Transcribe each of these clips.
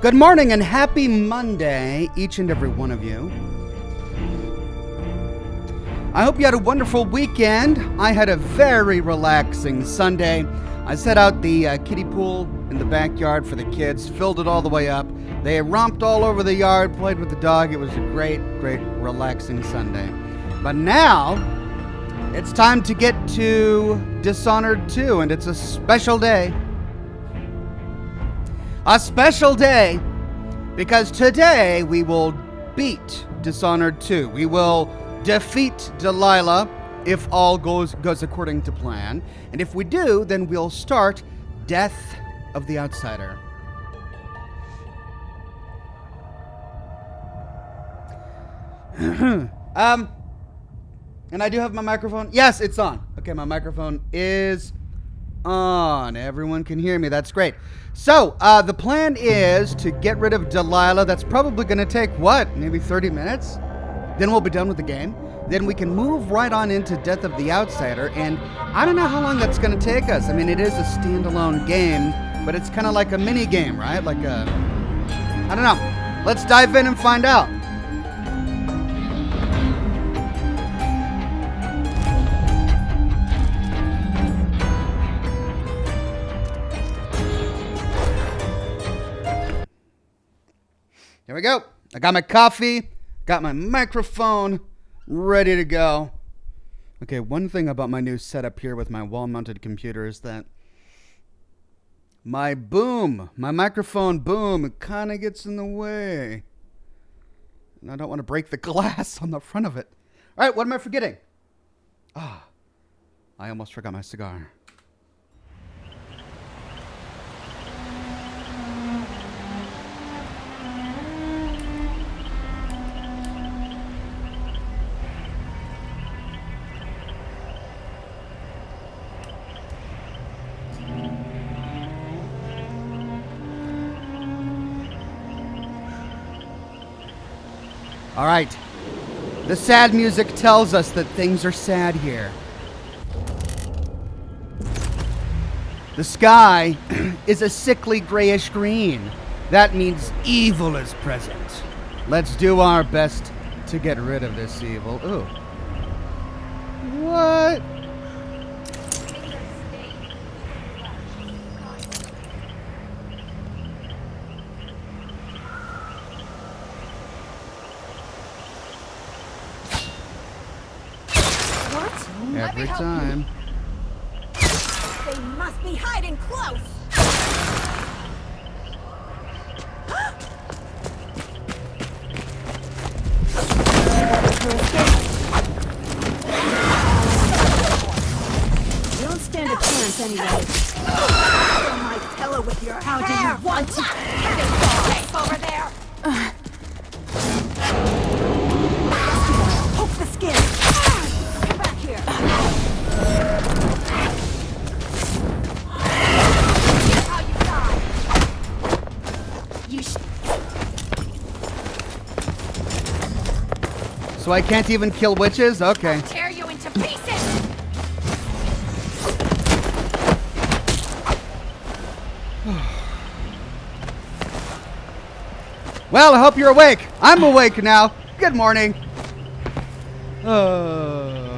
Good morning and happy Monday, each and every one of you. I hope you had a wonderful weekend. I had a very relaxing Sunday. I set out the kiddie pool in the backyard for the kids, filled it all the way up. They romped all over the yard, played with the dog. It was a great, relaxing Sunday. But now, it's time to get to Dishonored 2, and it's a special day. A special day, because today we will beat Dishonored 2. We will defeat Delilah if all goes according to plan. And if we do, then we'll start Death of the Outsider. And I do have my microphone. Yes, it's on. Okay, my microphone is on. Everyone can hear me. That's great. So, the plan is to get rid of Delilah. That's probably going to take, what, maybe 30 minutes? Then we'll be done with the game. Then we can move right on into Death of the Outsider, and I don't know how long that's going to take us. I mean, it is a standalone game, but it's kind of like a mini game, right? Like a, I don't know. Let's dive in and find out. Here we go. I got my coffee, got my microphone, ready to go. Okay, one thing about my new setup here with my wall-mounted computer is that my microphone boom, it kind of gets in the way. And I don't want to break the glass on the front of it. All right, what am I forgetting? I almost forgot my cigar. All right, the sad music tells us that things are sad here. The sky is a sickly grayish green. That means evil is present. Let's do our best to get rid of this evil. Ooh. What? Every time. They must be hiding close. You don't stand a chance anyway. On my pillow with your How do hair. you want to? Safe over there. Poke the skin. Come back here. How you die. You So I can't even kill witches? Okay. Tear you into pieces. Well, I hope you're awake. I'm awake now. Good morning.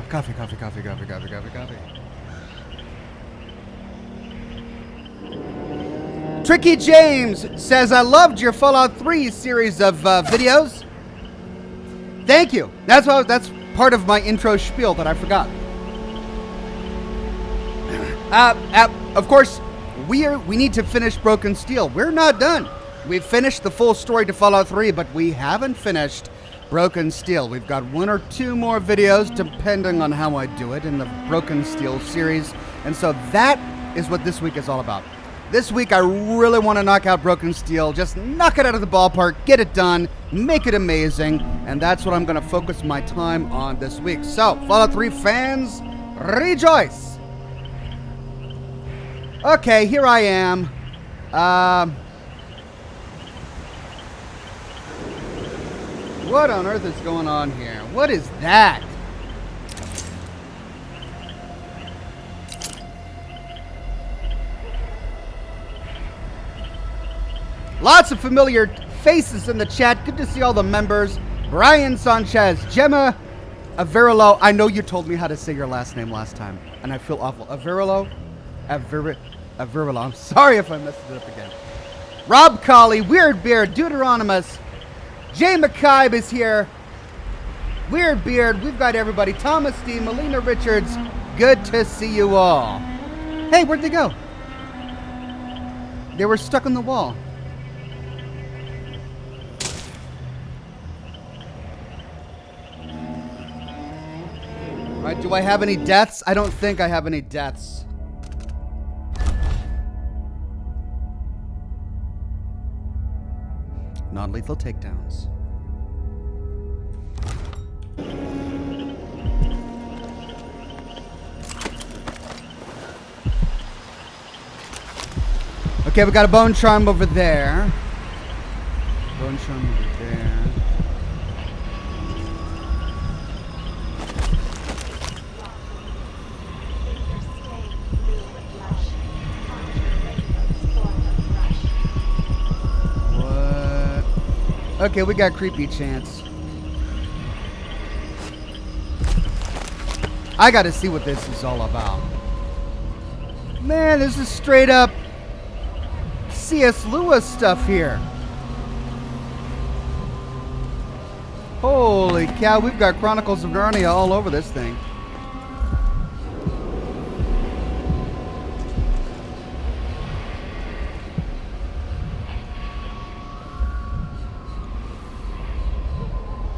Coffee. Tricky James says, I loved your Fallout 3 series of videos. Thank you. That's part of my intro spiel that I forgot. Of course, we need to finish Broken Steel. We're not done. We've finished the full story to Fallout 3, but we haven't finished Broken Steel. We've got one or two more videos, depending on how I do it, in the Broken Steel series. And so that is what this week is all about. This week, I really want to knock out Broken Steel. Just knock it out of the ballpark, get it done, make it amazing. And that's what I'm going to focus my time on this week. So, Fallout 3 fans, rejoice! Okay, here I am. What on earth is going on here? What is that? Lots of familiar faces in the chat. Good to see all the members. Brian Sanchez, Gemma Averillo. I know you told me how to say your last name last time, and I feel awful. Averillo? Averillo. I'm sorry if I messed it up again. Rob Colley, Weird Beard, Deuteronomus. Jay McKibe is here. Weird Beard. We've got everybody. Thomas D. Melina Richards. Good to see you all. Hey, where'd they go? They were stuck on the wall. All right, do I have any deaths? I don't think I have any deaths. Non-lethal takedowns. Okay, we got a bone charm over there. Bone charm over there. Okay, we got creepy chance. I gotta see what this is all about. Man, this is straight up C.S. Lewis stuff here. Holy cow, we've got Chronicles of Narnia all over this thing.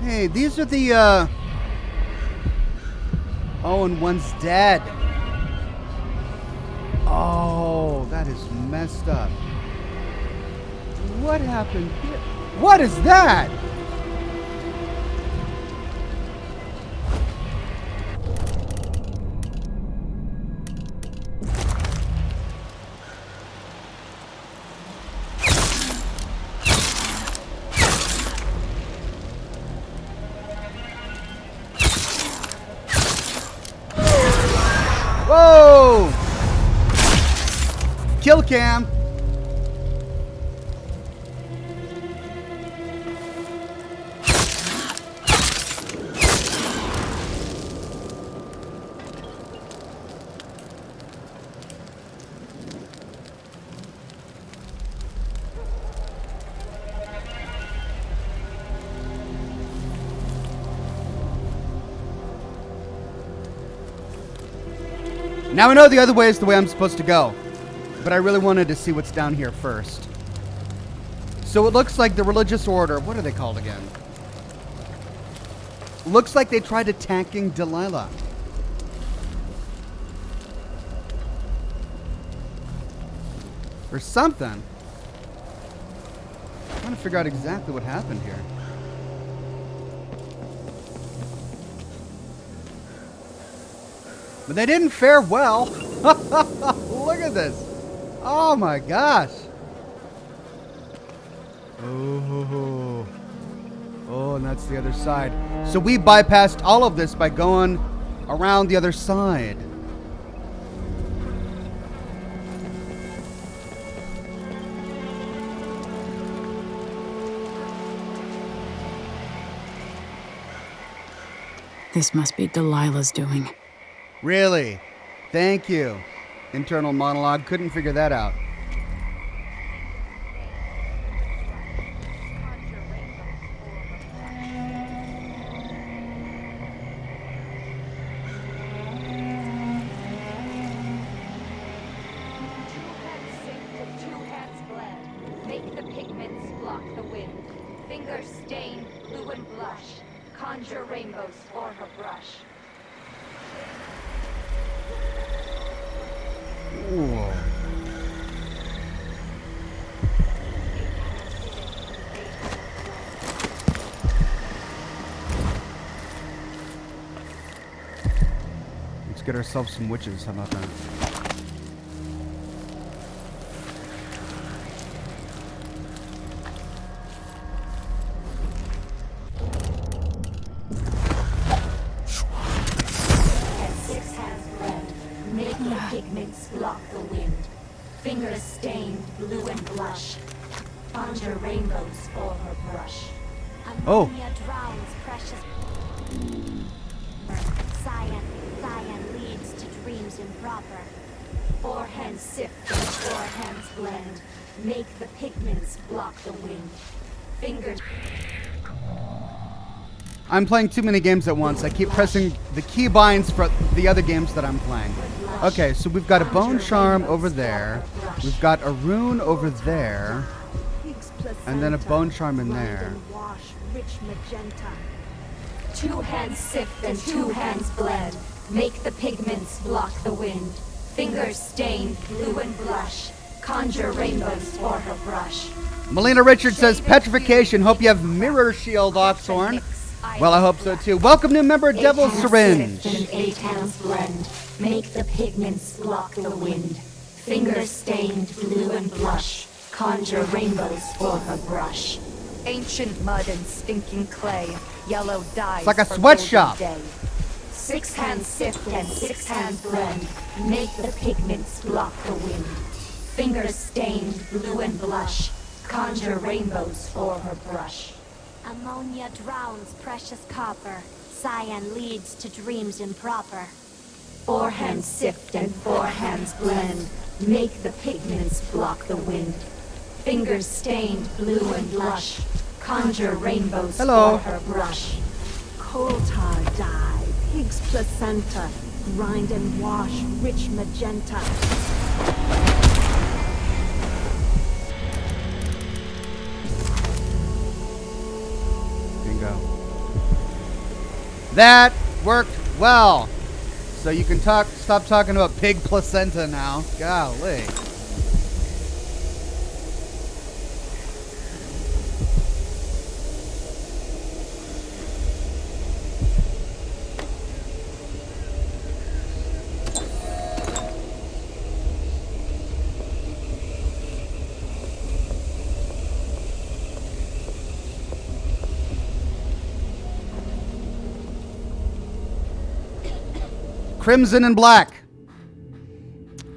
Hey, these are the, oh, and one's dead. Oh, that is messed up. What happened here? What is that? Whoa! Kill cam. Now I know the other way is the way I'm supposed to go, but I really wanted to see what's down here first. So it looks like the religious order, what are they called again? Looks like they tried attacking Delilah. Or something. I'm trying to figure out exactly what happened here. But they didn't fare well. Look at this. Oh my gosh. Oh. Oh, and that's the other side. So we bypassed all of this by going around the other side. This must be Delilah's doing. Really? Thank you. Internal monologue. Couldn't figure that out. Make the pigments block the wind. Fingers stained blue and blush. Conjure rainbows for her brush. Whoa. Let's get ourselves some witches. How about that? Pigments block the wind. Fingers stained blue and blush. Conjure rainbows for her brush. Oh. Ammonia drowns precious. Cyan leads to dreams improper. Four hands sift and four hands blend. Make the pigments block the wind. Fingers. I'm playing too many games at once. I keep pressing the key binds for the other games that I'm playing. Okay, so we've got a bone charm over there. We've got a rune over there. And then a bone charm in there. Two hands sift and two hands blend. Make the pigments block the wind. Fingers stained blue and blush. Conjure rainbows for her brush. Melina Richards says, Petrification. Hope you have mirror shield, Oxhorn. Well, I hope so too. Welcome, new member, Devil's Syringe. And 8 hands blend. Make the pigments block the wind. Fingers stained blue and blush. Conjure rainbows for her brush. Ancient mud and stinking clay. Yellow dye. It's like a sweatshop. 6 hands sift and 6 hands blend. Make the pigments block the wind. Fingers stained blue and blush. Conjure rainbows for her brush. Ammonia drowns precious copper. Cyan leads to dreams improper. 4 hands sift and 4 hands blend. Make the pigments block the wind. Fingers stained blue and blush. Conjure rainbows Hello. for her brush. Coal tar dye, pig's placenta, grind and wash, rich magenta. Bingo. That worked well. So you can stop talking about pig placenta now. Golly. Crimson and Black.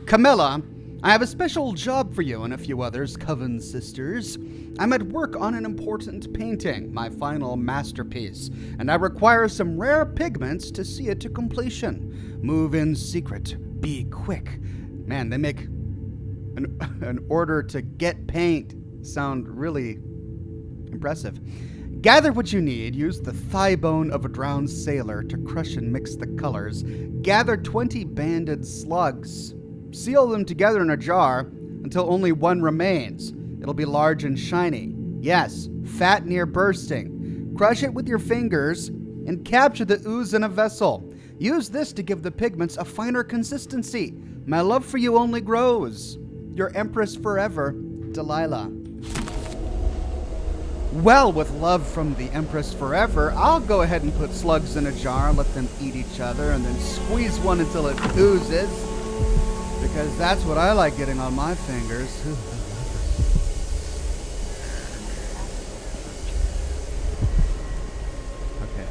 Camilla, I have a special job for you and a few others, Coven sisters. I'm at work on an important painting, my final masterpiece, and I require some rare pigments to see it to completion. Move in secret. Be quick. Man, they make an order to get paint sound really impressive. Gather what you need. Use the thigh bone of a drowned sailor to crush and mix the colors. Gather 20 banded slugs. Seal them together in a jar until only one remains. It'll be large and shiny. Yes, fat near bursting. Crush it with your fingers and capture the ooze in a vessel. Use this to give the pigments a finer consistency. My love for you only grows. Your Empress forever, Delilah. Well, with love from the Empress forever, I'll go ahead and put slugs in a jar, let them eat each other, and then squeeze one until it oozes. Because that's what I like getting on my fingers. Okay.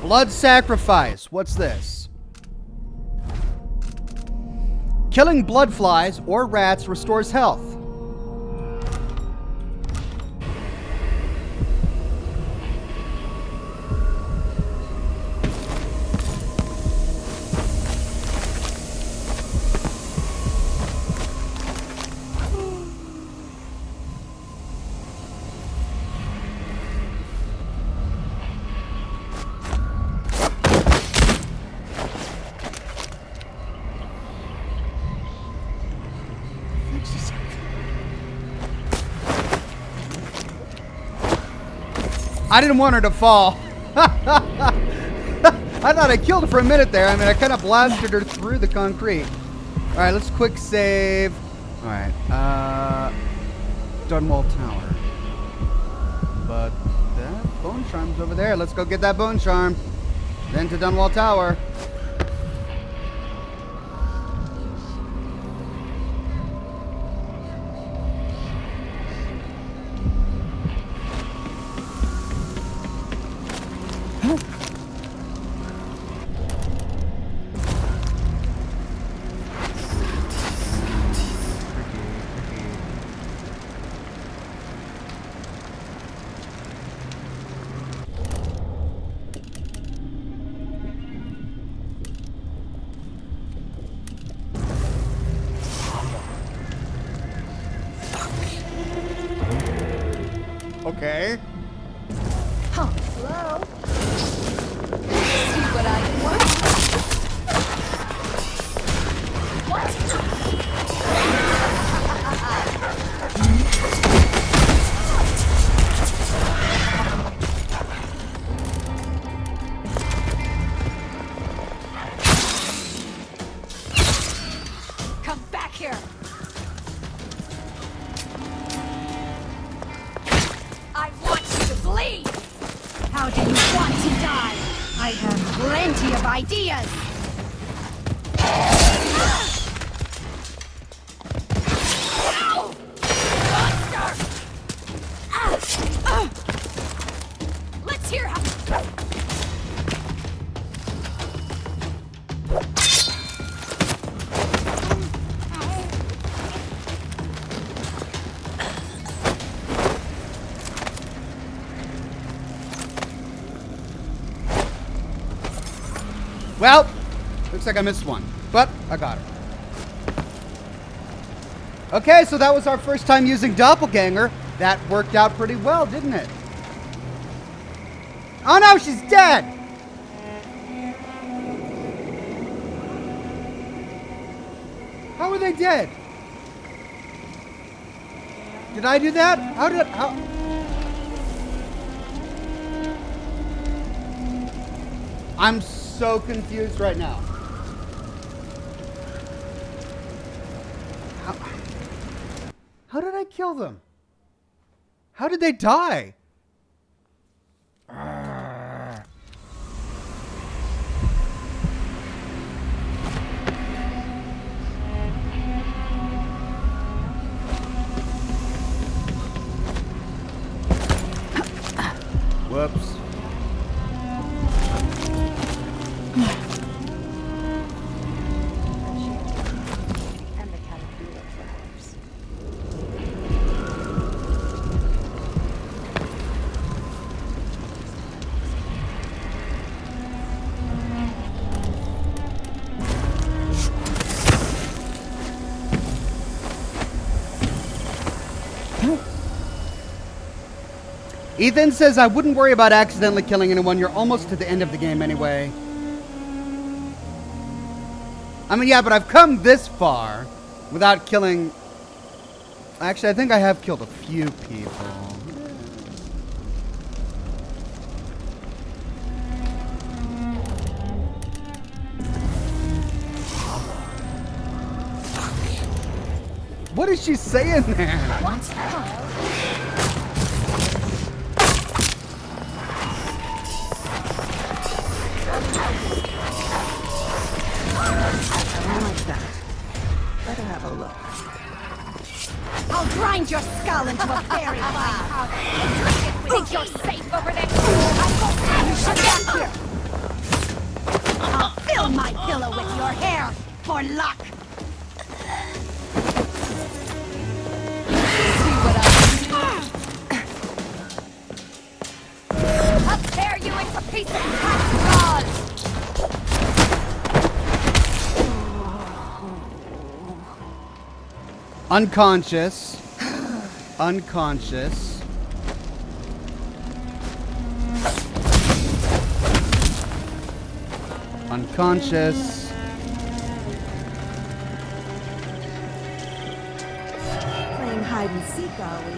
Blood sacrifice. What's this? Killing blood flies or rats restores health. I didn't want her to fall. I thought I killed her for a minute there. I mean, I kind of blasted her through the concrete. All right, let's quick save. All right, Dunwall Tower. But that bone charm's over there. Let's go get that bone charm. Then to Dunwall Tower. Okay. Hello? See what I want? Come back here! I want you to bleed! How do you want to die? I have plenty of ideas! Ow! Monster! Let's hear how... Well, looks like I missed one, but I got it. Okay, so that was our first time using Doppelganger. That worked out pretty well, didn't it? Oh no, she's dead! How are they dead? Did I do that? How? I'm so confused right now. How did I kill them? How did they die? Whoops. And the caterpillar flowers. Ethan says, I wouldn't worry about accidentally killing anyone. You're almost to the end of the game anyway. I mean, yeah, but I've come this far without killing... Actually, I think I have killed a few people. What is she saying there? Better have a look. I'll grind your skull into a very fine powder. Think you're safe over there? You should get here. I'll fill my pillow with your hair for luck. See what I I'll tear you into pieces, cat claws. Unconscious. Unconscious. Unconscious. Playing hide and seek, are we?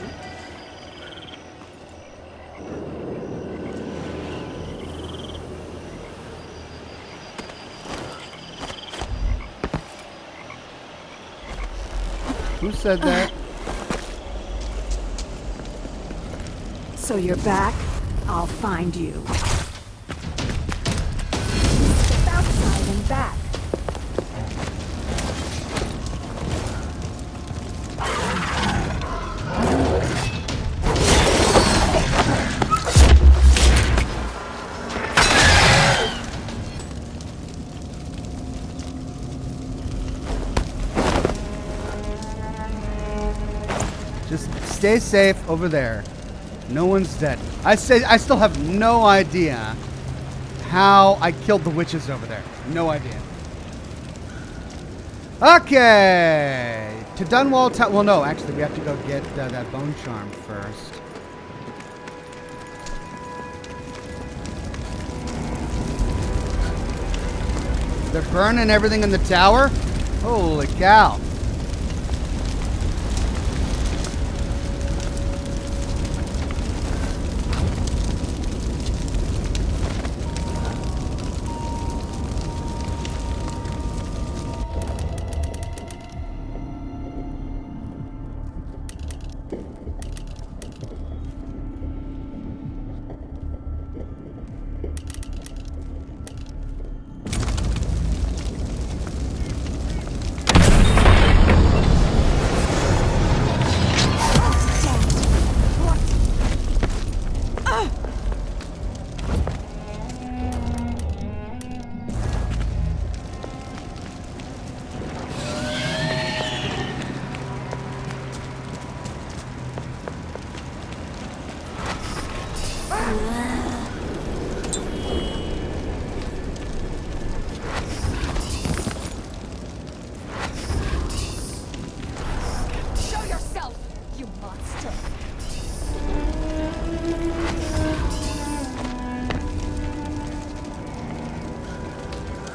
Who said that? So you're back? I'll find you. Step outside and back. Just stay safe over there. No one's dead. I still have no idea how I killed the witches over there. No idea. Okay. To Dunwall Town. Well, no, actually, we have to go get that bone charm first. They're burning everything in the tower? Holy cow. Show yourself, you monster!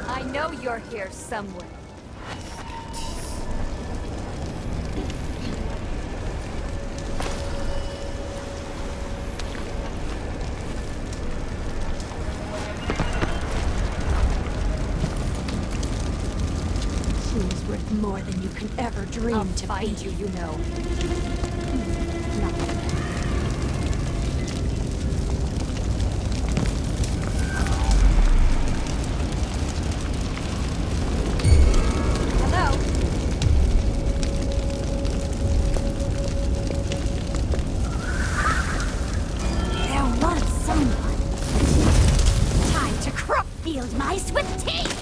I know you're here somewhere. She's worth more than you can ever dream I'll to find be. you, you know. Hello? There was someone. Time to crop field mice with teeth!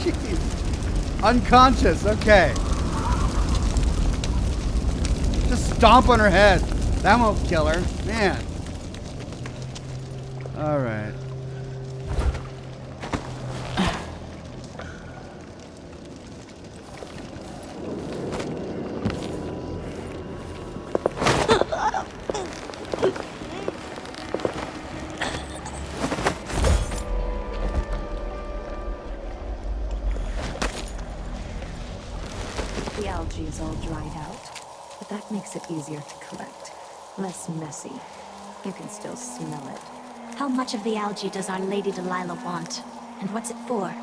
Jeez. Unconscious, okay. Just stomp on her head. That won't kill her. Man. Alright. The algae is all dried out, but that makes it easier to collect. Less messy. You can still smell it. How much of the algae does our Lady Delilah want? And what's it for?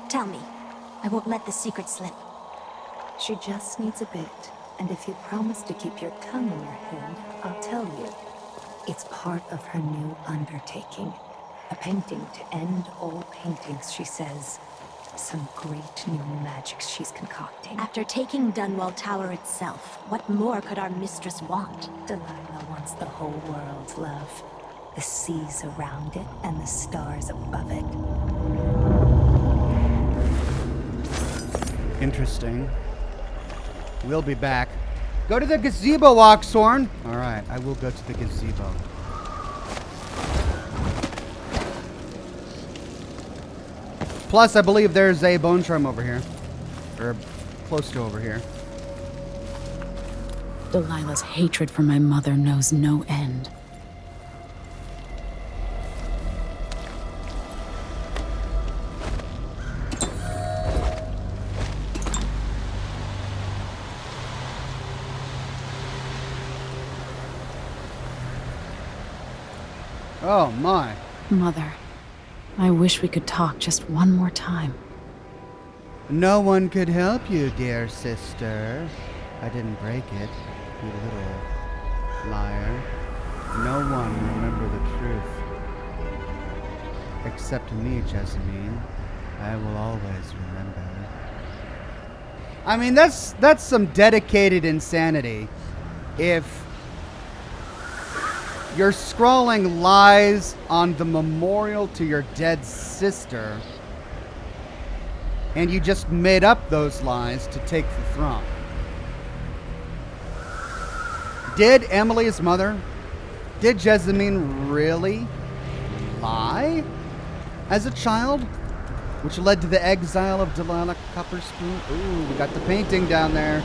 Tell me. I won't let the secret slip. She just needs a bit, and if you promise to keep your tongue in your hand, I'll tell you. It's part of her new undertaking. A painting to end all paintings, she says. Some great new magics she's concocting. After taking Dunwall Tower itself, what more could our mistress want? Delilah wants the whole world's love. The seas around it and the stars above it. Interesting. We'll be back. Go to the gazebo, Oxhorn. Alright, I will go to the gazebo. Plus, I believe there's a bone charm over here. Or close to over here. Delilah's hatred for my mother knows no end. Oh, my. Mother, I wish we could talk just one more time. No one could help you, dear sister. I didn't break it, you little liar. No one will remember the truth. Except me, Jessamine. I will always remember. I mean, that's some dedicated insanity. If you're scrawling lies on the memorial to your dead sister, and you just made up those lies to take the throne. Did Emily's mother, did Jessamine really lie as a child? Which led to the exile of Delilah Copperspoon. Ooh, we got the painting down there.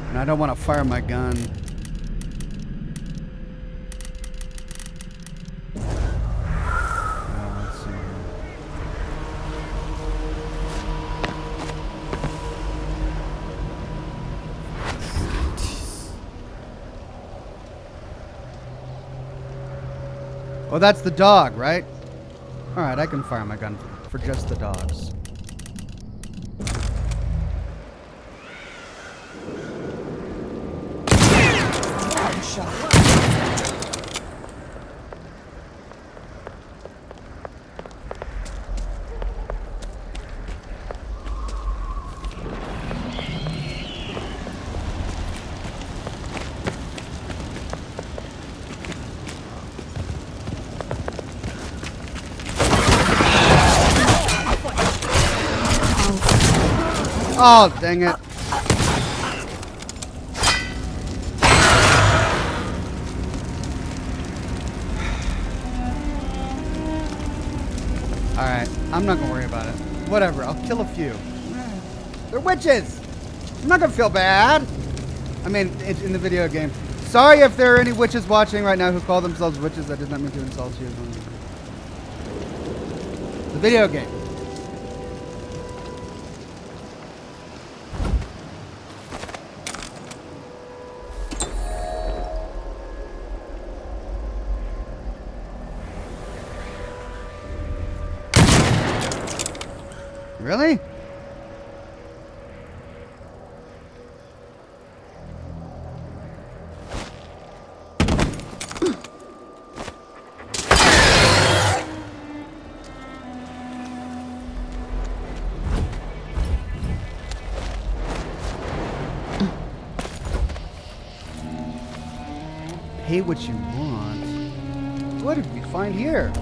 And I don't want to fire my gun. Let's see. Oh, that's the dog, right? Alright, I can fire my gun for just the dogs. Oh, dang it. Alright, I'm not gonna worry about it. Whatever, I'll kill a few. They're witches! I'm not gonna feel bad. I mean, in the video game. Sorry if there are any witches watching right now who call themselves witches. I did not mean to insult you. The video game. Really? Pay what you want. What did we find here?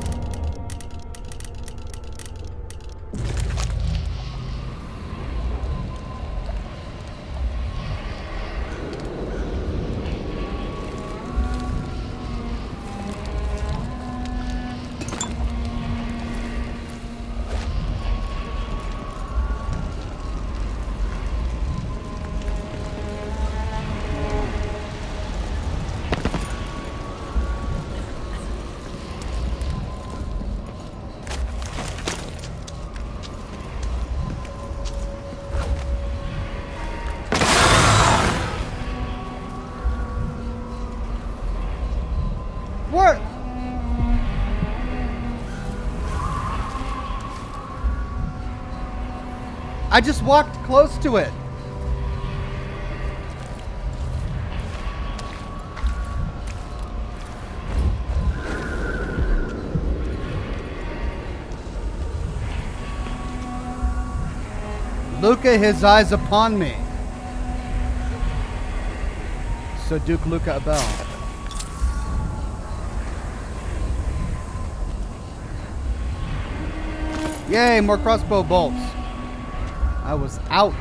What? I just walked close to it. Luca, his eyes upon me. So Duke Luca Abel. Yay, more crossbow bolts. I was out.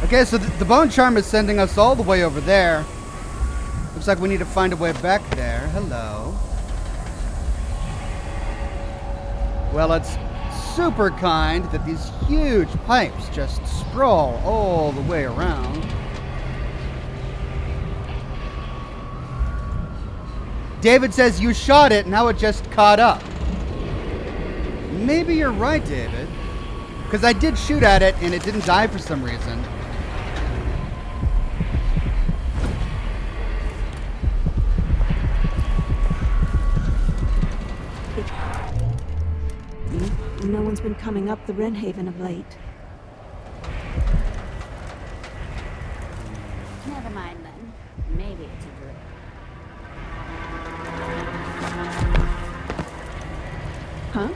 Okay, so the bone charm is sending us all the way over there. Looks like we need to find a way back there. Hello. Well, it's super kind that these huge pipes just sprawl all the way around. David says you shot it, now it just caught up. Maybe you're right, David. Because I did shoot at it and it didn't die for some reason. No one's been coming up the Wrenhaven of late. Never mind then. Maybe it's a group. Huh?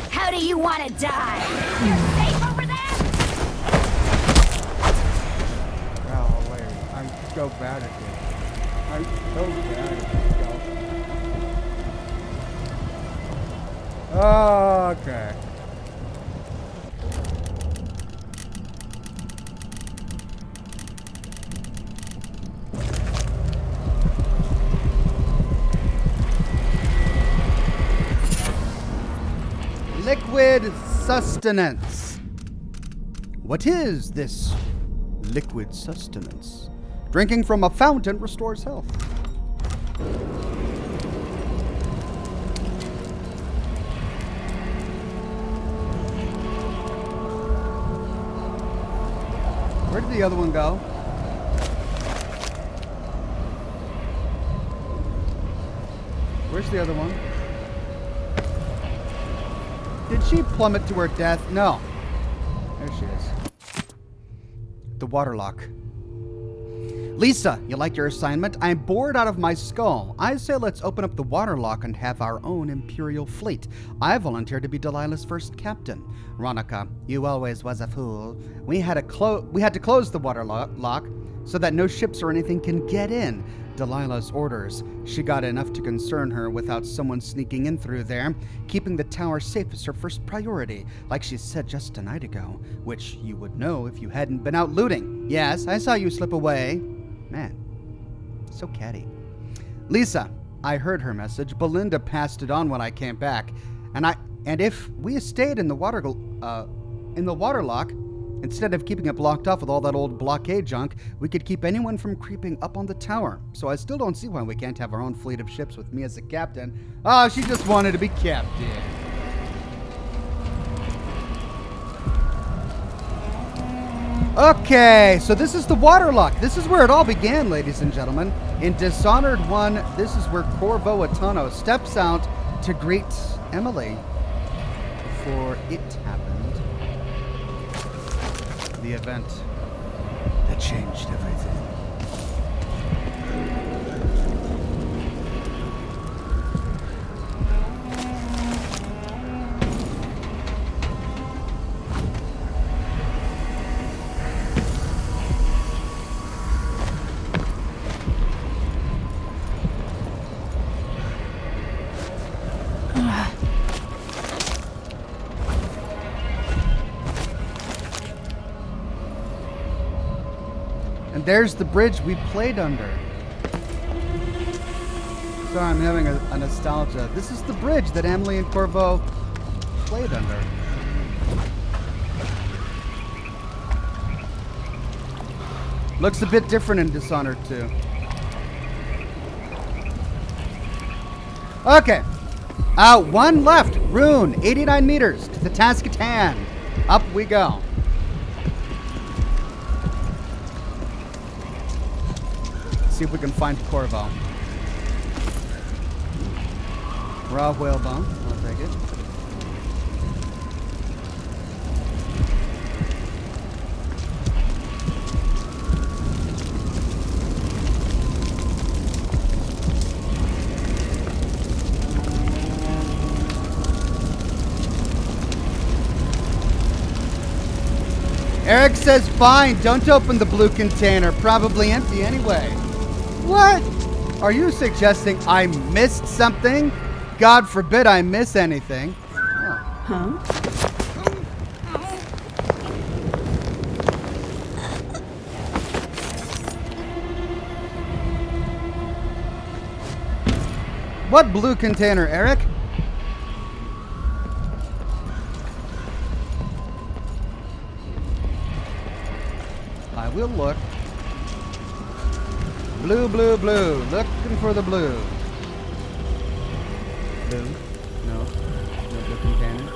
How do you want to die? You're safe over there? Oh, wait. I'm so bad at this. I'm so bad at this. Okay. Liquid sustenance. What is this liquid sustenance? Drinking from a fountain restores health. Where did the other one go? Where's the other one? Did she plummet to her death? No. There she is. The waterlock. Lisa, you like your assignment? I'm bored out of my skull. I say let's open up the waterlock and have our own Imperial fleet. I volunteer to be Delilah's first captain. Ronica, you always was a fool. We had to close the waterlock so that no ships or anything can get in. Delilah's orders. She got enough to concern her without someone sneaking in through there. Keeping the tower safe is her first priority, like she said just a night ago, which you would know if you hadn't been out looting. Yes, I saw you slip away. Man, so catty. Lisa, I heard her message. Belinda passed it on when I came back, and if we stayed in the waterlock, instead of keeping it blocked off with all that old blockade junk, we could keep anyone from creeping up on the tower. So I still don't see why we can't have our own fleet of ships with me as the captain. Oh, she just wanted to be captain. Okay, so this is the waterlock. This is where it all began, ladies and gentlemen. In Dishonored 1, this is where Corvo Atano steps out to greet Emily before it happened. The event that changed everything. And there's the bridge we played under. Sorry, I'm having a nostalgia. This is the bridge that Emily and Corvo played under. Looks a bit different in Dishonored 2. Okay. One left. Rune, 89 meters to the task at hand. Up we go. See if we can find Corvo. Raw whalebone. I'll take it. Eric says, fine, don't open the blue container. Probably empty anyway. What? Are you suggesting I missed something? God forbid I miss anything. Oh. Huh? What blue container, Eric? I will look. Blue, blue, blue. Looking for the blue. Blue. No. No blue container.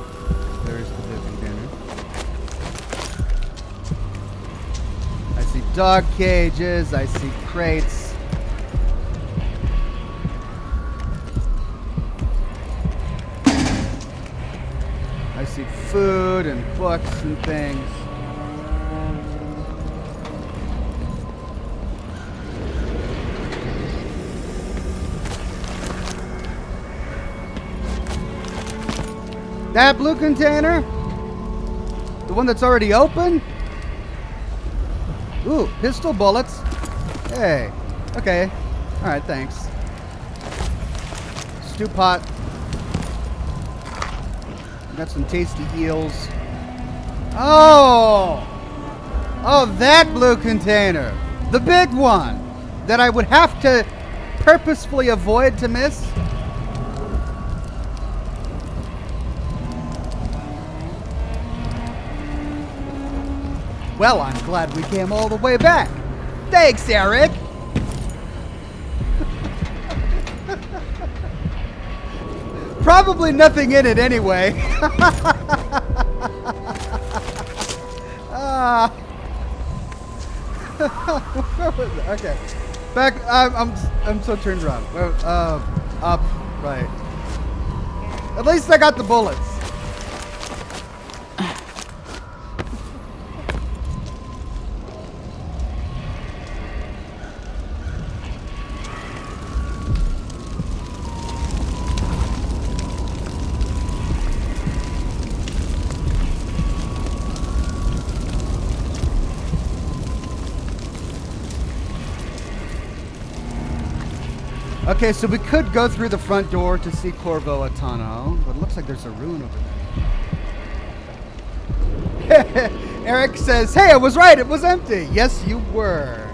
There's the blue container. I see dog cages. I see crates. I see food and books and things. That blue container? The one that's already open? Ooh, pistol bullets. Hey. Okay. Alright, thanks. Stew pot. Got some tasty eels. Oh! Oh, that blue container. The big one. That I would have to purposefully avoid to miss. Well, I'm glad we came all the way back. Thanks, Eric. Probably nothing in it anyway. Okay. Back. I'm so turned around. Up. Right. At least I got the bullets. Okay, so we could go through the front door to see Corvo Atano, but it looks like there's a ruin over there. Eric says, hey, I was right, it was empty. Yes, you were.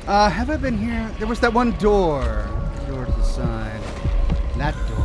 Have I been here? There was that one door. Door to the side. That door.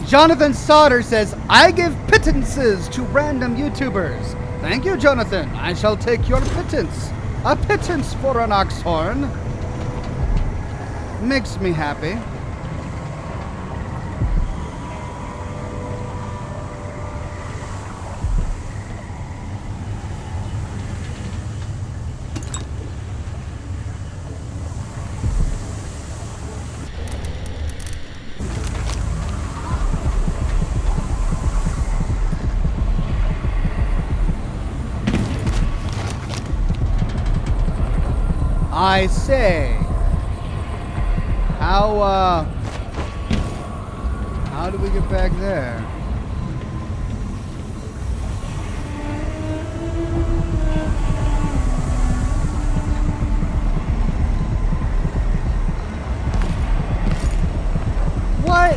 Jonathan Sauter says, I give pittances to random YouTubers. Thank you, Jonathan. I shall take your pittance. A pittance for an Oxhorn. Makes me happy. I say, how do we get back there? What?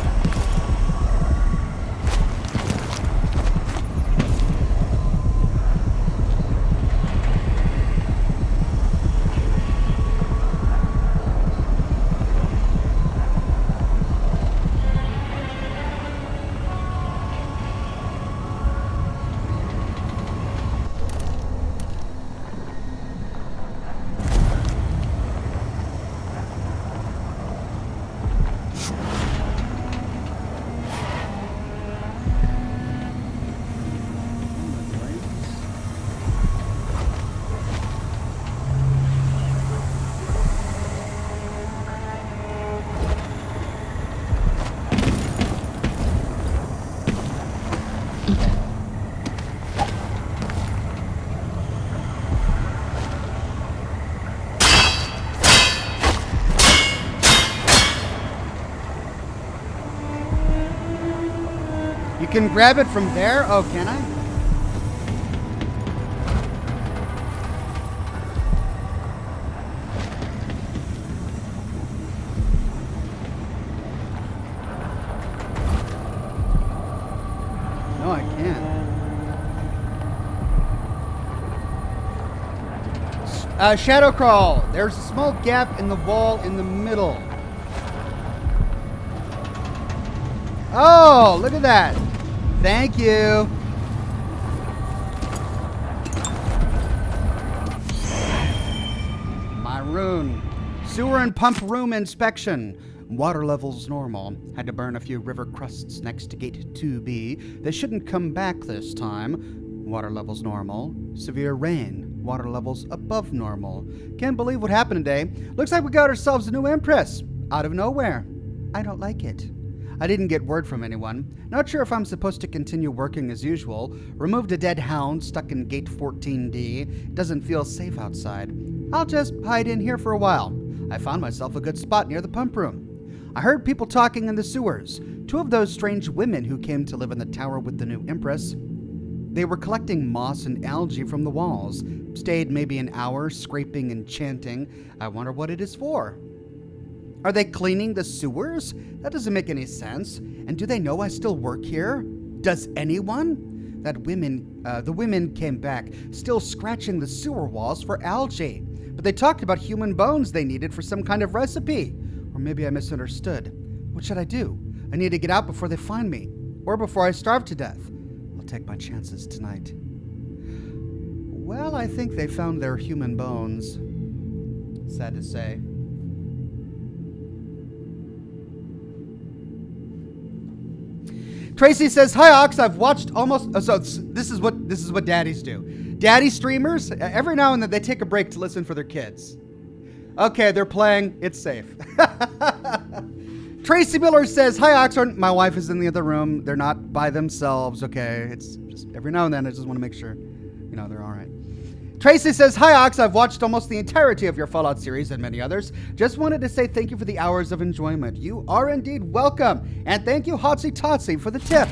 You can grab it from there? Oh, can I? No, I can't. Shadow crawl. There's a small gap in the wall in the middle. Oh, look at that. Thank you. My rune. Sewer and pump room inspection. Water levels normal. Had to burn a few river crusts next to gate 2B. They shouldn't come back this time. Water levels normal. Severe rain. Water levels above normal. Can't believe what happened today. Looks like we got ourselves a new empress. Out of nowhere. I don't like it. I didn't get word from anyone. Not sure if I'm supposed to continue working as usual. Removed a dead hound stuck in gate 14D. Doesn't feel safe outside. I'll just hide in here for a while. I found myself a good spot near the pump room. I heard people talking in the sewers. Two of those strange women who came to live in the tower with the new empress. They were collecting moss and algae from the walls. Stayed maybe an hour scraping and chanting. I wonder what it is for. Are they cleaning the sewers? That doesn't make any sense. And do they know I still work here? Does anyone? The women came back, still scratching the sewer walls for algae. But they talked about human bones they needed for some kind of recipe. Or maybe I misunderstood. What should I do? I need to get out before they find me. Or before I starve to death. I'll take my chances tonight. Well, I think they found their human bones. Sad to say. Tracy says, "Hi Ox, I've watched almost." So this is what daddies do. Daddy streamers, every now and then they take a break to listen for their kids. Okay, they're playing. It's safe. Tracy Miller says, "Hi Oxhorn, my wife is in the other room. They're not by themselves. Okay, it's just every now and then I just want to make sure, they're all right." Tracy says, "Hi Ox, I've watched almost the entirety of your Fallout series and many others. Just wanted to say thank you for the hours of enjoyment. You are indeed welcome. And thank you, Hotsy Totsy, for the tip.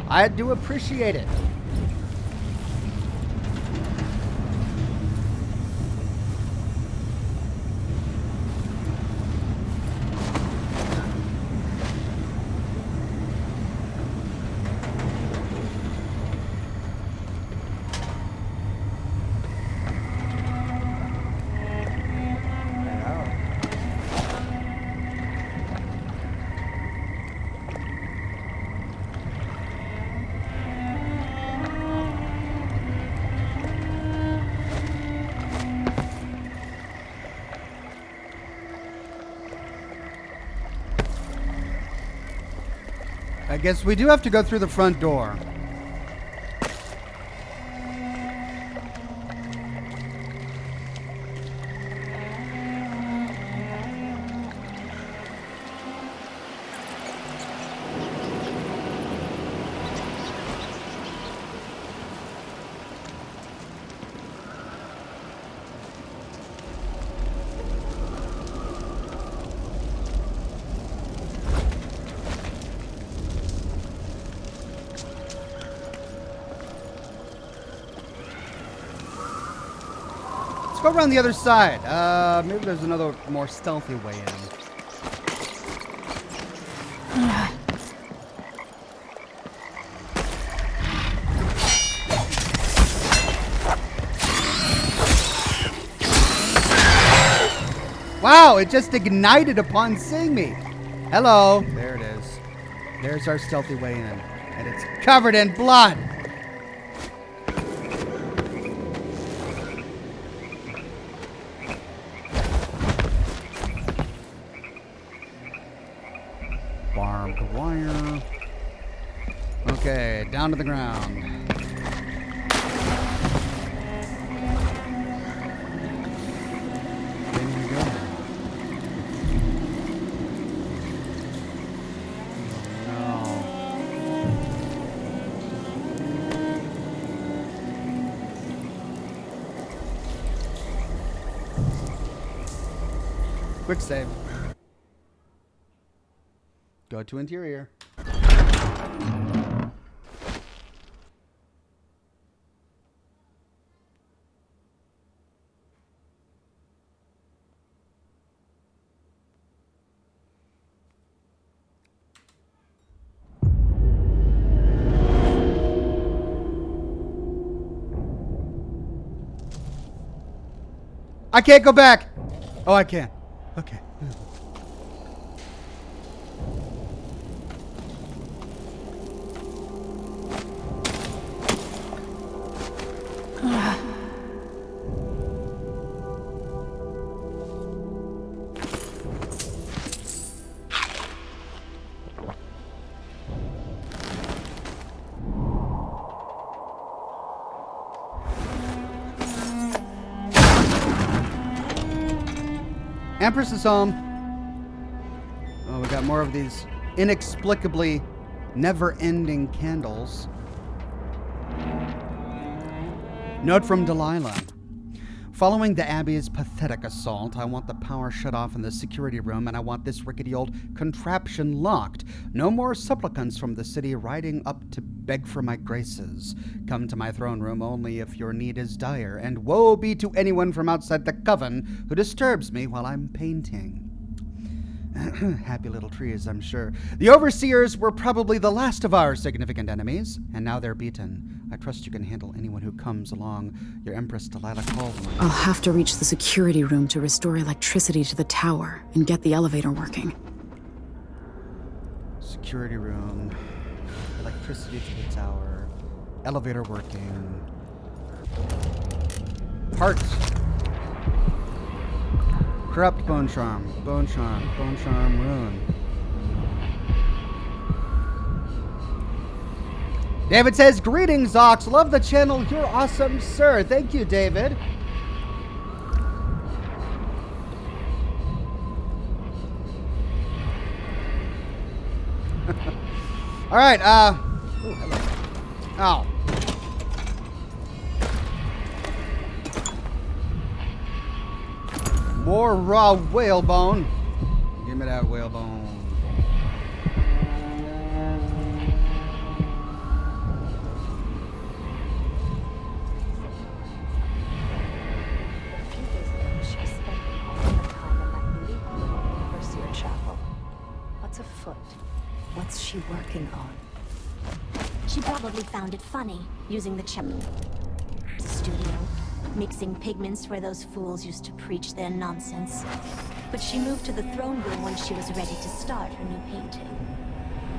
I do appreciate it." I guess we do have to go through the front door. Go around the other side. Maybe there's another more stealthy way in. Wow, it just ignited upon seeing me. Hello. There it is. There's our stealthy way in. And it's covered in blood. Barbed wire. Okay, down to the ground. There you go. Oh, no. Quick save. Go to interior. I can't go back. Oh, I can. Okay. Empress is home. Oh, we got more of these inexplicably never-ending candles. Note from Delilah. Following the Abbey's pathetic assault, I want the power shut off in the security room, and I want this rickety old contraption locked. No more supplicants from the city riding up to beg for my graces. Come to my throne room only if your need is dire, and woe be to anyone from outside the coven who disturbs me while I'm painting. Happy little trees, I'm sure. The overseers were probably the last of our significant enemies, and now they're beaten. I trust you can handle anyone who comes along. Your Empress Delilah called me. I'll have to reach the security room to restore electricity to the tower and get the elevator working. Security room. Electricity to the tower. Elevator working. Parts. Corrupt bone charm. Bone charm. Bone charm rune. David says, greetings, Ox. Love the channel. You're awesome, sir. Thank you, David. All right, ooh, hello. Oh. More raw whalebone. Give me that whalebone. What's she working on? She probably found it funny, using the studio, mixing pigments where those fools used to preach their nonsense. But she moved to the throne room when she was ready to start her new painting.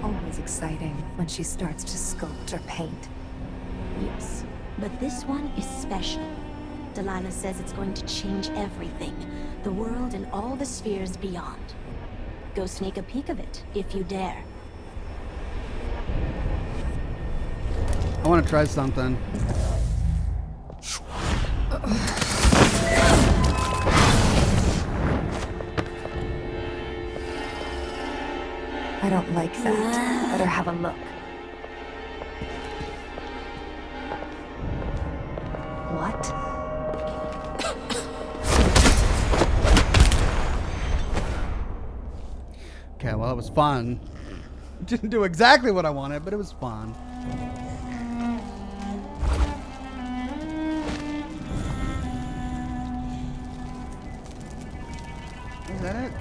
Always exciting when she starts to sculpt or paint. Yes, but this one is special. Delilah says it's going to change everything, the world and all the spheres beyond. Go sneak a peek of it, if you dare. I want to try something. I don't like that. Better have a look. What? Okay, well, it was fun. Didn't do exactly what I wanted, but it was fun. Is that it?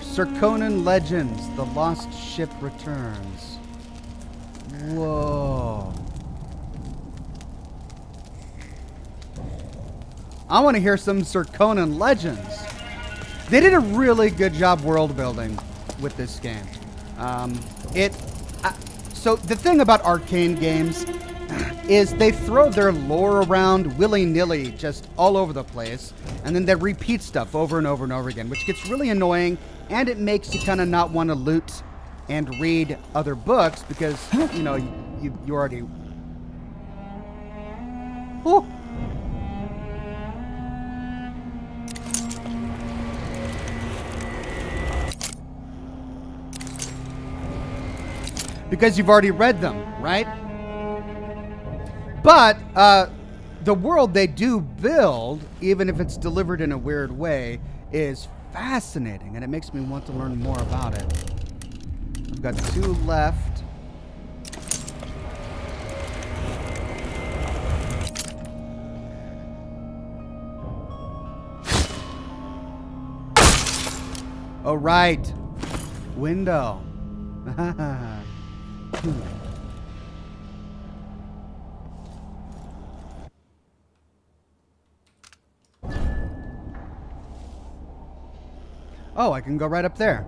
Serkonan Legends, The Lost Ship Returns. Whoa. I want to hear some Serkonan Legends. They did a really good job world building with this game. So the thing about Arcane games is they throw their lore around willy-nilly just all over the place, and then they repeat stuff over and over and over again, which gets really annoying, and it makes you kind of not want to loot and read other books because, you know, you already... Ooh. Because you've already read them, right? But the world they do build, even if it's delivered in a weird way, is fascinating, and it makes me want to learn more about it. I've got 2 left. Oh, right. Window. Oh, I can go right up there.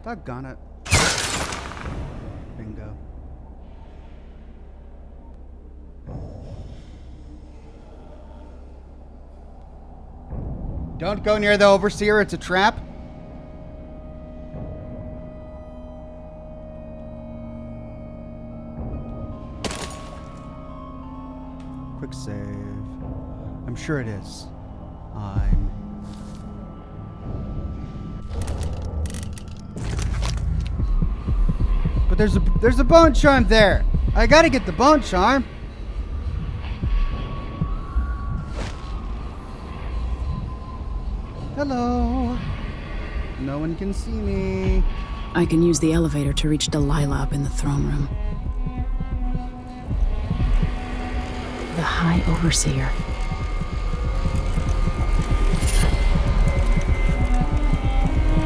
Doggone it. Bingo. Don't go near the overseer, it's a trap. Quick save. I'm sure it is. But there's a bone charm there. I gotta get the bone charm. Hello. No one can see me. I can use the elevator to reach Delilah up in the throne room. The High Overseer.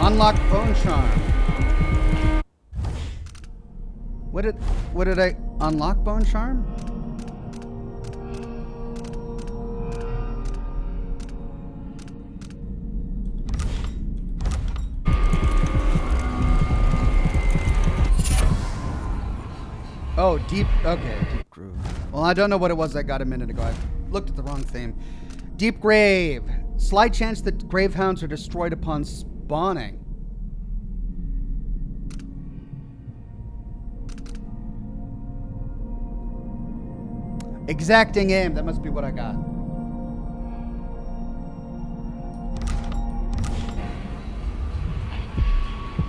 Unlock bone charm. What did I unlock bone charm? Oh, deep groove. Well, I don't know what it was I got a minute ago. I looked at the wrong thing. Deep grave. Slight chance that gravehounds are destroyed upon spawning. Exacting aim. That must be what I got.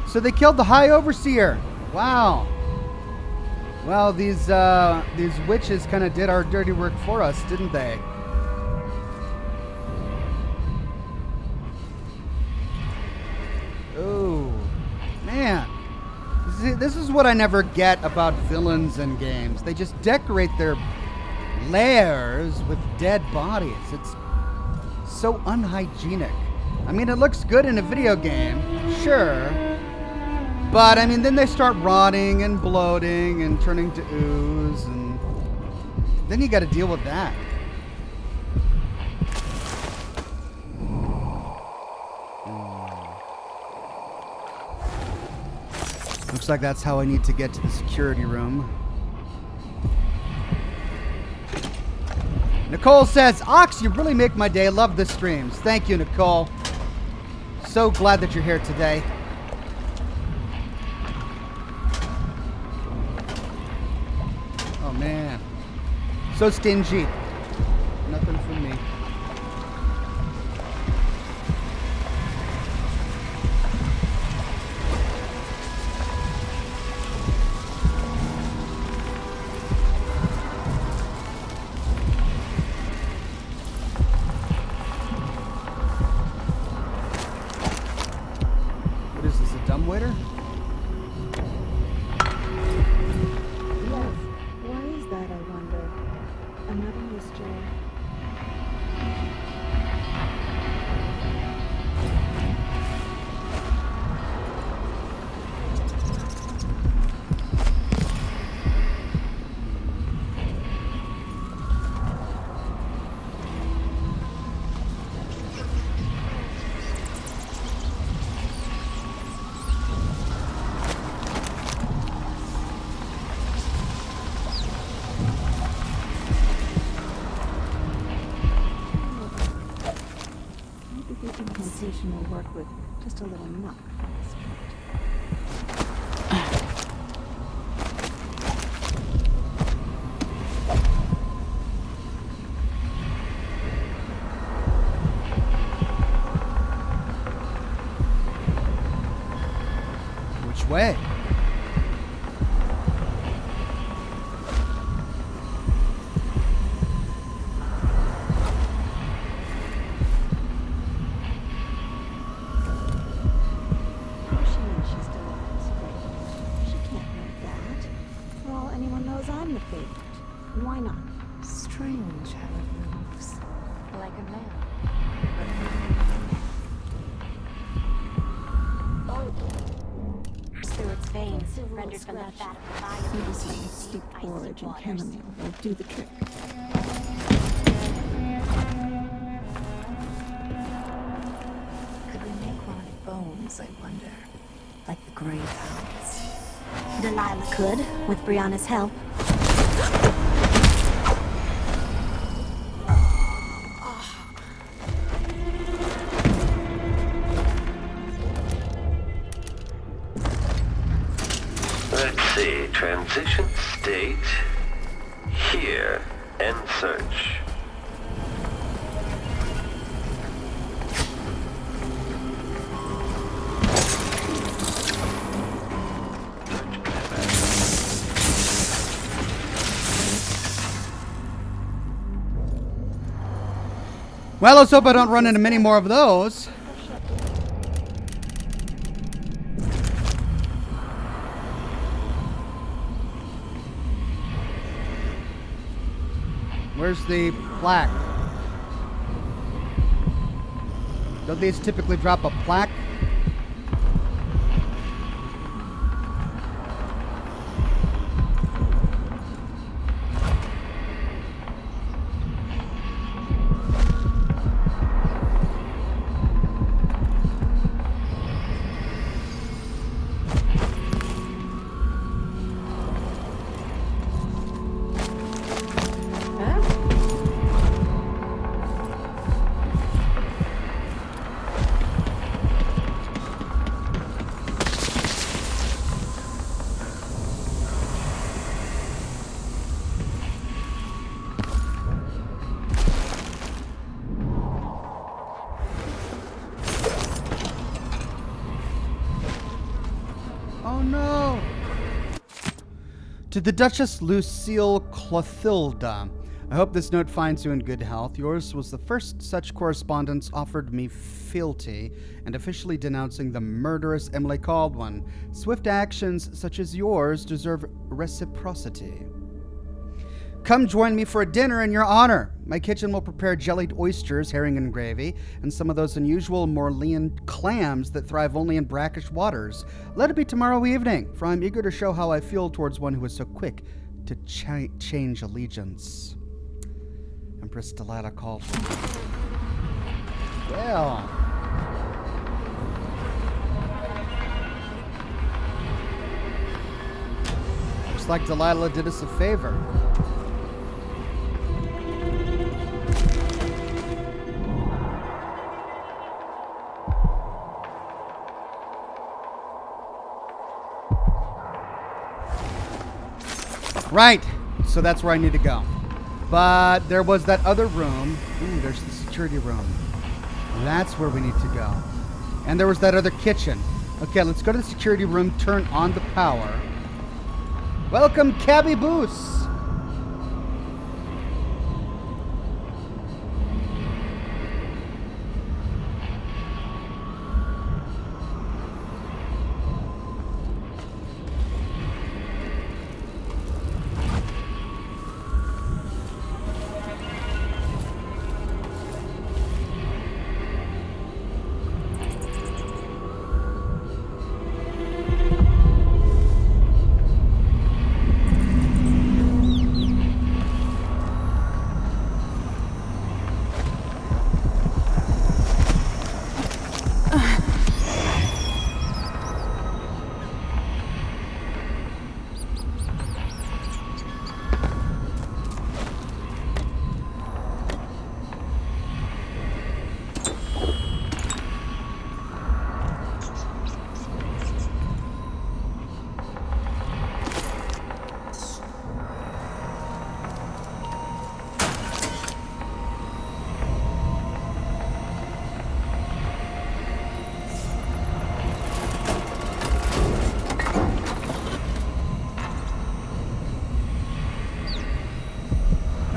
So they killed the High Overseer. Wow. Well, these witches kind of did our dirty work for us, didn't they? Oh, man. This is what I never get about villains in games. They just decorate their lairs with dead bodies. It's so unhygienic. I mean, it looks good in a video game, sure. But, I mean, then they start rotting and bloating and turning to ooze, and then you got to deal with that. Looks like that's how I need to get to the security room. Nicole says, Ox, you really make my day. Love the streams. Thank you, Nicole. So glad that you're here today. Oh, man. So stingy. Nothing from me. What is this, a dumbwaiter? Yes. Why is that, I wonder? Another mystery. Confrontation will work with just a little knock from this point. way. She means she's Delilah's favorite. She can't know that. For all anyone knows, I'm the favorite. And why not? Strange how it moves. Like a man. Through its veins, rendered from the fat of the body. Maybe some steeped porridge and chamomile will do the trick. Could we make rotted bones, I wonder? Like the greyhounds. Delilah could, with Brianna's help. Let's see, transition state, here, and search. Well, let's hope I don't run into many more of those. Where's the plaque? Don't these typically drop a plaque? Oh no! To the Duchess Lucille Clothilda. I hope this note finds you in good health. Yours was the first such correspondence offered me fealty and officially denouncing the murderous Emily Caldwell. Swift actions such as yours deserve reciprocity. Come join me for a dinner in your honor. My kitchen will prepare jellied oysters, herring and gravy, and some of those unusual Morlean clams that thrive only in brackish waters. Let it be tomorrow evening, for I'm eager to show how I feel towards one who is so quick to change allegiance. Empress Delilah called. Well. Looks like Delilah did us a favor. Right, so that's where I need to go. But there was that other room. Ooh, there's the security room. That's where we need to go. And there was that other kitchen. Okay, let's go to the security room, turn on the power. Welcome, Cabby Boos.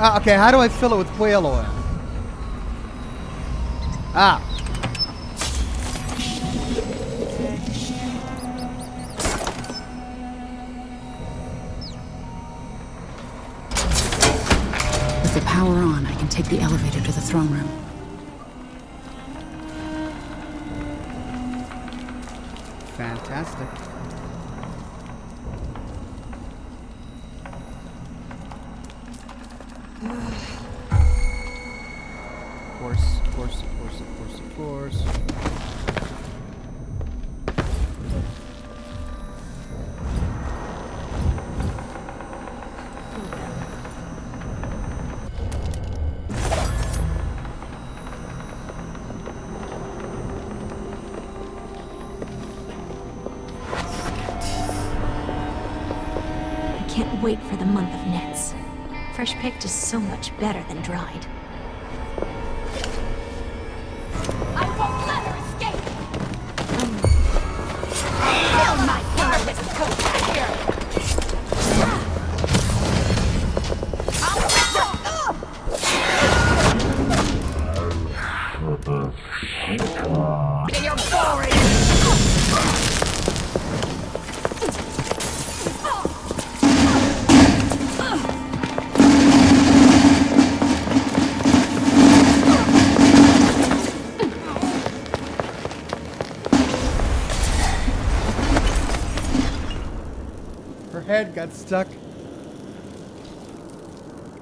Okay, how do I fill it with whale oil? Ah. With the power on, I can take the elevator to the throne room. Fantastic. Of course. I can't wait for the month of nets. Fresh picked is so much better than dried. I won't let her escape! Feel my harvest coat here! You're boring! Her head got stuck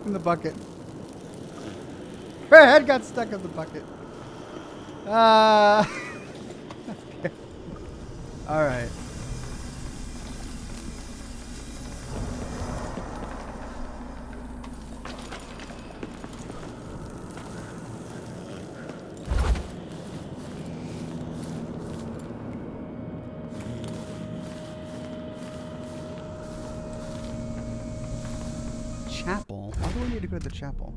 in the bucket. Her head got stuck in the bucket. Okay. All right. Chapel? Why do we need to go to the chapel?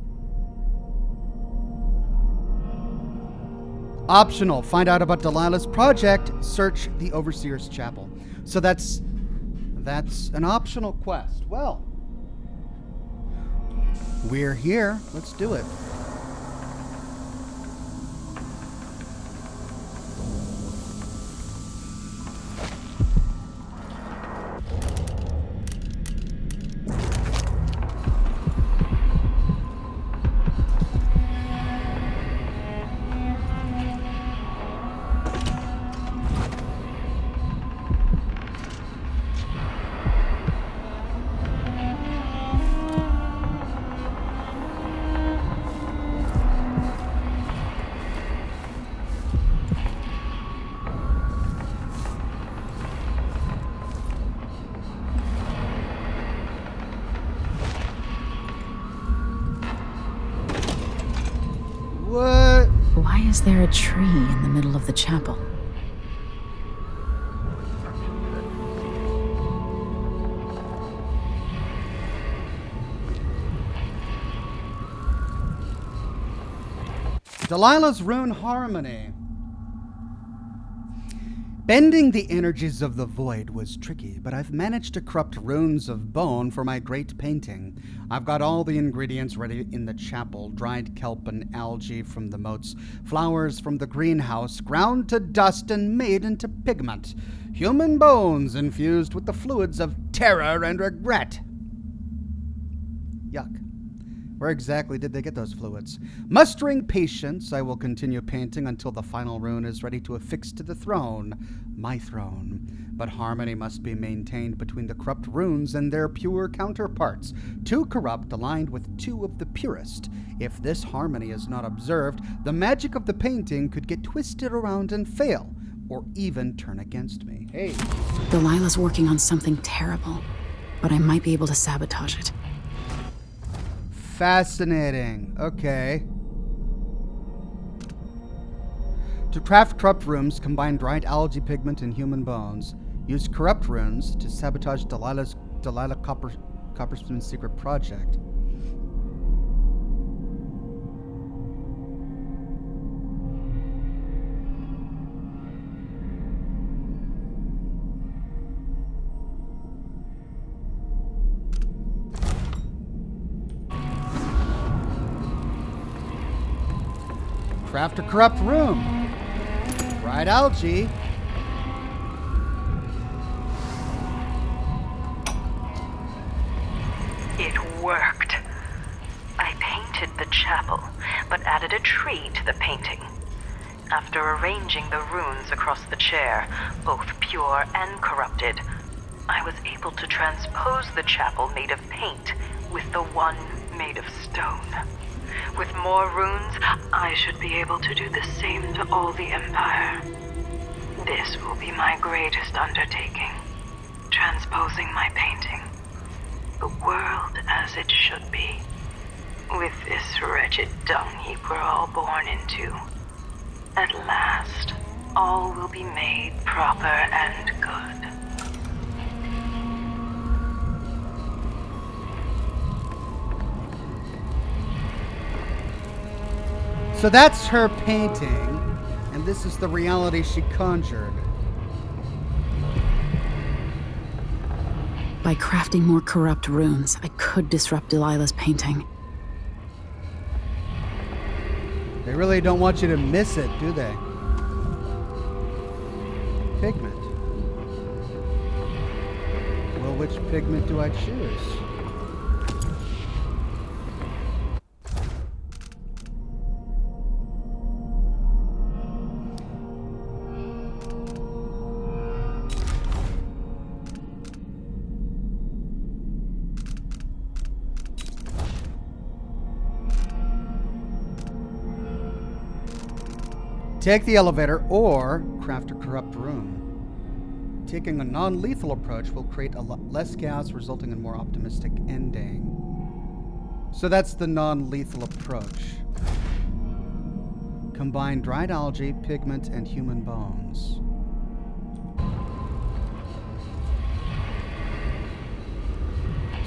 Optional. Find out about Delilah's project. Search the Overseer's Chapel. So that's an optional quest. Well, we're here. Let's do it. What? Why is there a tree in the middle of the chapel? Delilah's rune harmony. Bending the energies of the void was tricky, but I've managed to corrupt runes of bone for my great painting. I've got all the ingredients ready in the chapel: dried kelp and algae from the moats, flowers from the greenhouse, ground to dust and made into pigment, human bones infused with the fluids of terror and regret. Yuck. Where exactly did they get those fluids? Mustering patience, I will continue painting until the final rune is ready to affix to the throne, my throne. But harmony must be maintained between the corrupt runes and their pure counterparts. Two corrupt aligned with two of the purest. If this harmony is not observed, the magic of the painting could get twisted around and fail, or even turn against me. Hey. Delilah's working on something terrible, but I might be able to sabotage it. Fascinating. Okay. To craft corrupt runes, combine dried algae pigment and human bones. Use corrupt runes to sabotage Delilah Copperspoon's secret project. Craft a corrupt room. Right, algae. It worked. I painted the chapel, but added a tree to the painting. After arranging the runes across the chair, both pure and corrupted, I was able to transpose the chapel made of paint with the one made of stone. With more runes, I should be able to do the same to all the Empire. This will be my greatest undertaking, transposing my painting. The world as it should be, with this wretched dung heap we're all born into. At last, all will be made proper and good. So that's her painting, and this is the reality she conjured. By crafting more corrupt runes, I could disrupt Delilah's painting. They really don't want you to miss it, do they? Pigment. Well, which pigment do I choose? Take the elevator or craft a corrupt room. Taking a non-lethal approach will create a lot less chaos, resulting in more optimistic ending. So that's the non-lethal approach. Combine dried algae, pigment, and human bones.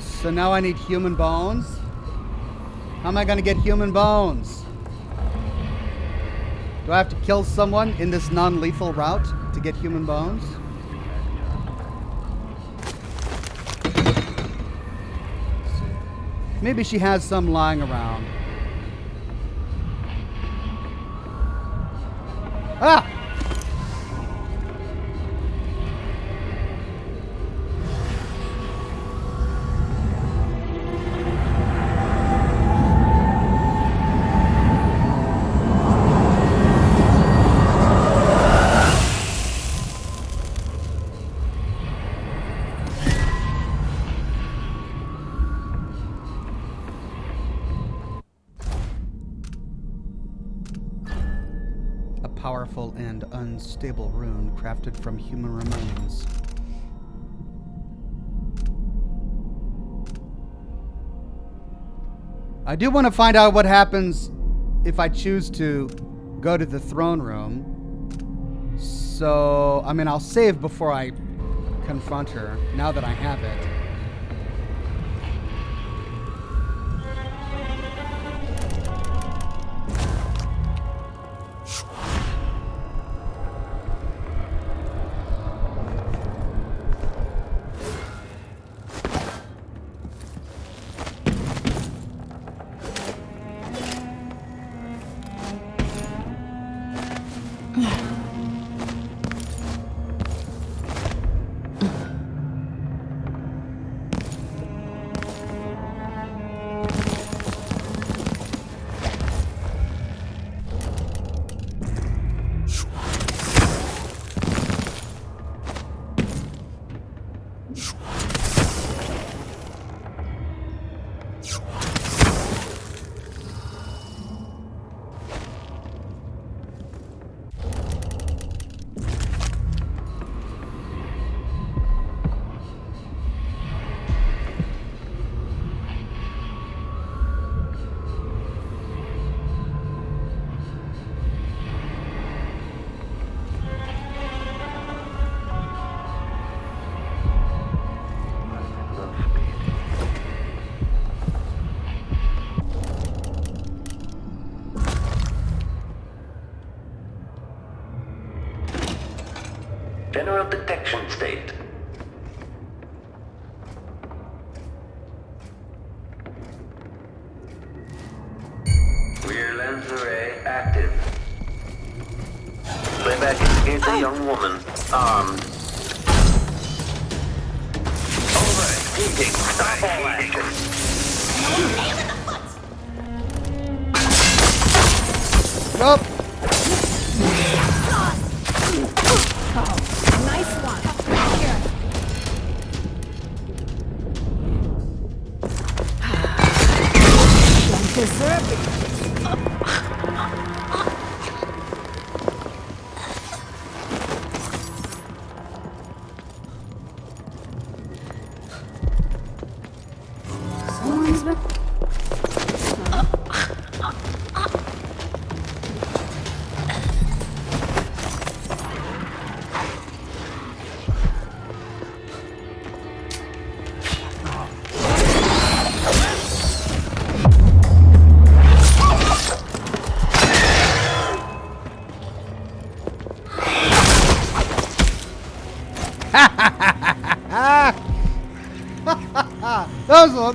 So now I need human bones? How am I going to get human bones? Do I have to kill someone in this non-lethal route to get human bones? Maybe she has some lying around. Ah! Powerful and unstable rune crafted from human remains. I do want to find out what happens if I choose to go to the throne room. So, I mean, I'll save before I confront her, now that I have it. General detection state. Rear lens array active. Here's a young woman, armed. Overheating. Stop all that. Nope. Nice one. Here. Don't deserve it.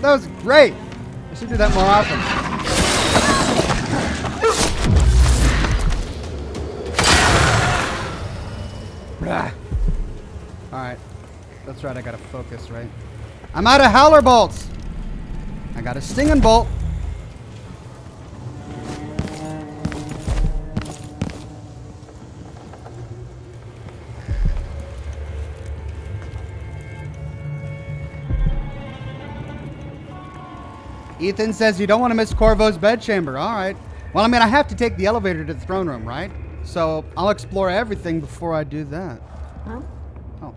That was great. I should do that more often. Alright. That's right, I gotta focus, right? I'm out of howler bolts! I got a stinging bolt. Ethan says you don't want to miss Corvo's bedchamber. All right. Well, I mean, I have to take the elevator to the throne room, right? So I'll explore everything before I do that. Huh? Oh.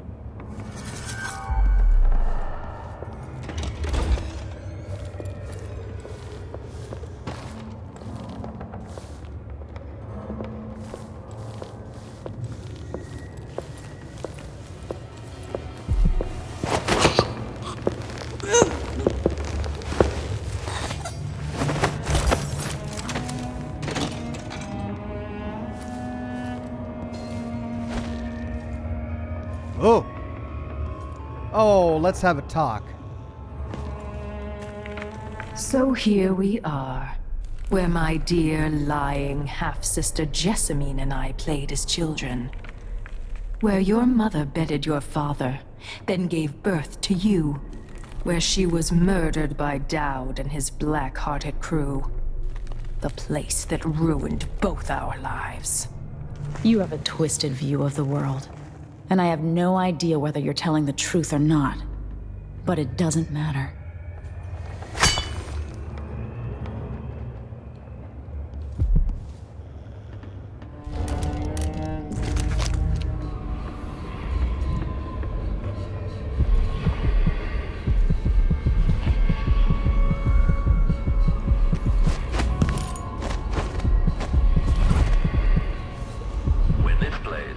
Oh. Oh, let's have a talk. So here we are, where my dear lying half-sister Jessamine and I played as children. Where your mother bedded your father, then gave birth to you. Where she was murdered by Dowd and his black-hearted crew. The place that ruined both our lives. You have a twisted view of the world, and I have no idea whether you're telling the truth or not. But it doesn't matter. When this plays,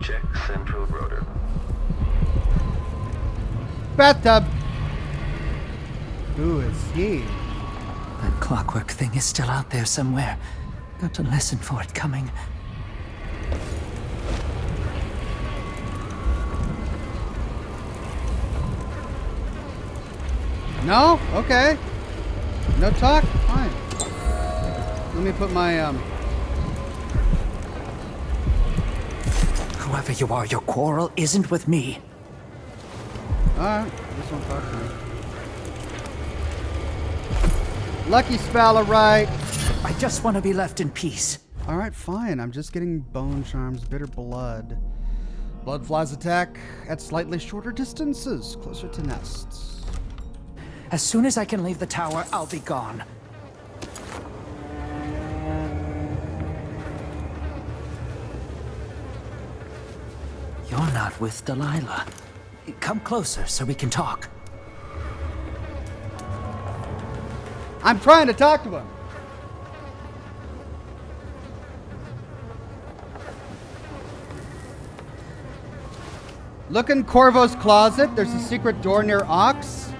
check central rotor. Bathtub. Who is he? That clockwork thing is still out there somewhere. Got to listen for it coming. No? Okay. No talk? Fine. Let me put my, Whoever you are, your quarrel isn't with me. Alright. This one talk to me. Lucky spell, alright. I just want to be left in peace. Alright, fine. I'm just getting bone charms, bitter blood. Blood flies attack at slightly shorter distances, closer to nests. As soon as I can leave the tower, I'll be gone. You're not with Delilah. Come closer so we can talk. I'm trying to talk to him. Look in Corvo's closet. There's a secret door near Ox.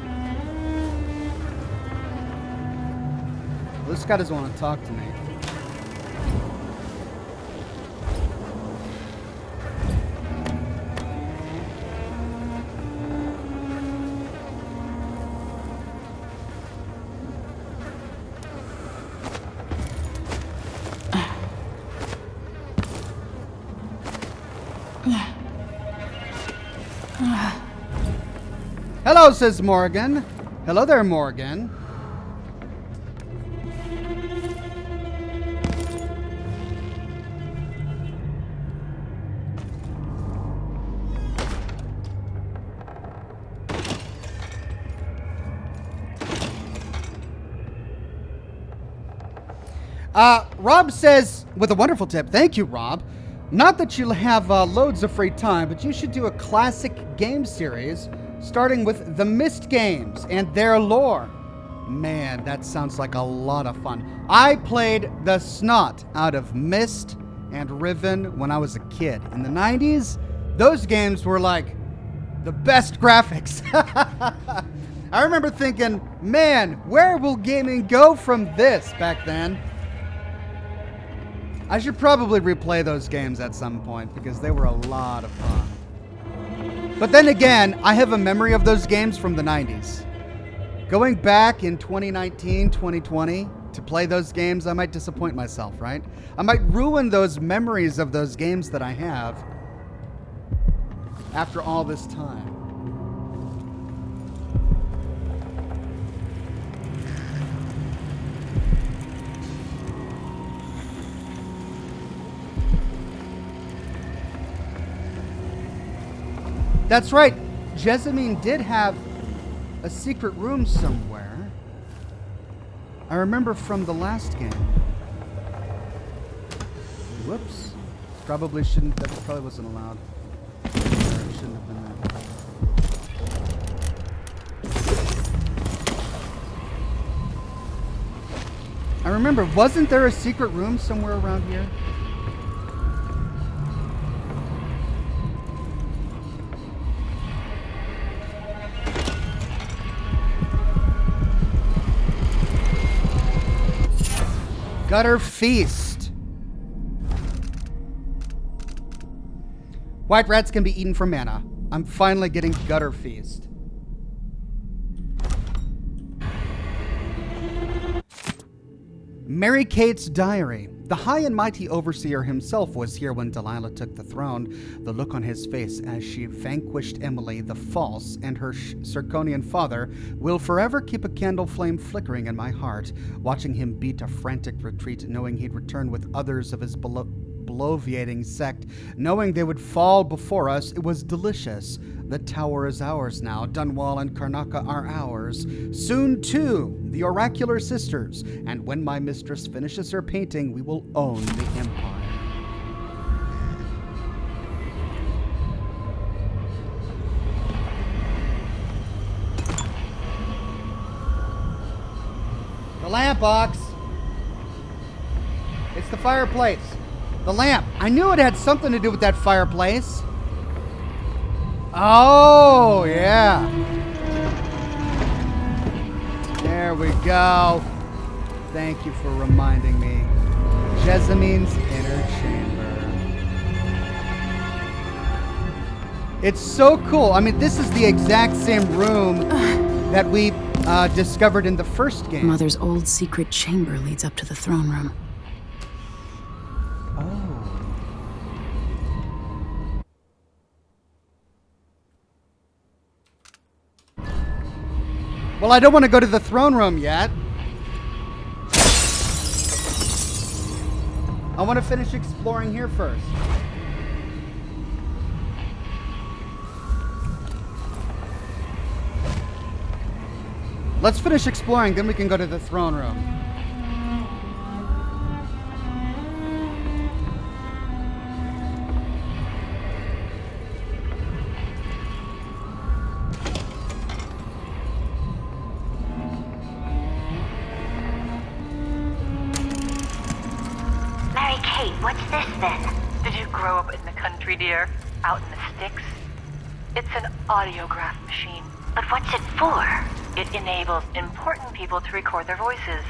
This guy doesn't want to talk to me. Hello, says Morgan. Hello there, Morgan. Rob says, with a wonderful tip, thank you, Rob. Not that you'll have loads of free time, but you should do a classic game series starting with the Myst games and their lore. Man, that sounds like a lot of fun. I played the snot out of Myst and Riven when I was a kid. In the 90s, those games were like the best graphics. I remember thinking, man, where will gaming go from this back then? I should probably replay those games at some point because they were a lot of fun. But then again, I have a memory of those games from the 90s. Going back in 2019, 2020 to play those games, I might disappoint myself, right? I might ruin those memories of those games that I have after all this time. That's right. Jessamine did have a secret room somewhere. I remember from the last game. Whoops. Probably shouldn't. That probably wasn't allowed. It shouldn't have been that. I remember. Wasn't there a secret room somewhere around here? Gutter Feast. White rats can be eaten for mana. I'm finally getting Gutter Feast. Mary Kate's diary. The high and mighty overseer himself was here when Delilah took the throne. The look on his face as she vanquished Emily the False and her Circonian father will forever keep a candle flame flickering in my heart. Watching him beat a frantic retreat, knowing he'd return with others of his bloviating sect, knowing they would fall before us, it was delicious. The tower is ours now. Dunwall and Karnaca are ours. Soon, too, the oracular sisters. And when my mistress finishes her painting, we will own the empire. The lamp box. It's the fireplace. The lamp. I knew it had something to do with that fireplace. Oh, yeah. There we go. Thank you for reminding me. Jessamine's inner chamber. It's so cool. I mean, this is the exact same room that we discovered in the first game. Mother's old secret chamber leads up to the throne room. Oh. Well, I don't want to go to the throne room yet. I want to finish exploring here first. Let's finish exploring, then we can go to the throne room. What's this then? Did you grow up in the country, dear? Out in the sticks? It's an audiograph machine. But what's it for? It enables important people to record their voices.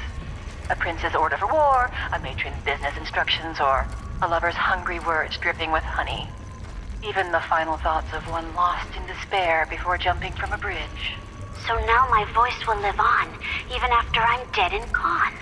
A prince's order for war, a matron's business instructions, or a lover's hungry words dripping with honey. Even the final thoughts of one lost in despair before jumping from a bridge. So now my voice will live on, even after I'm dead and gone.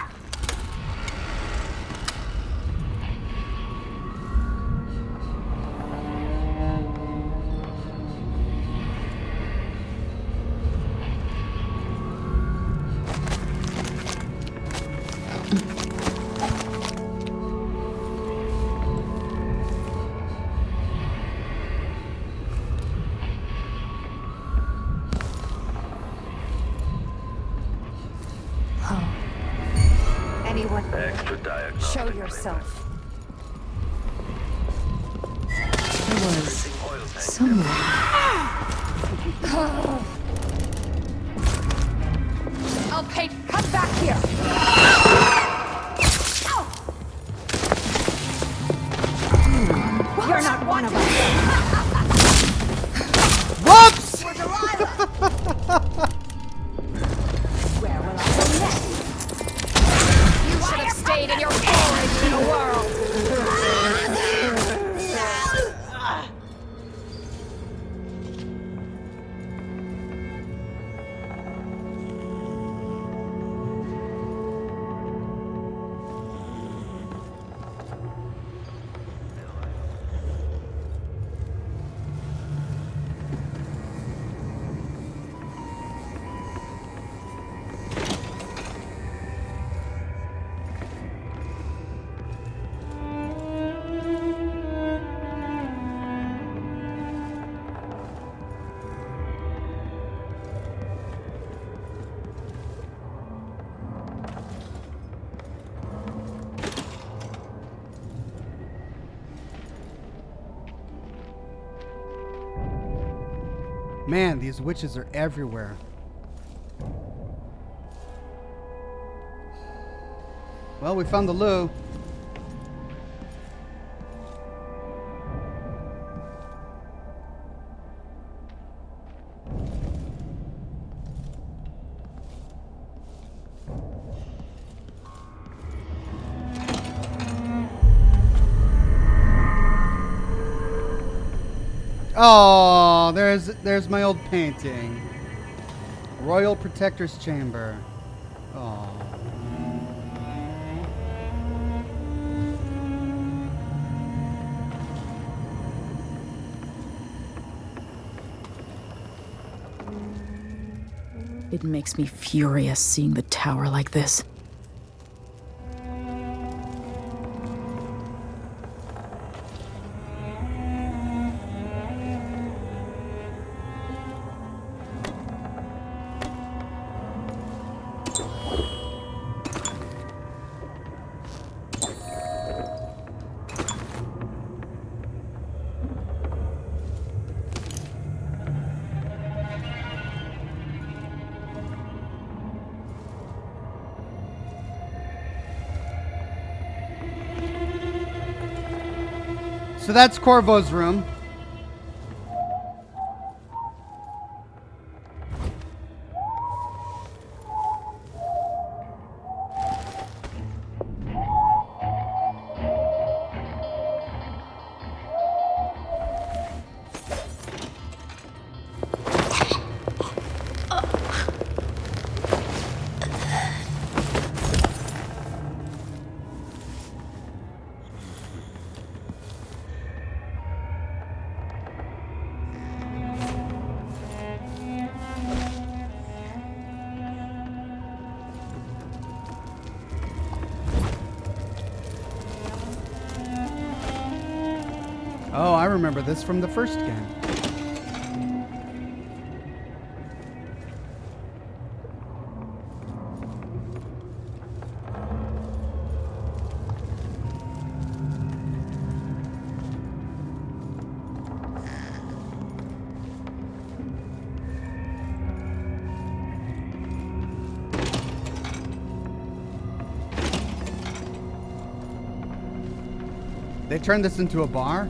anyone here? Extra diagnostic. Show yourself. There was Oil tank. someone. Alpate, come back here! You're not one of us! Whoops! For Delilah! Where will I go next? You should have stayed in your boring little world! Man, these witches are everywhere. Well, we found the loo. Oh, there's my old painting. Royal Protector's Chamber. Oh. It makes me furious seeing the tower like this. So that's Corvo's room. Oh, I remember this from the first game. They turned this into a bar?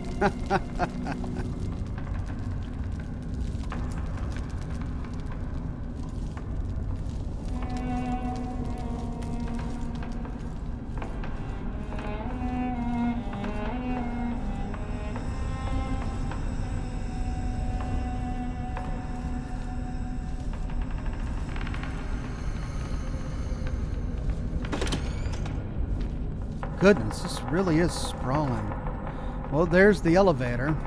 Goodness, this really is sprawling. Well, there's the elevator.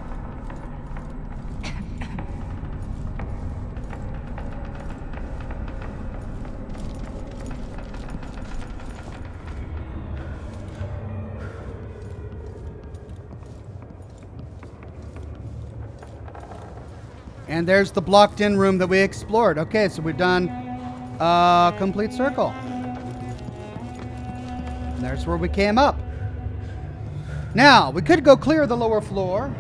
And there's the blocked-in room that we explored. Okay, so we've done a complete circle. And there's where we came up. Now, we could go clear the lower floor.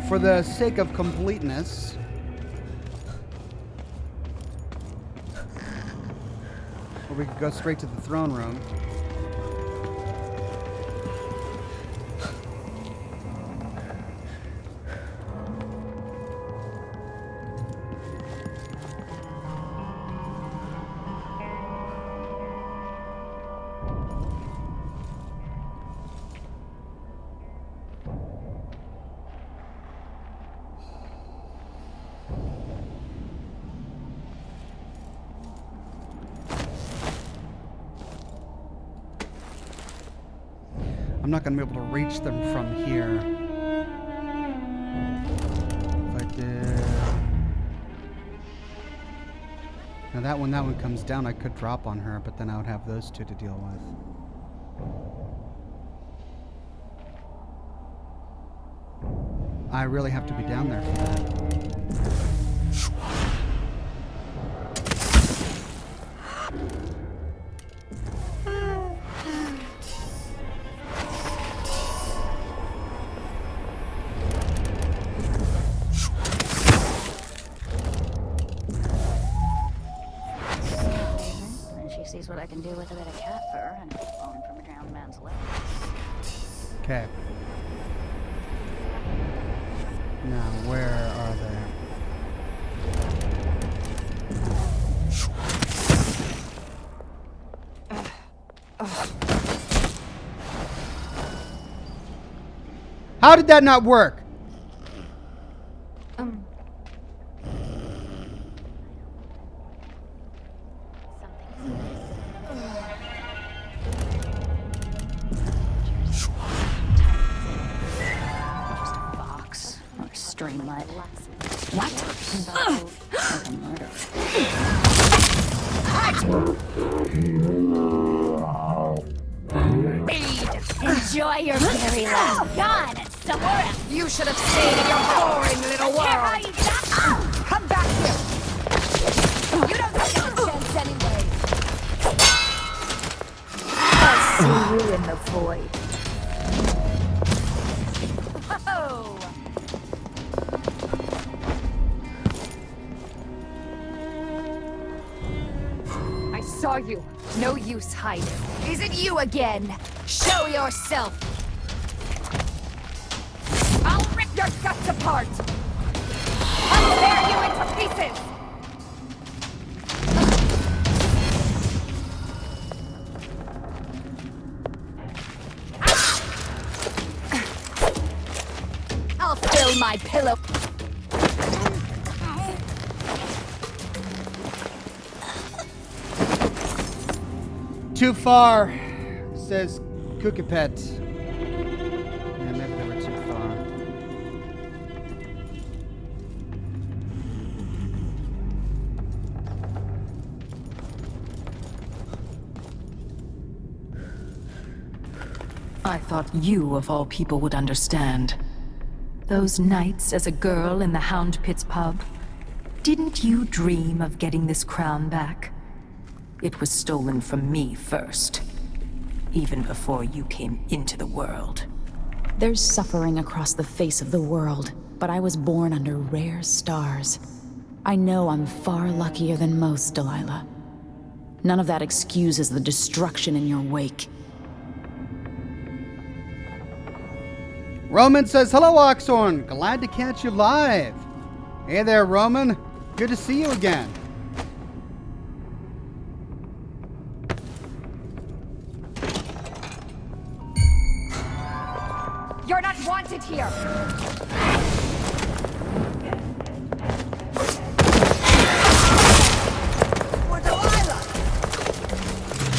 For the sake of completeness. Or we could go straight to the throne room. I'm not going to be able to reach them from here. If I did... Now that one comes down, I could drop on her, but then I would have those two to deal with. I really have to be down there for that. Sees what I can do with a bit of cat fur and bone from a drowned man's leg. Okay. Now, where are they? How did that not work? Streamlight. What? Like a murder. Enjoy your very last gun somewhere else. You should have stayed in your boring little world. Come back here. You don't stand a chance anyway. I'll see you in the void. Whoa. I saw you. No use hiding. Is it you again? Show yourself. I'll rip your guts apart. I'll tear you into pieces. I'll fill my pillow. Too far, says Cookie Pet. Yeah, maybe they were too far. I thought you, of all people, would understand. Those nights as a girl in the Hound Pit's pub. Didn't you dream of getting this crown back? It was stolen from me first. Even before you came into the world. There's suffering across the face of the world, but I was born under rare stars. I know I'm far luckier than most, Delilah. None of that excuses the destruction in your wake. Roman says, hello, Oxhorn. Glad to catch you live. Hey there, Roman. Good to see you again. You're not wanted here. For Delilah.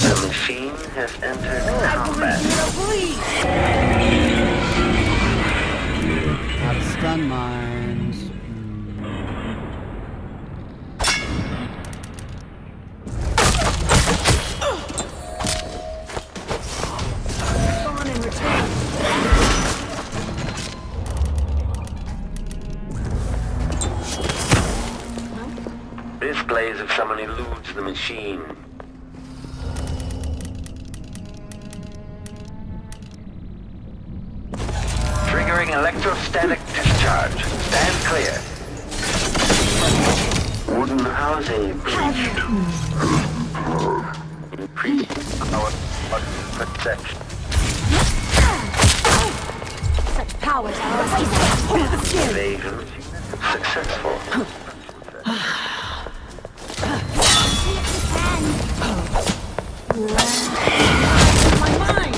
The machine has entered combat. Out of stun mines. Gone in return. This displays if someone eludes the machine. Triggering electrostatic discharge. Stand clear. Wooden housing breached. Increased power protection. Such powers are a waste. Evasion successful. My mind!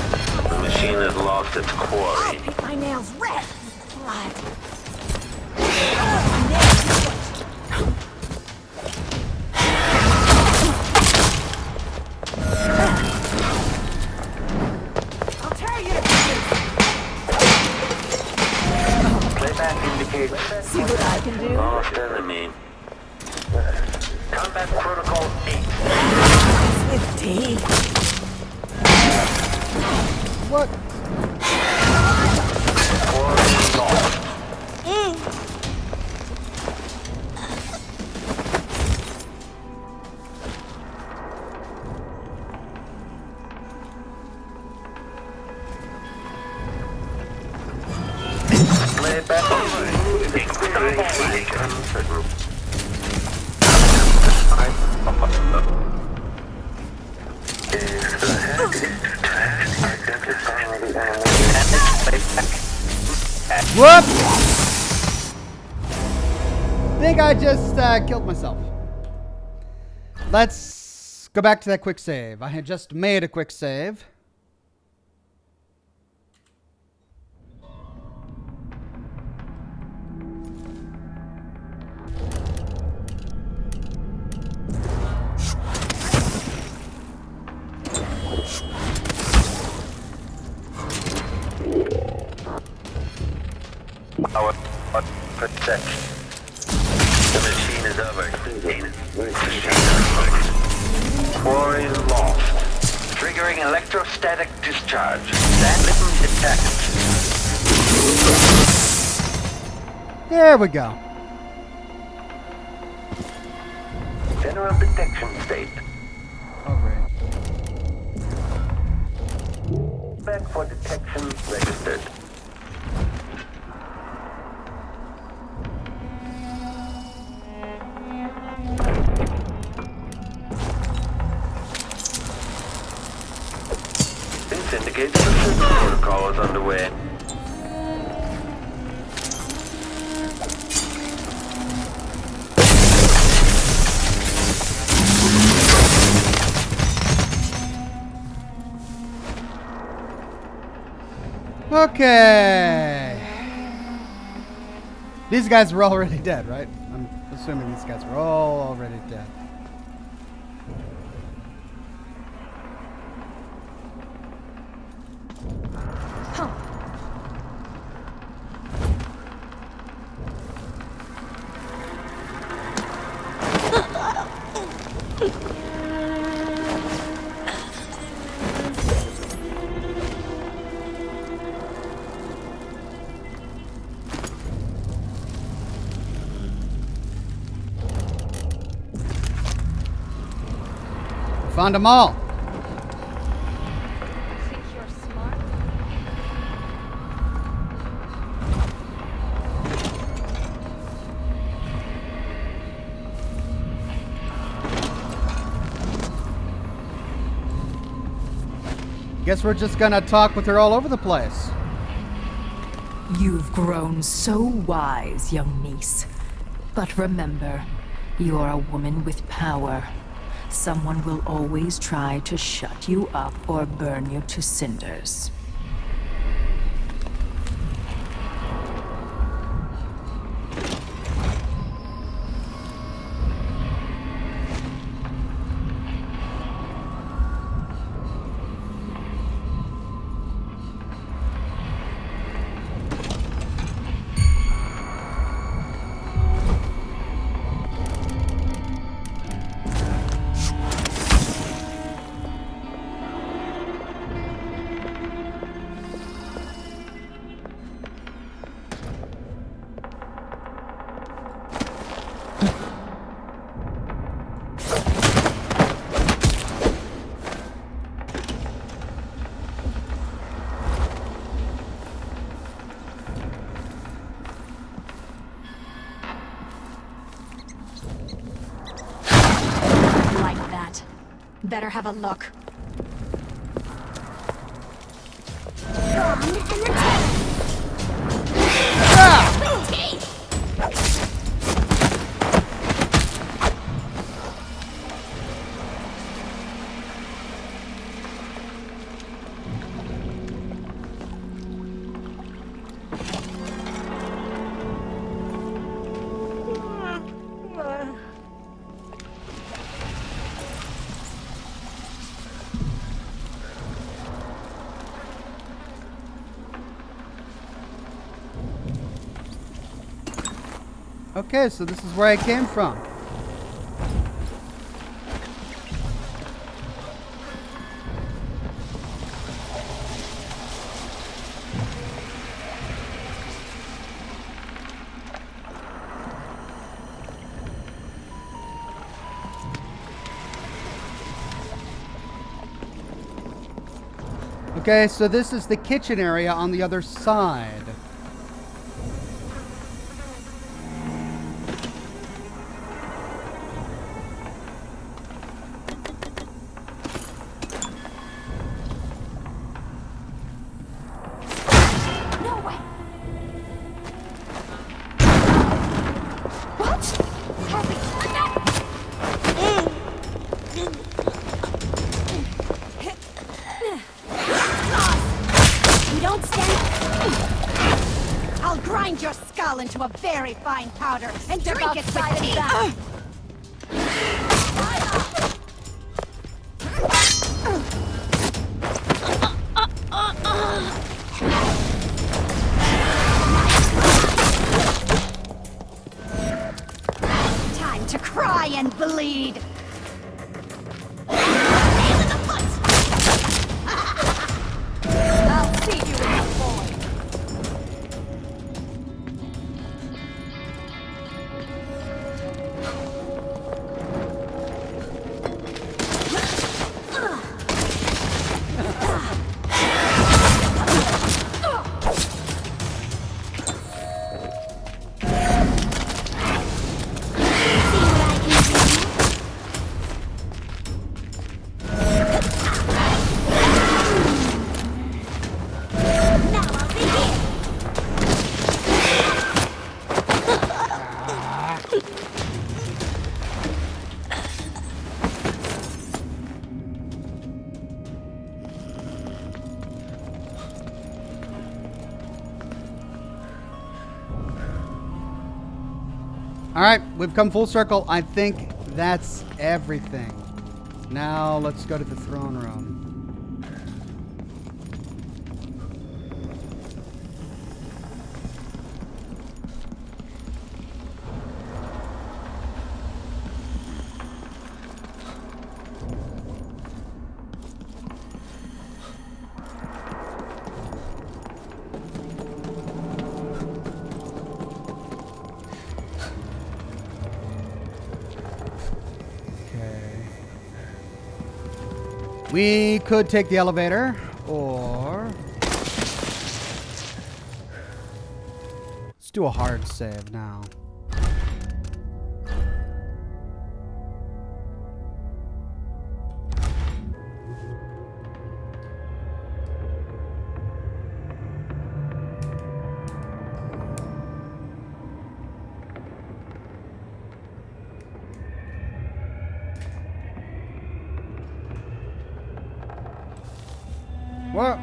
The machine has lost its quarry. Pick my nails red! Blood. I'll tear you to pieces! Playback indicates See what I can do? lost enemy. Combat Protocol 8. With tea. What? Quarry lost. Playback uncertain. Is the head to identify the enemy? Whoop! Think I just killed myself. Let's go back to that quick save. I had just made a quick save. Our protection. The machine is overheating. Quarry lost. Triggering electrostatic discharge. Stand detected. There we go. General detection state. Oh, great. Back for detection registered. This indicates the system protocol is underway. Okay. These guys were already dead, right? I'm assuming these guys were all already dead. Found them all. Think you're smart? Guess we're just gonna talk with her all over the place. You've grown so wise, young niece. But remember, you're a woman with power. Someone will always try to shut you up or burn you to cinders. Better have a look. Okay, so this is where I came from. Okay, so this is the kitchen area on the other side. Into a very fine powder and drink it with tea. Time to cry and bleed. I'll see you in the void. All right, we've come full circle. I think that's everything. Now let's go to the throne room. We could take the elevator, or let's do a hard save now. What?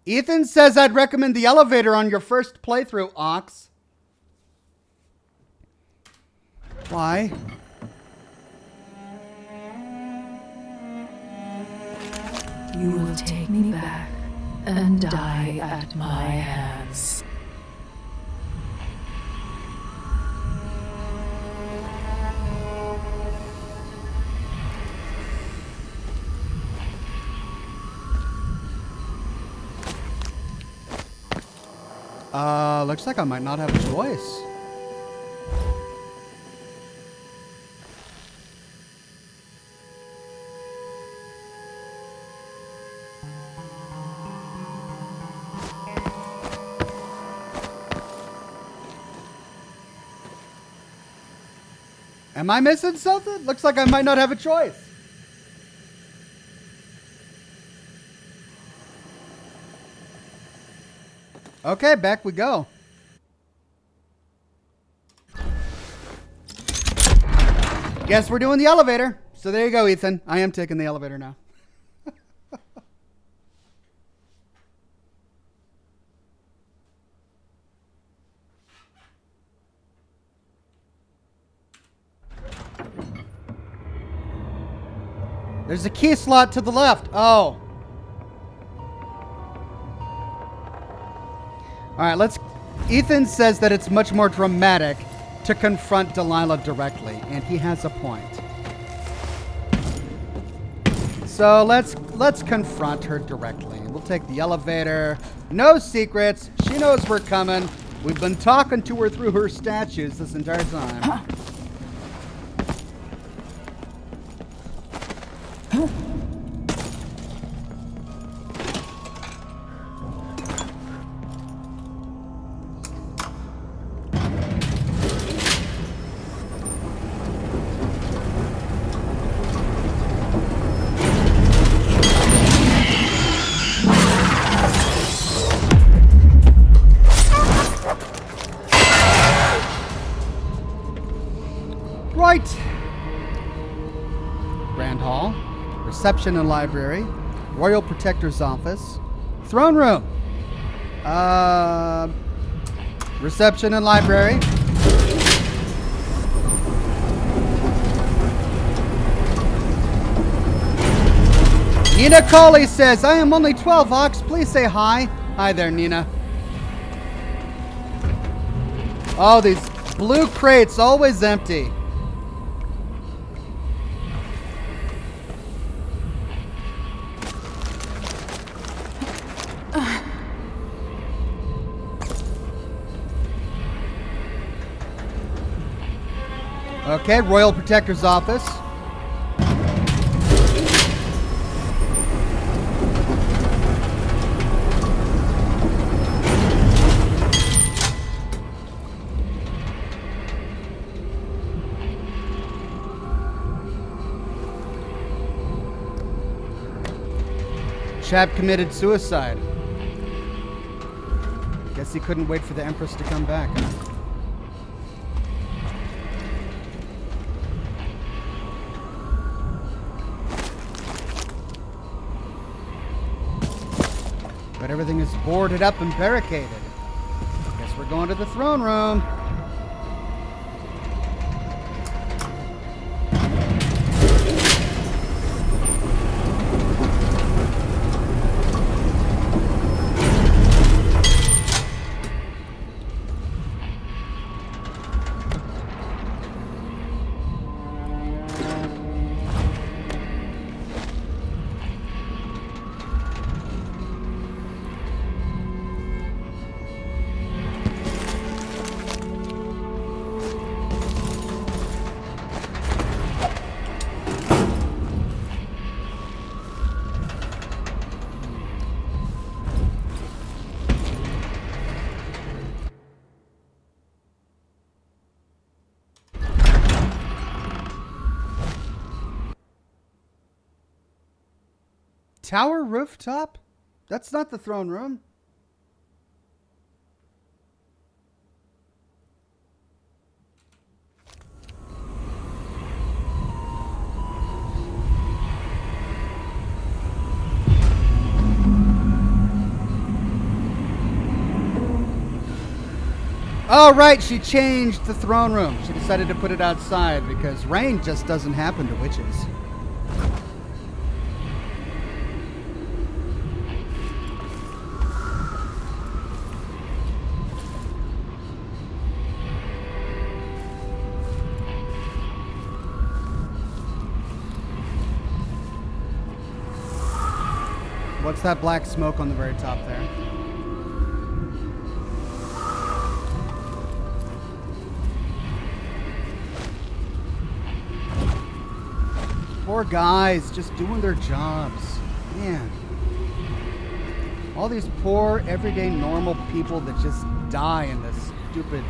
Ethan says I'd recommend the elevator on your first playthrough, Ox. Why? You will take me back and die at my hands. Looks like I might not have a choice. Am I missing something? Looks like I might not have a choice. Okay, back we go. Guess we're doing the elevator. So there you go, Ethan. I am taking the elevator now. There's a key slot to the left. Oh. All right, let's... Ethan says that it's much more dramatic to confront Delilah directly, and he has a point. So let's confront her directly. We'll take the elevator. No secrets. She knows we're coming. We've been talking to her through her statues this entire time. Huh. Right. Grand Hall, reception and library, Royal Protector's office, throne room, reception and library. Nina Colley says, I am only 12, Ox. Please say hi. Hi there, Nina. Oh, these blue crates always empty. Okay, Royal Protector's office. Chap committed suicide. Guess he couldn't wait for the Empress to come back. But everything is boarded up and barricaded. Guess we're going to the throne room. Tower rooftop? That's not the throne room. Oh, right, she changed the throne room. She decided to put it outside because rain just doesn't happen to witches. What's that black smoke on the very top there? Poor guys just doing their jobs. Man. All these poor, everyday, normal people that just die in this stupid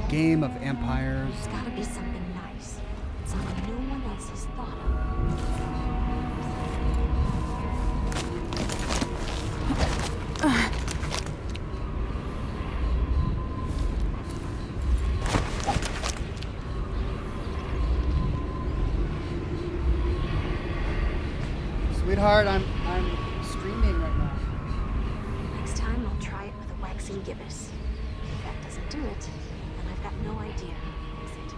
game of empires. There's gotta be something nice. Something no one else has thought of. Sweetheart, I'm streaming right now. Next time I'll try it with a waxing gibbous. If that doesn't do it, then I've got no idea, is it?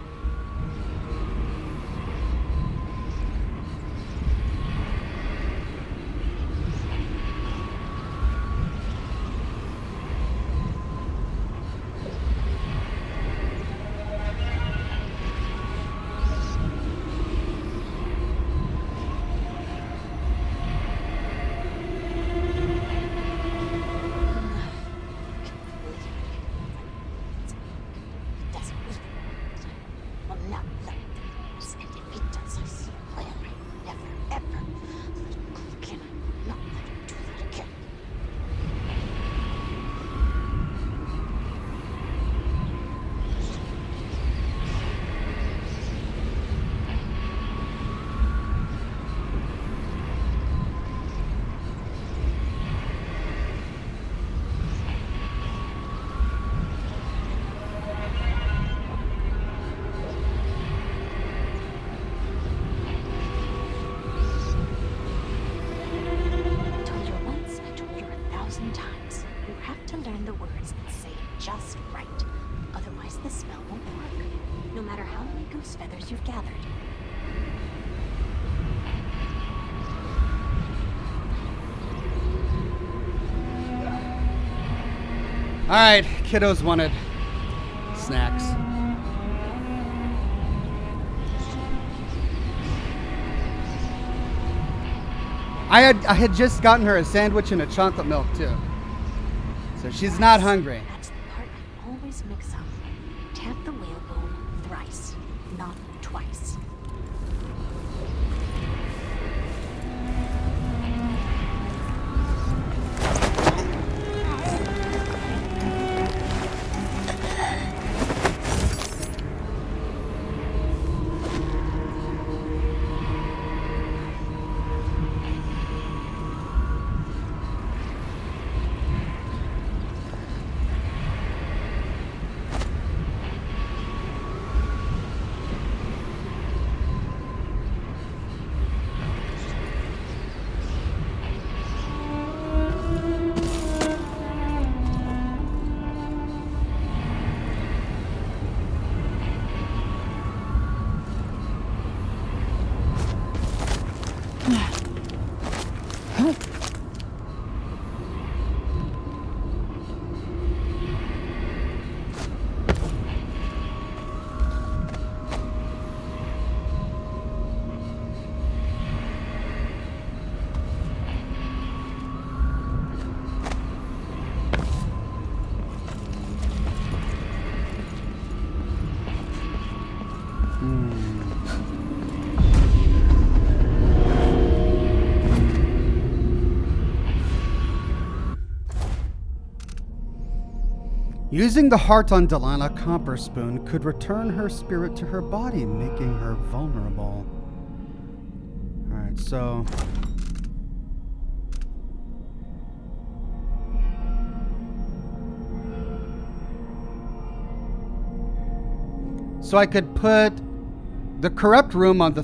All right, kiddos wanted snacks. I had just gotten her a sandwich and a chocolate milk too, so she's not hungry. That's the part I always mix up. Tap the whalebone thrice, not twice. Using the heart on Delilah Copperspoon could return her spirit to her body, making her vulnerable. Alright, so... So I could put the corrupt rune on the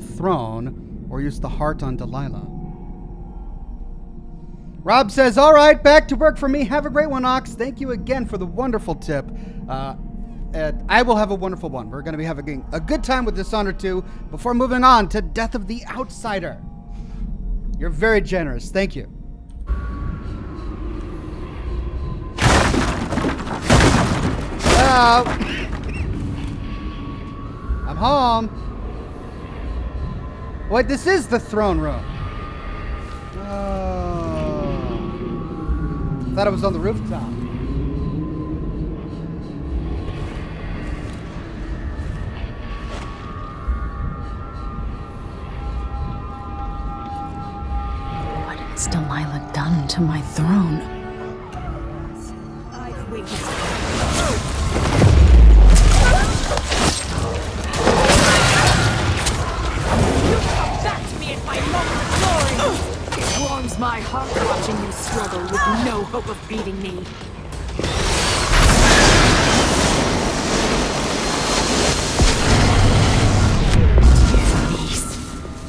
throne, or use the heart on Delilah. Rob says, all right, back to work for me. Have a great one, Ox. Thank you again for the wonderful tip. I will have a wonderful one. We're going to be having a good time with Dishonored 2 before moving on to Death of the Outsider. You're very generous. Thank you. Hello. I'm home. Wait, this is the throne room. Oh. I thought it was on the rooftop. Delilah done to my throne? I've waited. You come back to me in my moment of glory! It warms my heart watching you struggle with no hope of beating me.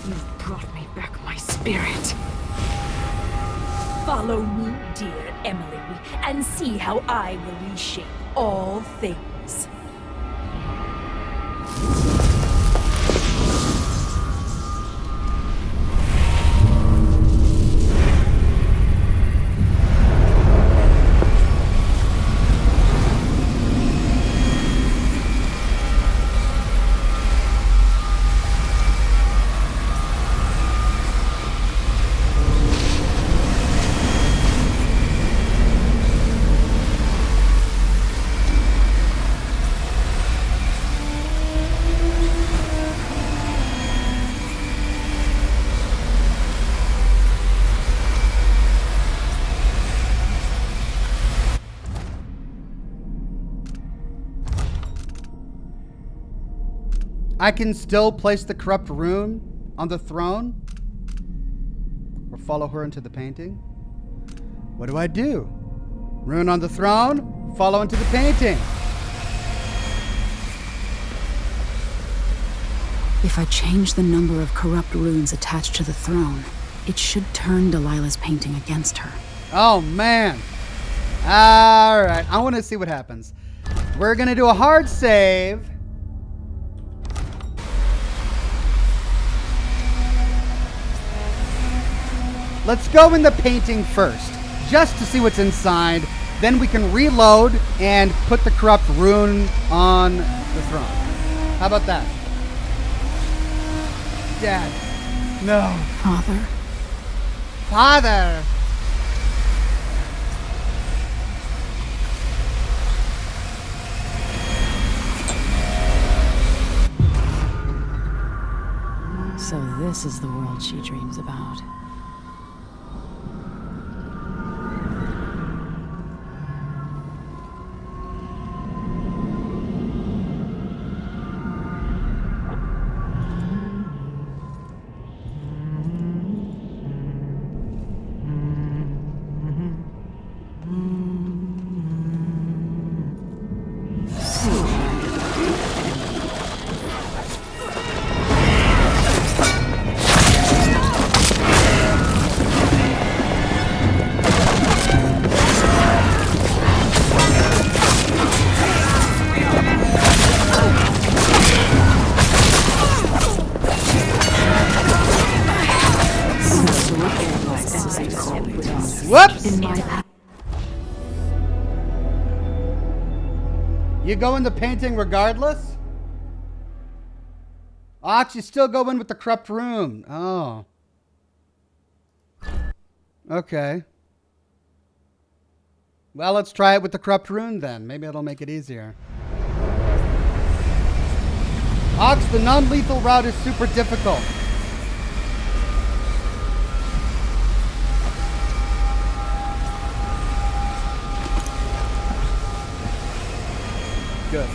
You've brought me back my spirit. Follow me, dear Emily, and see how I will reshape all things. I can still place the corrupt rune on the throne or follow her into the painting. What do I do? Rune on the throne, follow into the painting. If I change the number of corrupt runes attached to the throne, it should turn Delilah's painting against her. Oh, man. All right. I want to see what happens. We're going to do a hard save. Let's go in the painting first, just to see what's inside. Then we can reload and put the corrupt rune on the throne. How about that? Dad. No. Father? Father! So this is the world she dreams about. Whoops! You go in the painting regardless? Ox, you still go in with the corrupt rune. Oh. Okay. Well, let's try it with the corrupt rune then. Maybe it'll make it easier. Ox, the non-lethal route is super difficult. Good.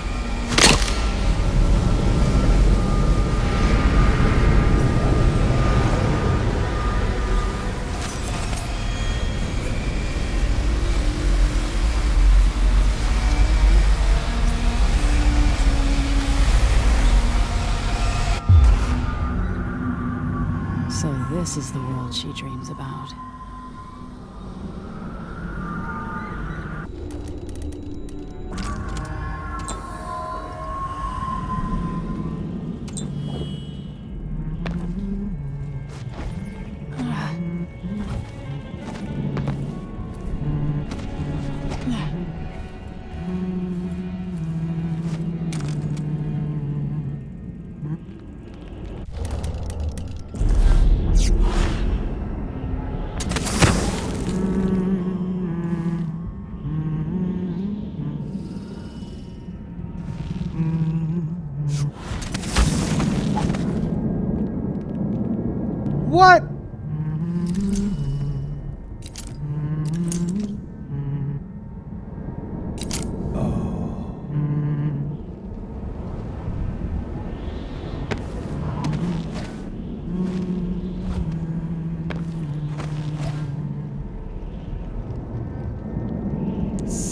So this is the world she dreams about.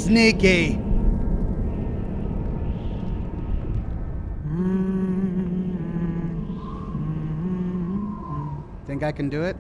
Sneaky. Think I can do it?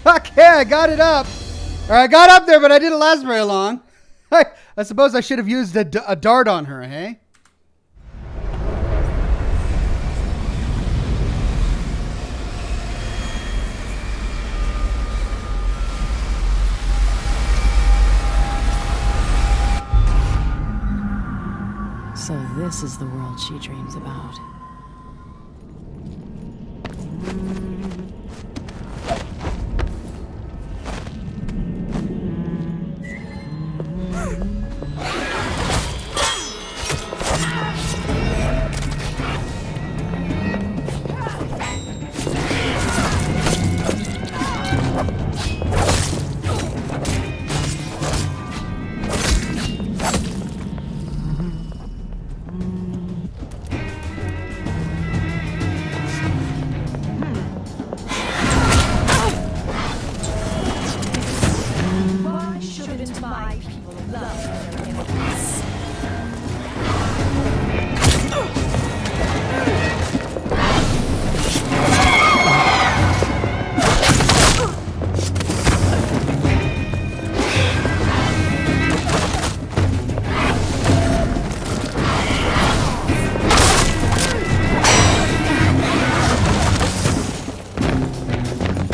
Okay, I got it up. Or I got up there, but I didn't last very long. I suppose I should have used a dart on her, hey? So this is the world she dreams about.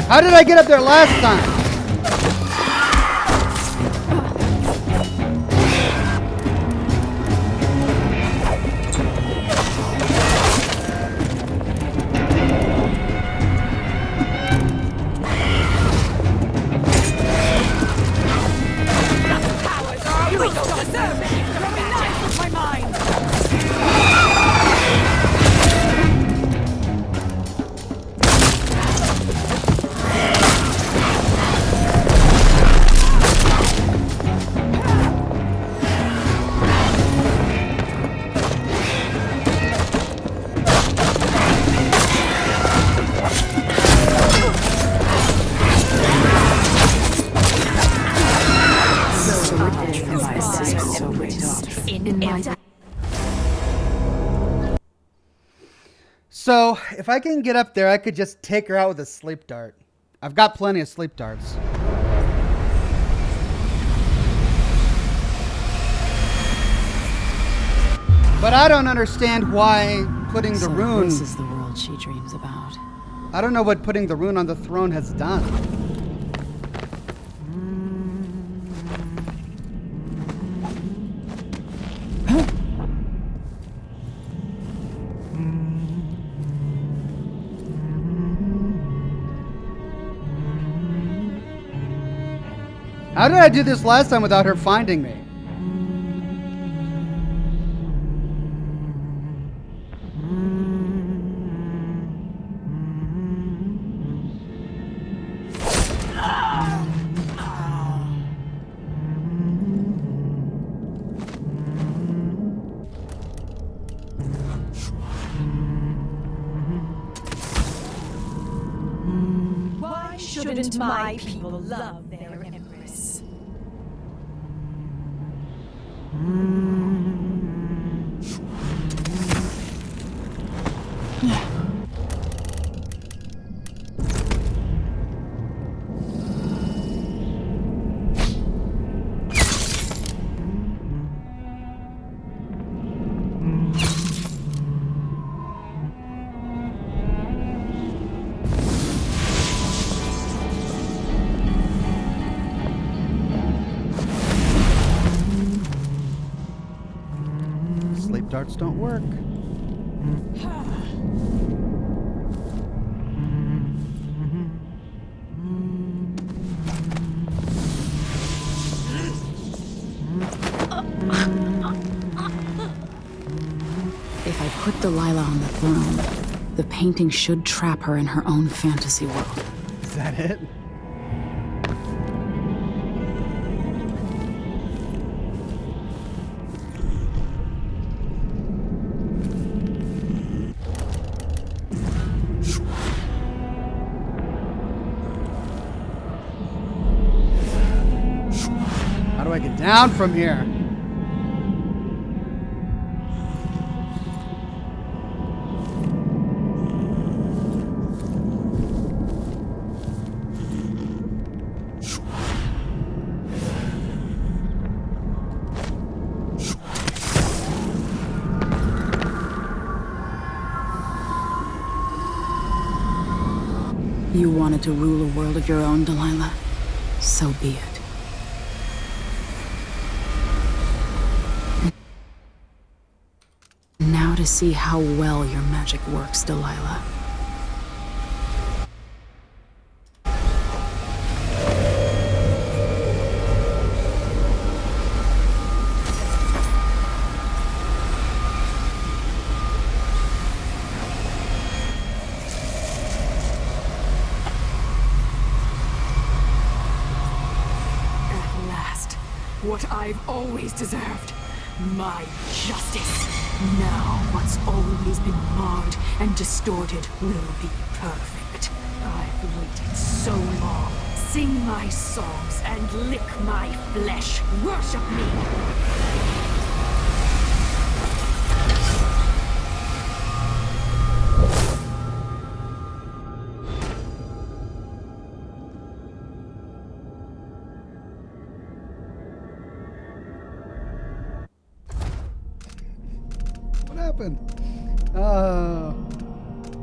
How did I get up there last time? So, if I can get up there, I could just take her out with a sleep dart. I've got plenty of sleep darts. But I don't understand why putting the rune... This is the world she dreams about. I don't know what putting the rune on the throne has done. How did I do this last time without her finding me? Why shouldn't my people love their empress? Sleep darts don't work. Delilah on the throne, the painting should trap her in her own fantasy world. Is that it? How do I get down from here? You wanted to rule a world of your own, Delilah. So be it. Now to see how well your magic works, Delilah. What I've always deserved. My justice. Now what's always been marred and distorted will be perfect. I've waited so long. Sing my songs and lick my flesh. Worship me.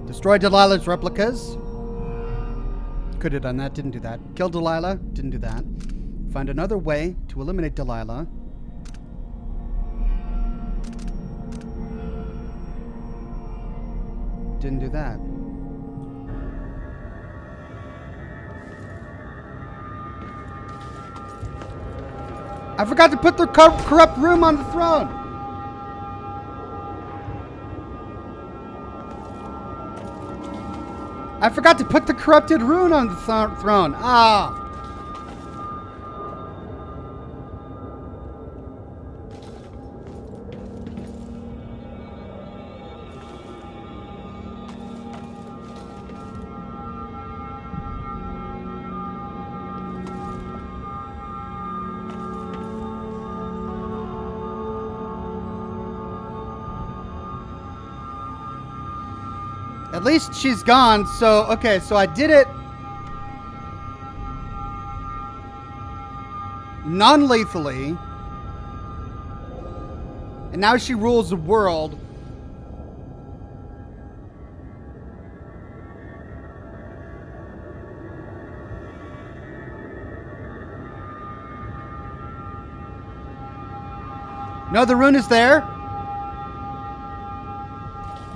Destroy Delilah's replicas. Could have done that, didn't do that. Kill Delilah, didn't do that. Find another way to eliminate Delilah. Didn't do that. I forgot to put the corrupt room on the throne. I forgot to put the corrupted rune on the throne. Ah. At least she's gone, so, okay, so I did it non-lethally, and now she rules the world. No, the rune is there.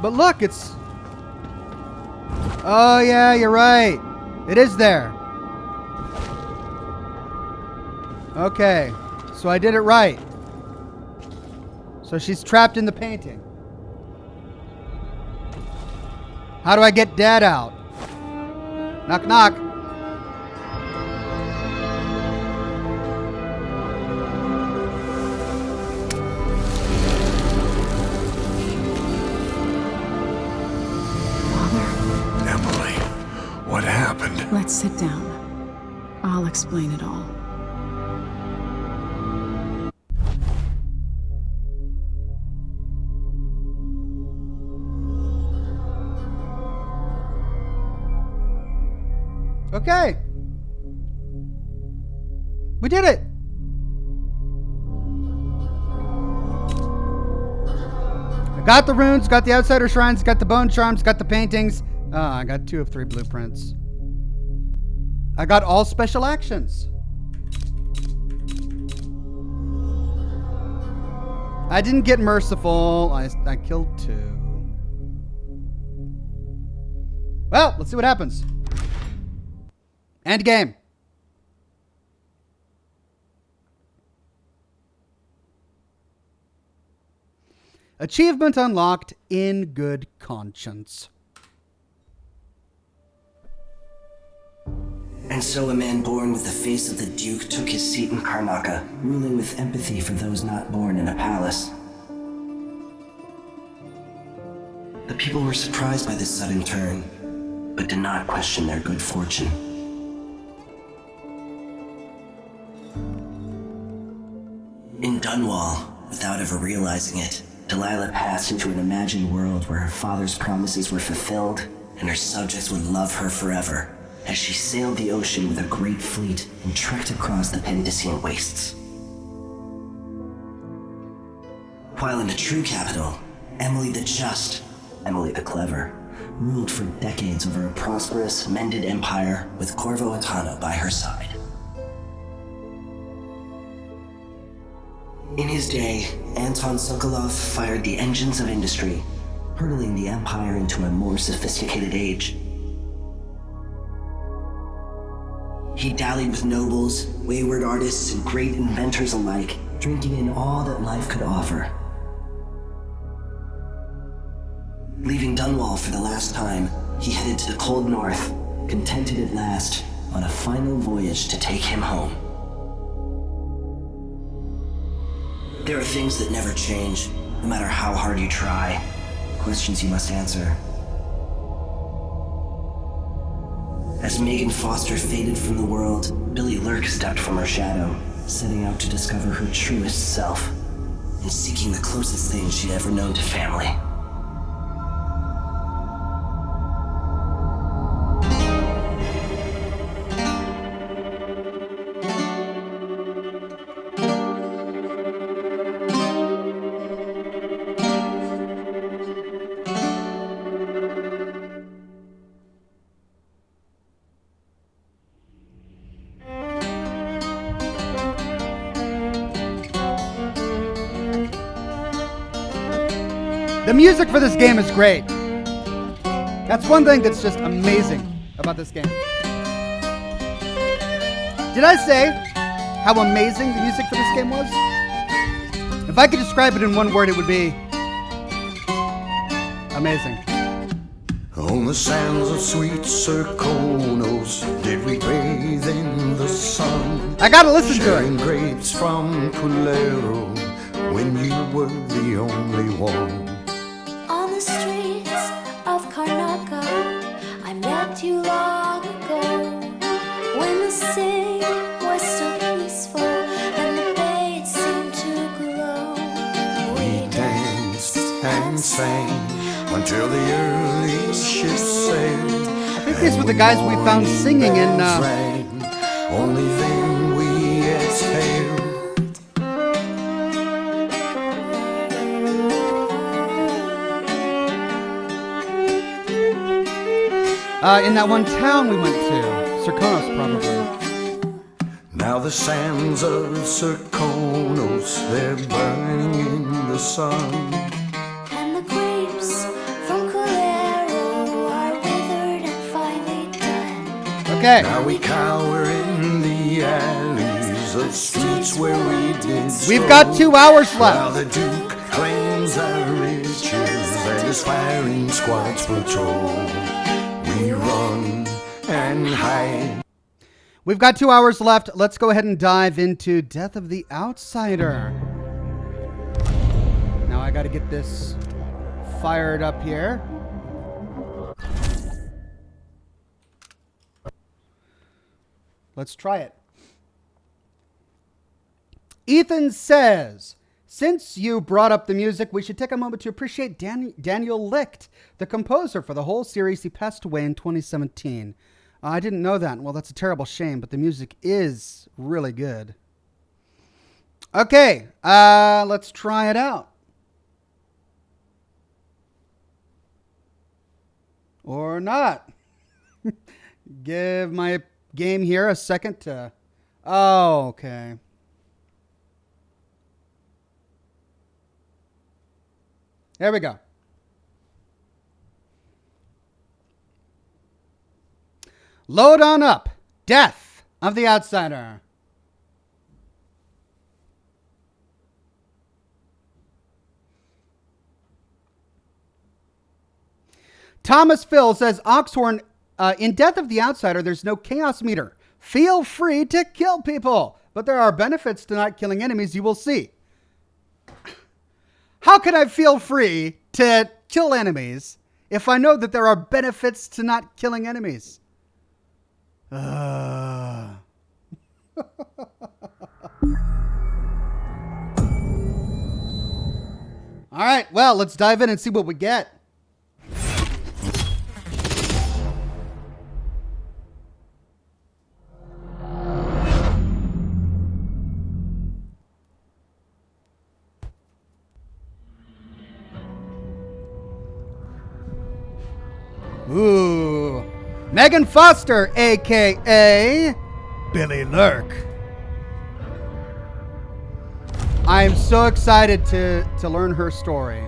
But look, it's... Oh, yeah, you're right. It is there. Okay, so I did it right. So she's trapped in the painting. How do I get Dad out? Knock, knock. Let's sit down. I'll explain it all. Okay. We did it. I got the runes, got the outsider shrines, got the bone charms, got the paintings. I got 2 of 3 blueprints. I got all special actions. I didn't get merciful. I killed 2. Well, let's see what happens. End game. Achievement unlocked in good conscience. And so a man born with the face of the Duke took his seat in Karnaca, ruling with empathy for those not born in a palace. The people were surprised by this sudden turn, but did not question their good fortune. In Dunwall, without ever realizing it, Delilah passed into an imagined world where her father's promises were fulfilled and her subjects would love her forever, as she sailed the ocean with a great fleet and trekked across the Pendician wastes. While in the true capital, Emily the Just, Emily the Clever, ruled for decades over a prosperous, mended empire with Corvo Attano by her side. In his day, Anton Sokolov fired the engines of industry, hurtling the empire into a more sophisticated age. He dallied with nobles, wayward artists, and great inventors alike, drinking in all that life could offer. Leaving Dunwall for the last time, he headed to the cold north, contented at last, on a final voyage to take him home. There are things that never change, no matter how hard you try. Questions you must answer. As Megan Foster faded from the world, Billy Lurk stepped from her shadow, setting out to discover her truest self, and seeking the closest thing she'd ever known to family. The music for this game is great. That's one thing that's just amazing about this game. Did I say how amazing the music for this game was? If I could describe it in one word, it would be amazing. On the sands of sweet Serkonos did we bathe in the sun. I gotta listen to sharing it. Grapes from Culero when you were the only one. On the streets of Karnaca, I met you long ago, when the sea was so peaceful and the bay seemed to glow. We danced and sang until the early ships sailed. I think these were the guys we found singing in only then we exhaled. in that one town we went to. Serkonos, probably. Now the sands of Serkonos, they're burning in the sun. And the grapes from Culero are withered and finely done. Okay. Now we cower in the alleys of streets where we did We've got 2 hours left. While the Duke claims our riches and his firing squads patrol. We run and hide. We've got 2 hours left. Let's go ahead and dive into Death of the Outsider. Now I got to get this fired up here. Let's try it. Ethan says, since you brought up the music, we should take a moment to appreciate Daniel Licht, the composer for the whole series. He passed away in 2017. I didn't know that. Well, that's a terrible shame, but the music is really good. Okay, let's try it out. Or not. Give my game here a second to... Oh, okay. There we go. Load on up. Death of the Outsider. Thomas Phil says, Oxhorn, in Death of the Outsider, there's no chaos meter. Feel free to kill people, but there are benefits to not killing enemies, you will see. How can I feel free to kill enemies if I know that there are benefits to not killing enemies? All right, well, let's dive in and see what we get. Ooh. Megan Foster, a.k.a. Billy Lurk. I am so excited to learn her story.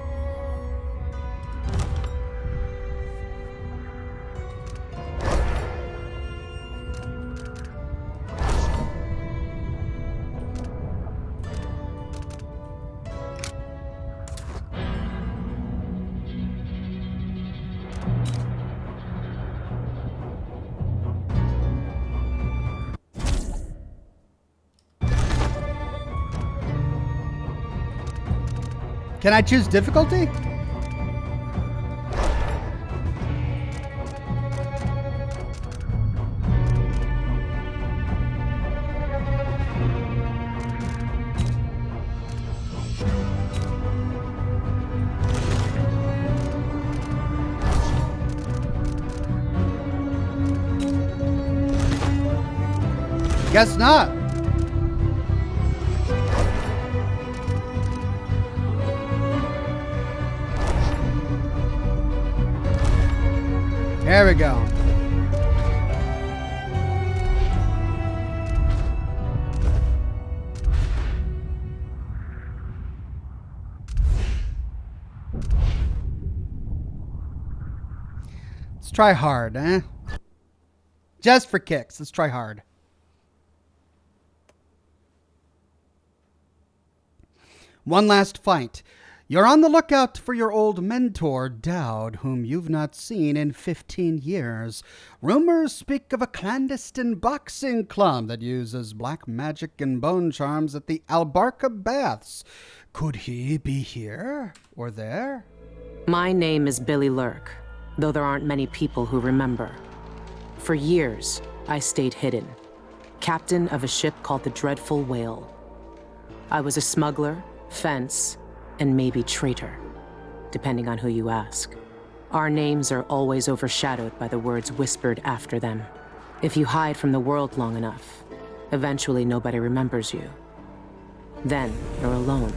Can I choose difficulty? Guess not. There we go. Let's try hard, eh? Just for kicks. Let's try hard. One last fight. You're on the lookout for your old mentor, Dowd, whom you've not seen in 15 years. Rumors speak of a clandestine boxing club that uses black magic and bone charms at the Albarca Baths. Could he be here or there? My name is Billy Lurk, though there aren't many people who remember. For years, I stayed hidden, captain of a ship called the Dreadful Whale. I was a smuggler, fence, and maybe traitor, depending on who you ask. Our names are always overshadowed by the words whispered after them. If you hide from the world long enough, eventually nobody remembers you. Then you're alone,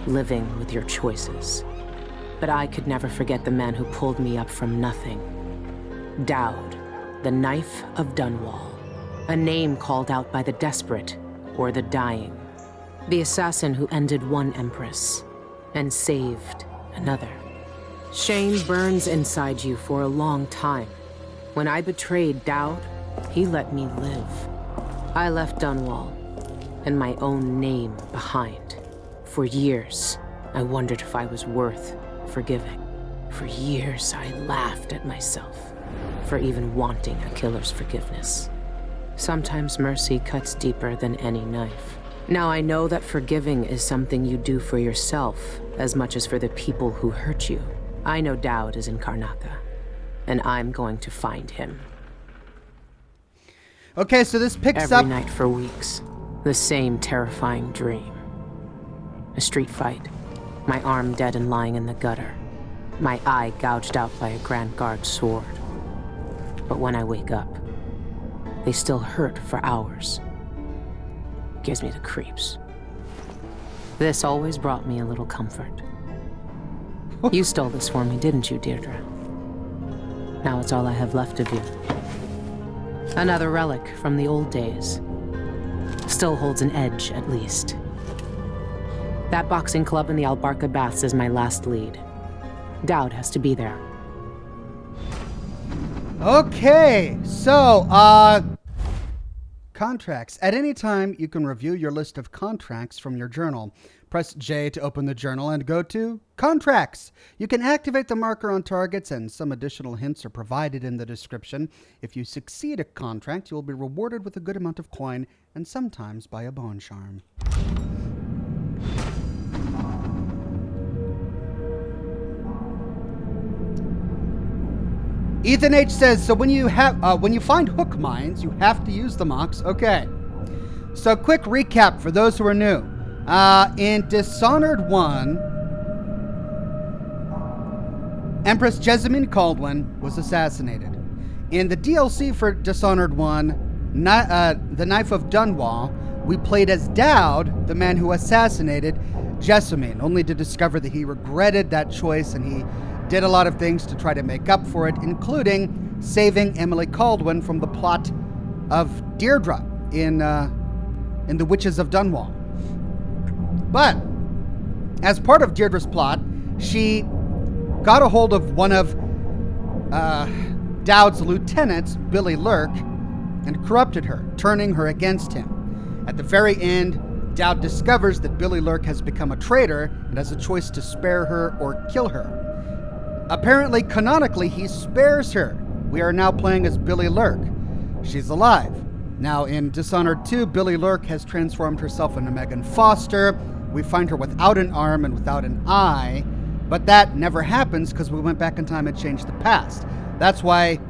living with your choices. But I could never forget the man who pulled me up from nothing. Dowd, the Knife of Dunwall. A name called out by the desperate or the dying. The assassin who ended one empress and saved another. Shame burns inside you for a long time. When I betrayed Dowd, he let me live. I left Dunwall and my own name behind. For years, I wondered if I was worth forgiving. For years, I laughed at myself for even wanting a killer's forgiveness. Sometimes mercy cuts deeper than any knife. Now I know that forgiving is something you do for yourself as much as for the people who hurt you. I know Dowd is in Karnaca, and I'm going to find him. Okay, so this picks Every up... night for weeks, the same terrifying dream. A street fight, my arm dead and lying in the gutter, my eye gouged out by a Grand Guard sword. But when I wake up, they still hurt for hours. Gives me the creeps. This always brought me a little comfort. You stole this for me, didn't you, Deirdre? Now it's all I have left of you. Another relic from the old days. Still holds an edge, at least. That boxing club in the Albarca Baths is my last lead. Dowd has to be there. Okay, so, contracts. At any time, you can review your list of contracts from your journal. Press J to open the journal and go to Contracts. You can activate the marker on targets, and some additional hints are provided in the description. If you succeed a contract, you will be rewarded with a good amount of coin and sometimes by a bone charm. Ethan H says, so when you find hook mines, you have to use the Mox. Okay. So quick recap for those who are new. In Dishonored 1, Empress Jessamine Caldwin was assassinated. In the DLC for Dishonored 1, The Knife of Dunwall, we played as Dowd, the man who assassinated Jessamine, only to discover that he regretted that choice and he did a lot of things to try to make up for it, including saving Emily Caldwin from the plot of Deirdre in The Witches of Dunwall. But as part of Deirdre's plot, she got a hold of one of Dowd's lieutenants, Billy Lurk, and corrupted her, turning her against him. At the very end, Dowd discovers that Billy Lurk has become a traitor and has a choice to spare her or kill her. Apparently, canonically, he spares her. We are now playing as Billy Lurk. She's alive. Now, in Dishonored 2, Billy Lurk has transformed herself into Megan Foster. We find her without an arm and without an eye, but that never happens because we went back in time and changed the past. That's why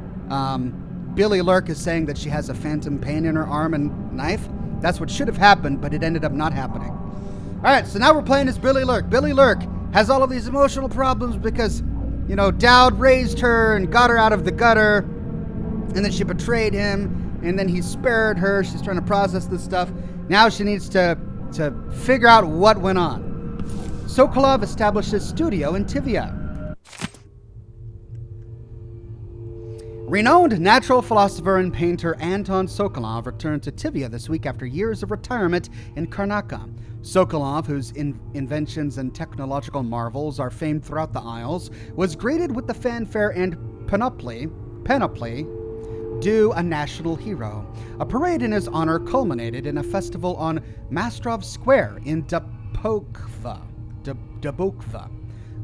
Billy Lurk is saying that she has a phantom pain in her arm and knife. That's what should have happened, but it ended up not happening. All right, so now we're playing as Billy Lurk. Billy Lurk has all of these emotional problems because, you know, Dowd raised her and got her out of the gutter, and then she betrayed him, and then he spared her. She's trying to process this stuff. Now she needs to figure out what went on. Sokolov established his studio in Tivia. Renowned natural philosopher and painter Anton Sokolov returned to Tivia this week after years of retirement in Karnaca. Sokolov, whose inventions and technological marvels are famed throughout the Isles, was greeted with the fanfare and panoply due a national hero. A parade in his honor culminated in a festival on Mastrov Square in Dabokva,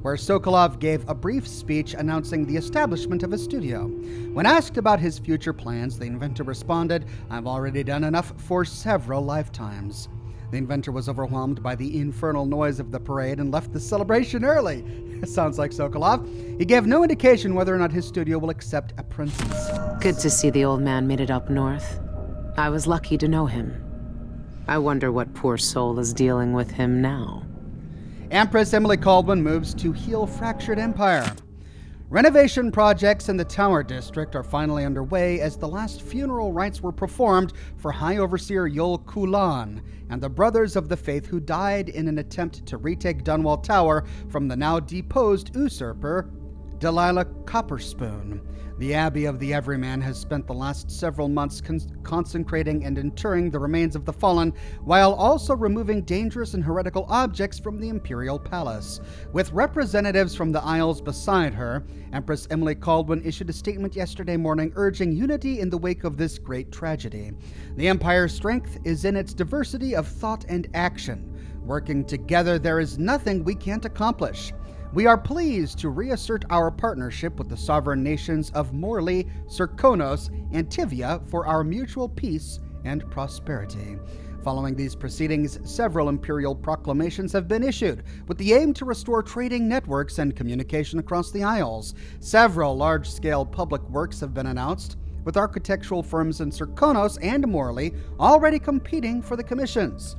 where Sokolov gave a brief speech announcing the establishment of his studio. When asked about his future plans, the inventor responded, "I've already done enough for several lifetimes." The inventor was overwhelmed by the infernal noise of the parade and left the celebration early. Sounds like Sokolov. He gave no indication whether or not his studio will accept apprentices. Good to see the old man made it up north. I was lucky to know him. I wonder what poor soul is dealing with him now. Empress Emily Caldwin moves to heal fractured empire. Renovation projects in the Tower District are finally underway as the last funeral rites were performed for High Overseer Yul Kulan and the Brothers of the Faith who died in an attempt to retake Dunwall Tower from the now deposed usurper, Delilah Copperspoon. The Abbey of the Everyman has spent the last several months consecrating and interring the remains of the fallen, while also removing dangerous and heretical objects from the Imperial Palace. With representatives from the Isles beside her, Empress Emily Caldwin issued a statement yesterday morning urging unity in the wake of this great tragedy. The Empire's strength is in its diversity of thought and action. Working together, there is nothing we can't accomplish. We are pleased to reassert our partnership with the sovereign nations of Morley, Serkonos, and Tivia for our mutual peace and prosperity. Following these proceedings, several imperial proclamations have been issued, with the aim to restore trading networks and communication across the Isles. Several large-scale public works have been announced, with architectural firms in Serkonos and Morley already competing for the commissions.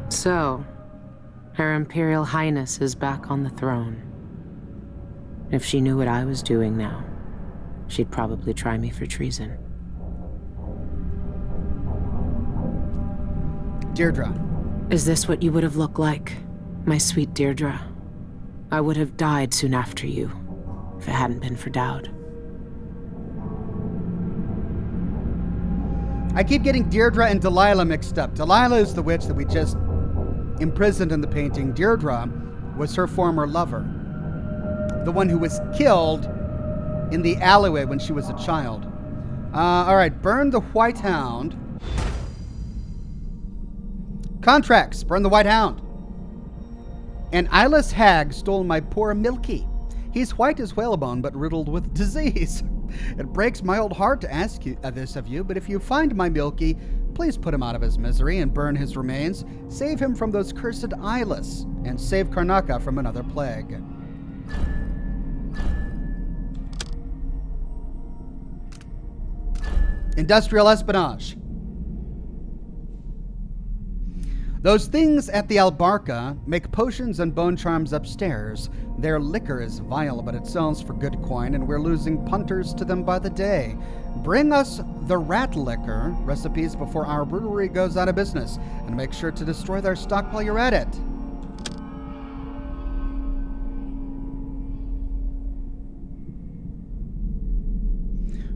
So, Her Imperial Highness is back on the throne. If she knew what I was doing now, she'd probably try me for treason. Deirdre. Is this what you would have looked like, my sweet Deirdre? I would have died soon after you, if it hadn't been for Dowd. I keep getting Deirdre and Delilah mixed up. Delilah is the witch that we just imprisoned in the painting. Deirdre was her former lover, the one who was killed in the alleyway when she was a child. All right, burn the White Hound. Contracts, burn the White Hound. An eyeless hag stole my poor Milky. He's white as whalebone, but riddled with disease. It breaks my old heart to ask you this of you, but if you find my Milky, please put him out of his misery and burn his remains. Save him from those cursed eyeless, and save Karnaca from another plague. Industrial espionage. Those things at the Albarca make potions and bone charms upstairs. Their liquor is vile, but it sells for good coin, and we're losing punters to them by the day. Bring us the rat liquor recipes before our brewery goes out of business, and make sure to destroy their stock while you're at it.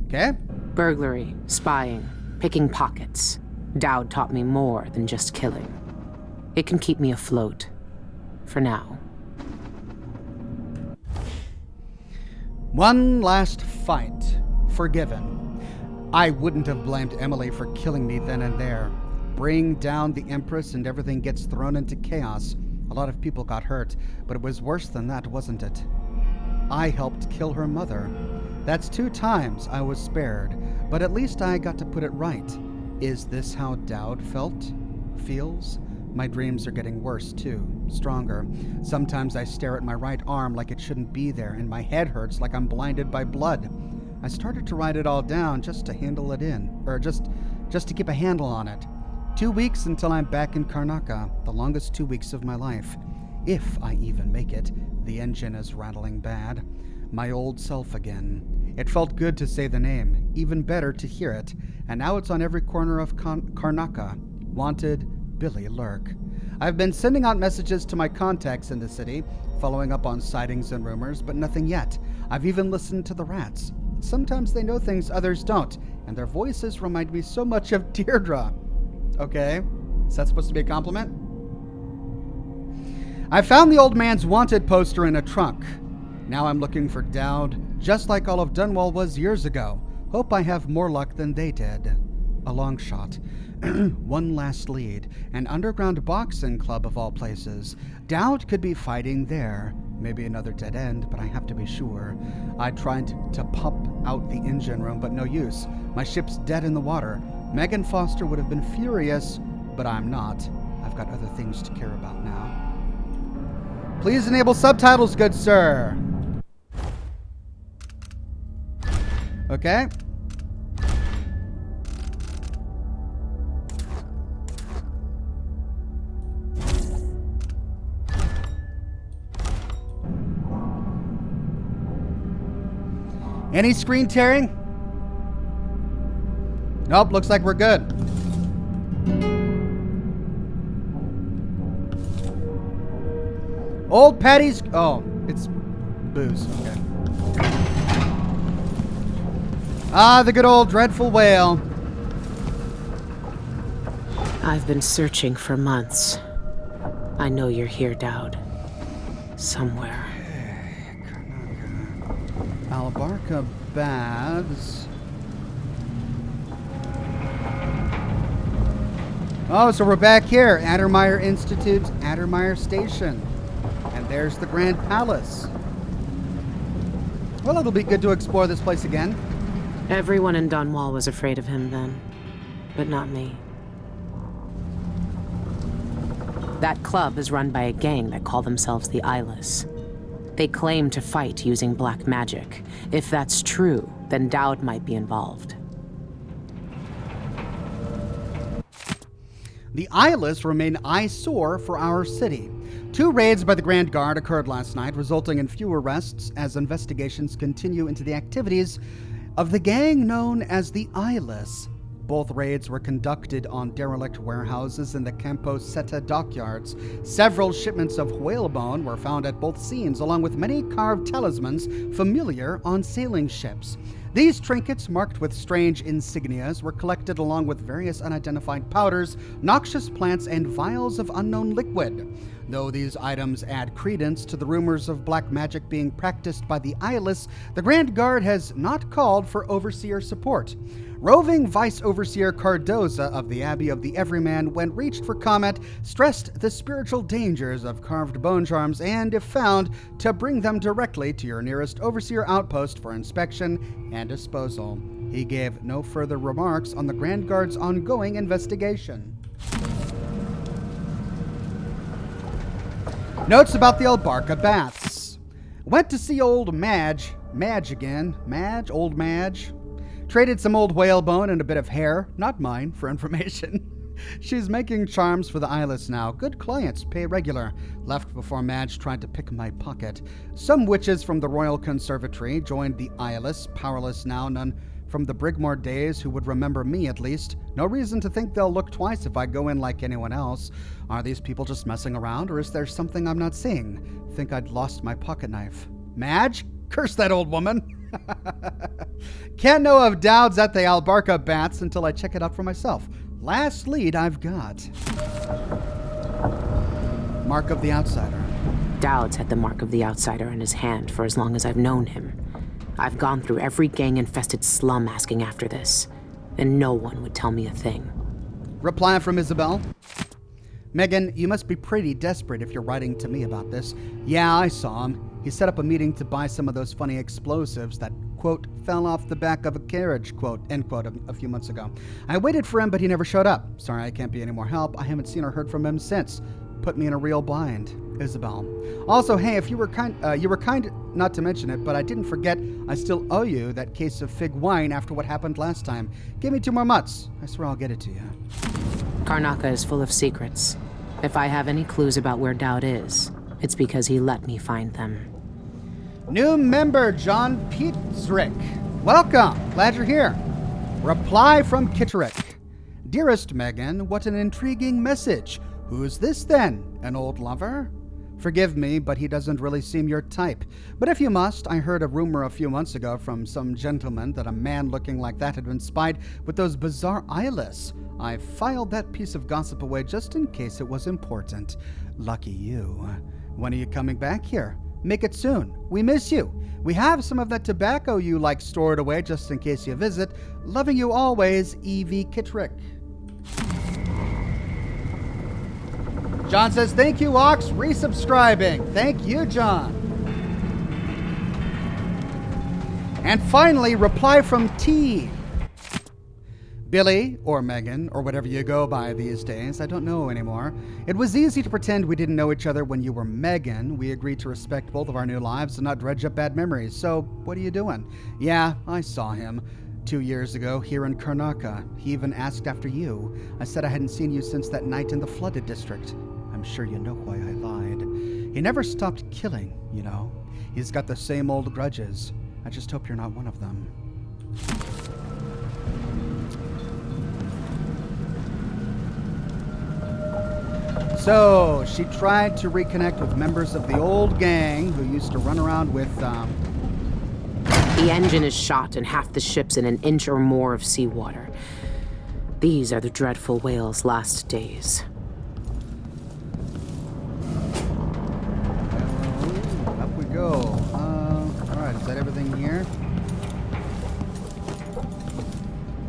Okay. Burglary, spying, picking pockets. Dowd taught me more than just killing. It can keep me afloat. For now. One last fight. Forgiven. I wouldn't have blamed Emily for killing me then and there. Bring down the Empress and everything gets thrown into chaos. A lot of people got hurt, but it was worse than that, wasn't it? I helped kill her mother. That's 2 times I was spared, but at least I got to put it right. Is this how Dowd feels? My dreams are getting worse, too. Stronger. Sometimes I stare at my right arm like it shouldn't be there, and my head hurts like I'm blinded by blood. I started to write it all down just to handle it in, or just to keep a handle on it. 2 weeks until I'm back in Karnaca, the longest 2 weeks of my life. If I even make it. The engine is rattling bad. My old self again. It felt good to say the name, even better to hear it, and now it's on every corner of Karnaca. Wanted, Billy Lurk. I've been sending out messages to my contacts in the city, following up on sightings and rumors, but nothing yet. I've even listened to the rats. Sometimes they know things others don't, and their voices remind me so much of Deirdre. Okay, is that supposed to be a compliment? I found the old man's wanted poster in a trunk. Now I'm looking for Dowd, just like all of Dunwall was years ago. Hope I have more luck than they did. A long shot. One last lead. An underground boxing club of all places. Dowd could be fighting there. Maybe another dead end, but I have to be sure. I tried to pump out the engine room, but no use. My ship's dead in the water. Megan Foster would have been furious, but I'm not. I've got other things to care about now. Please enable subtitles, good sir. Okay. Any screen tearing? Nope, looks like we're good. Old Patty's... Oh, it's booze. Okay. Ah, the good old dreadful whale. I've been searching for months. I know you're here, Dowd. Somewhere. Albarca Baths. Oh, so we're back here. Addermeyer Institute, Addermeyer Station. And there's the Grand Palace. Well, it'll be good to explore this place again. Everyone in Dunwall was afraid of him then, but not me. That club is run by a gang that call themselves the Eyeless. They claim to fight using black magic. If that's true, then Dowd might be involved. The Eyeless remain eyesore for our city. 2 raids by the Grand Guard occurred last night, resulting in few arrests as investigations continue into the activities of the gang known as the Eyeless. Both raids were conducted on derelict warehouses in the Campo Seta dockyards. Several shipments of whalebone were found at both scenes, along with many carved talismans familiar on sailing ships. These trinkets, marked with strange insignias, were collected along with various unidentified powders, noxious plants, and vials of unknown liquid. Though these items add credence to the rumors of black magic being practiced by the eyeless, the Grand Guard has not called for Overseer support. Roving Vice Overseer Cardoza of the Abbey of the Everyman, when reached for comment, stressed the spiritual dangers of carved bone charms and, if found, to bring them directly to your nearest Overseer outpost for inspection and disposal. He gave no further remarks on the Grand Guard's ongoing investigation. Notes about the Albarca Baths. Went to see old Madge again. Old Madge. Traded some old whalebone and a bit of hair, not mine, for information. She's making charms for the eyeless now. Good clients, pay regular. Left before Madge tried to pick my pocket. Some witches from the Royal Conservatory joined the eyeless, powerless now, none from the Brigmore days who would remember me at least. No reason to think they'll look twice if I go in like anyone else. Are these people just messing around, or is there something I'm not seeing? Think I'd lost my pocket knife. Madge? Curse that old woman. Can't know of Dowd's at the Albarca Baths until I check it out for myself. Last lead I've got. Mark of the Outsider. Dowd's had the Mark of the Outsider in his hand for as long as I've known him. I've gone through every gang-infested slum asking after this, and no one would tell me a thing. Reply from Isabel. Megan, you must be pretty desperate if you're writing to me about this. Yeah, I saw him. He set up a meeting to buy some of those funny explosives that, quote, fell off the back of a carriage, quote, end quote, a few months ago. I waited for him, but he never showed up. Sorry I can't be any more help. I haven't seen or heard from him since. Put me in a real bind. Isabel. Also, hey, if you were kind not to mention it, but I didn't forget I still owe you that case of fig wine after what happened last time. Give me 2 more months. I swear I'll get it to you. Karnaca is full of secrets. If I have any clues about where Dowd is, it's because he let me find them. New member, John Pietzrick. Welcome. Glad you're here. Reply from Kitterick. Dearest Megan, what an intriguing message. Who's this then? An old lover? Forgive me, but he doesn't really seem your type. But if you must, I heard a rumor a few months ago from some gentleman that a man looking like that had been spied with those bizarre eyeless. I filed that piece of gossip away just in case it was important. Lucky you. When are you coming back here? Make it soon. We miss you. We have some of that tobacco you like stored away just in case you visit. Loving you always, E.V. Kittrick. John says, thank you, Ox, resubscribing. Thank you, John. And finally, reply from T. Billy, or Megan, or whatever you go by these days, I don't know anymore. It was easy to pretend we didn't know each other when you were Megan. We agreed to respect both of our new lives and not dredge up bad memories. So, what are you doing? Yeah, I saw him 2 years ago here in Karnaca. He even asked after you. I said I hadn't seen you since that night in the flooded district. I'm sure you know why I lied. He never stopped killing, you know. He's got the same old grudges. I just hope you're not one of them. So, she tried to reconnect with members of the old gang who used to run around with, The engine is shot and half the ship's in an inch or more of seawater. These are the dreadful whale's last days. Up we go. Alright, is that everything here?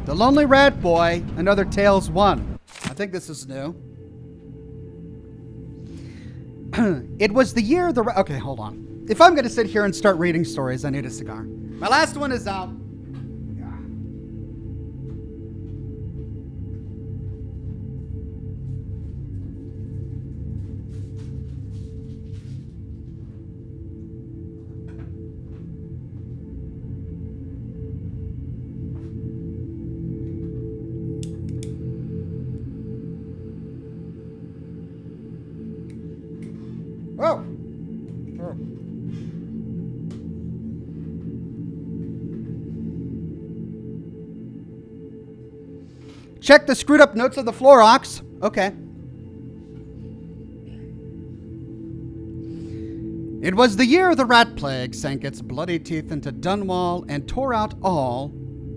The Lonely Rat Boy, another Tales 1. I think this is new. It was the year the... Okay, hold on. If I'm going to sit here and start reading stories, I need a cigar. My last one is out. Whoa! Oh. Check the screwed up notes of the floor, Ox. Okay. It was the year the rat plague sank its bloody teeth into Dunwall and tore out all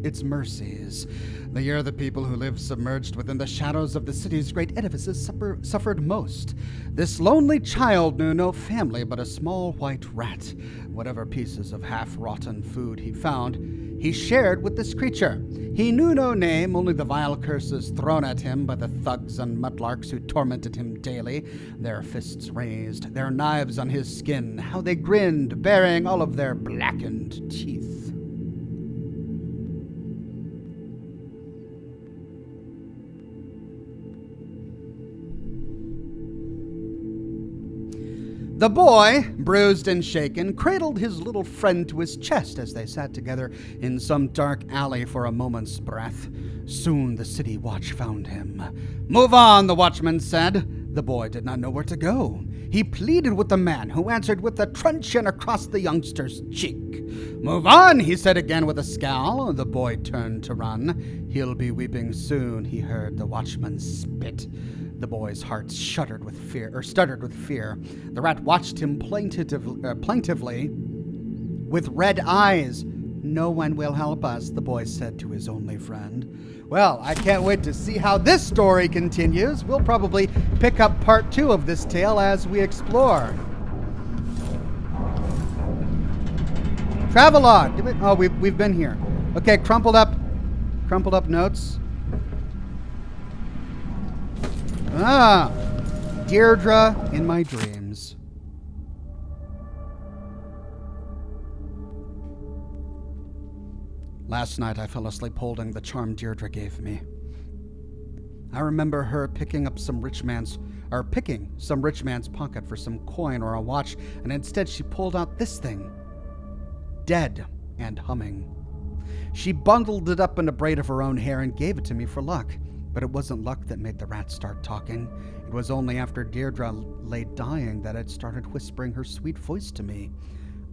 its mercies. The year the people who lived submerged within the shadows of the city's great edifices suffered most. This lonely child knew no family but a small white rat. Whatever pieces of half-rotten food he found, he shared with this creature. He knew no name, only the vile curses thrown at him by the thugs and mudlarks who tormented him daily, their fists raised, their knives on his skin, how they grinned, baring all of their blackened teeth. The boy, bruised and shaken, cradled his little friend to his chest as they sat together in some dark alley for a moment's breath. Soon the city watch found him. "Move on," the watchman said. The boy did not know where to go. He pleaded with the man, who answered with a truncheon across the youngster's cheek. "Move on," he said again with a scowl. The boy turned to run. "He'll be weeping soon," he heard the watchman spit. The boy's heart stuttered with fear. The rat watched him plaintively with red eyes. "No one will help us," the boy said to his only friend. Well, I can't wait to see how this story continues. We'll probably pick up part 2 of this tale as we explore. Travelogue. Oh, we've been here. Okay, crumpled up notes. Deirdre in my dreams. Last night I fell asleep holding the charm Deirdre gave me. I remember her picking some rich man's pocket for some coin or a watch, and instead she pulled out this thing, dead and humming. She bundled it up in a braid of her own hair and gave it to me for luck. But it wasn't luck that made the rat start talking. It was only after Deirdre lay dying that it started whispering her sweet voice to me.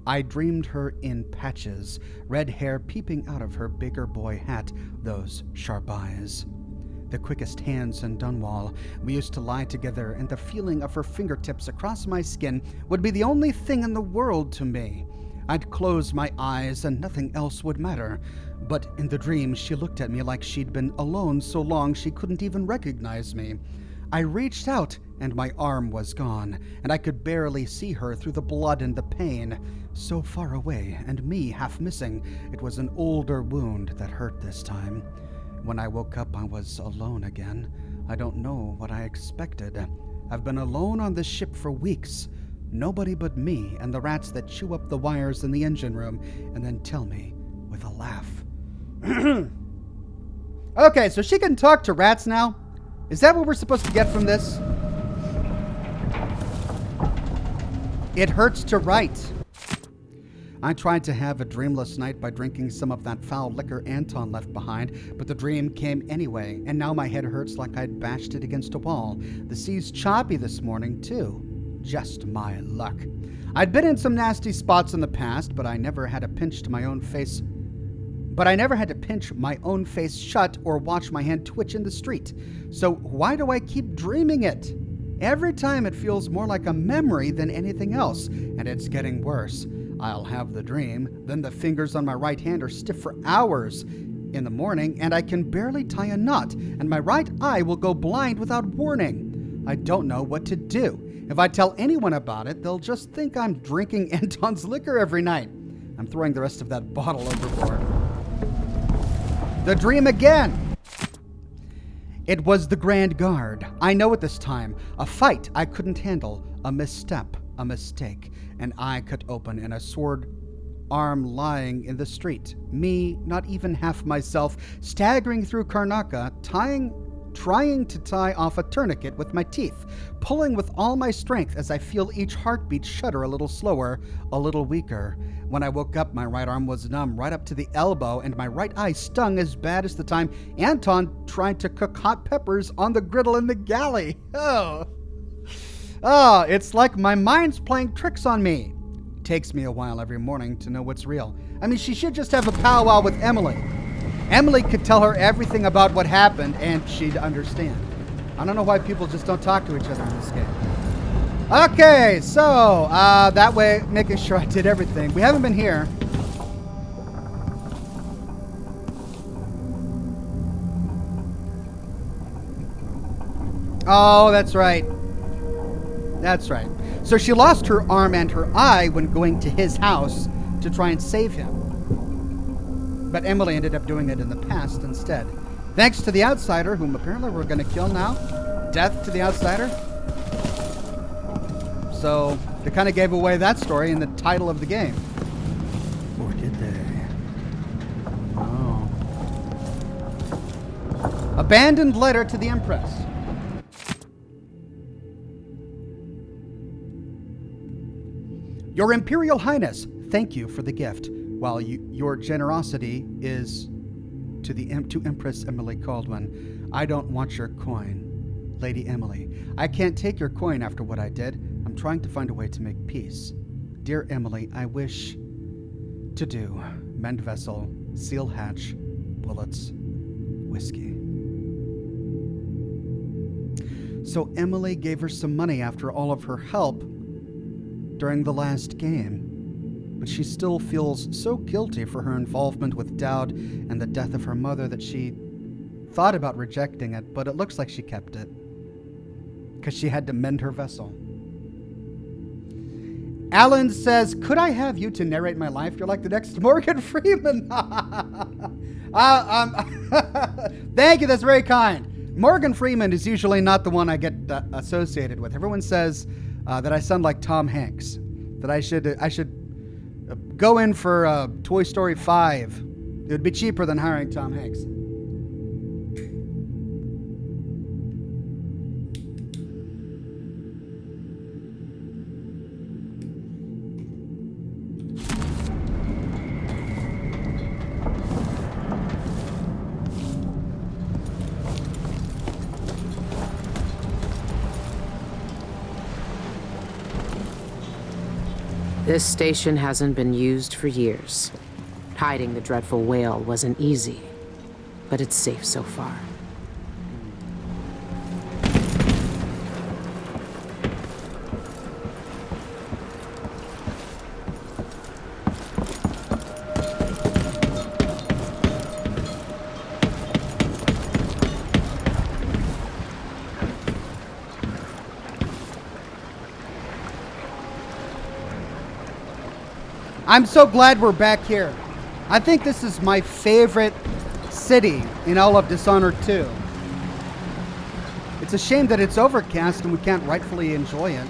I dreamed her in patches, red hair peeping out of her bigger boy hat, those sharp eyes. The quickest hands in Dunwall. We used to lie together, and the feeling of her fingertips across my skin would be the only thing in the world to me. I'd close my eyes and nothing else would matter. But in the dream, she looked at me like she'd been alone so long she couldn't even recognize me. I reached out, and my arm was gone, and I could barely see her through the blood and the pain. So far away, and me half missing. It was an older wound that hurt this time. When I woke up, I was alone again. I don't know what I expected. I've been alone on this ship for weeks. Nobody but me and the rats that chew up the wires in the engine room and then tell me with a laugh. Okay, so she can talk to rats now? Is that what we're supposed to get from this? It hurts to write. I tried to have a dreamless night by drinking some of that foul liquor Anton left behind, but the dream came anyway, and now my head hurts like I'd bashed it against a wall. The sea's choppy this morning, too. Just my luck. I'd been in some nasty spots in the past, but I never had to pinch my own face shut or watch my hand twitch in the street. So why do I keep dreaming it? Every time it feels more like a memory than anything else, and it's getting worse. I'll have the dream, then the fingers on my right hand are stiff for hours in the morning, and I can barely tie a knot, and my right eye will go blind without warning. I don't know what to do. If I tell anyone about it, they'll just think I'm drinking Anton's liquor every night. I'm throwing the rest of that bottle overboard. The dream again. It was the Grand Guard. I know it this time. A fight I couldn't handle. A misstep. A mistake. An eye cut open and a sword arm lying in the street. Me, not even half myself, staggering through Karnaca, trying to tie off a tourniquet with my teeth, pulling with all my strength as I feel each heartbeat shudder a little slower, a little weaker. When I woke up, my right arm was numb right up to the elbow, and my right eye stung as bad as the time Anton tried to cook hot peppers on the griddle in the galley. Oh, it's like my mind's playing tricks on me. It takes me a while every morning to know what's real. I mean, she should just have a powwow with Emily. Emily could tell her everything about what happened, and she'd understand. I don't know why people just don't talk to each other in this game. Okay, so, that way, making sure I did everything. We haven't been here. Oh, that's right. That's right. So she lost her arm and her eye when going to his house to try and save him. But Emily ended up doing it in the past instead. Thanks to the Outsider, whom apparently we're going to kill now. Death to the Outsider. So they kind of gave away that story in the title of the game. Or did they? Oh. Abandoned letter to the Empress. Your Imperial Highness, thank you for the gift. While your generosity is to Empress Emily Caldwin, I don't want your coin, Lady Emily. I can't take your coin after what I did. I'm trying to find a way to make peace. Dear Emily, I wish to do mend vessel, seal hatch, bullets, whiskey. So Emily gave her some money after all of her help during the last game, but she still feels so guilty for her involvement with Dowd and the death of her mother that she thought about rejecting it, but it looks like she kept it because she had to mend her vessel. Alan says, could I have you to narrate my life? You're like the next Morgan Freeman. Thank you, that's very kind. Morgan Freeman is usually not the one I get associated with. Everyone says that I sound like Tom Hanks, that I should go in for Toy Story 5. It would be cheaper than hiring Tom Hanks. This station hasn't been used for years. Hiding the dreadful whale wasn't easy, but it's safe so far. I'm so glad we're back here. I think this is my favorite city in all of Dishonored 2. It's a shame that it's overcast and we can't rightfully enjoy it.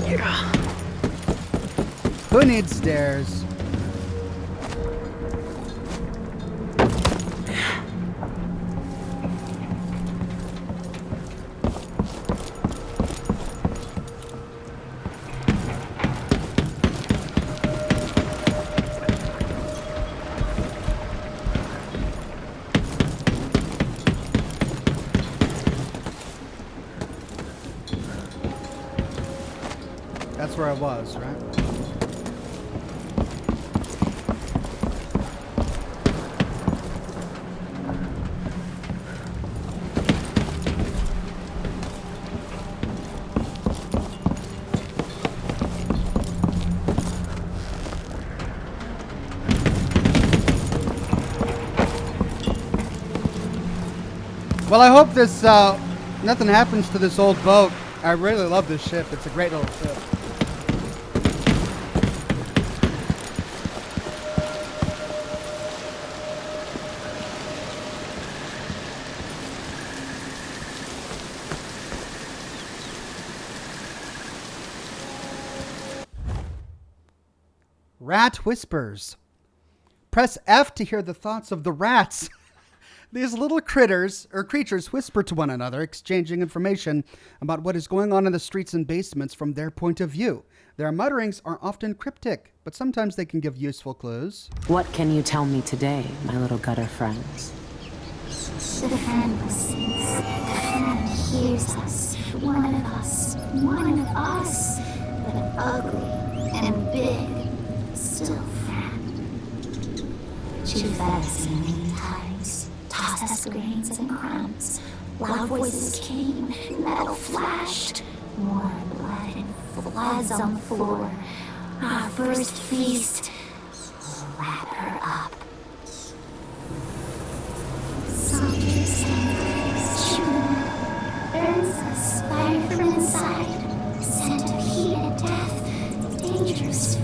Yeah. Who needs stairs? That's where I was, right? Well, I hope this, nothing happens to this old boat. I really love this ship. It's a great little ship. Rat whispers. Press F to hear the thoughts of the rats. These little critters or creatures whisper to one another, exchanging information about what is going on in the streets and basements from their point of view. Their mutterings are often cryptic, but sometimes they can give useful clues. What can you tell me today, my little gutter friends? The fan listens. The fan hears us. One of us. One of us. But ugly and big. Still fan. She fed us a million times. Tossed us grains and crumbs. Loud voices came. Metal flashed. More blood and floods on the floor. Our first feast. Lap her up.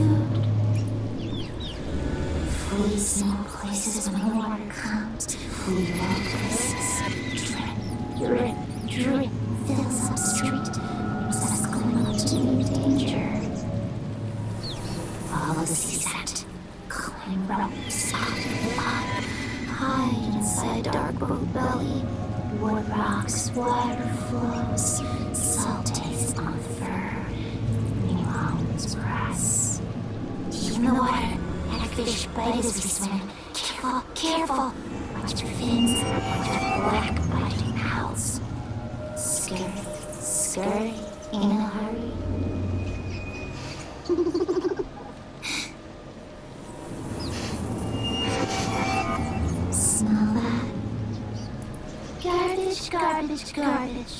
food. Flee small places when the water comes. Flee long places. Drip, drip, fills up street. Suckling up to new danger. Follow the seaside. Climb ropes, up and up. Hide inside dark boat belly. Wood rocks, water flows. Salt taste on fur. Bones press. Deep in the water, hagfish bite as we swim. Careful, careful. Watch your fins, watch your black biting mouths. Scurry, scurry, in a hurry. Smell that? Garbage, garbage, garbage.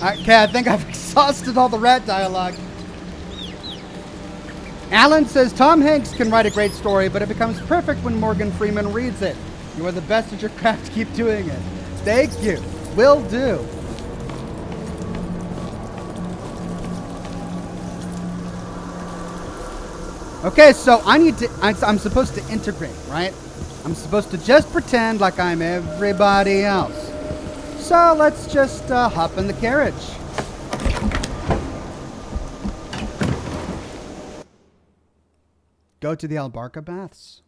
Okay, I think I've exhausted all the rat dialogue. Alan says, Tom Hanks can write a great story, but it becomes perfect when Morgan Freeman reads it. You are the best at your craft. Keep doing it. Thank you. Will do. Okay, so I'm supposed to integrate, right? I'm supposed to just pretend like I'm everybody else. So let's just hop in the carriage. Go to the Albarca Baths.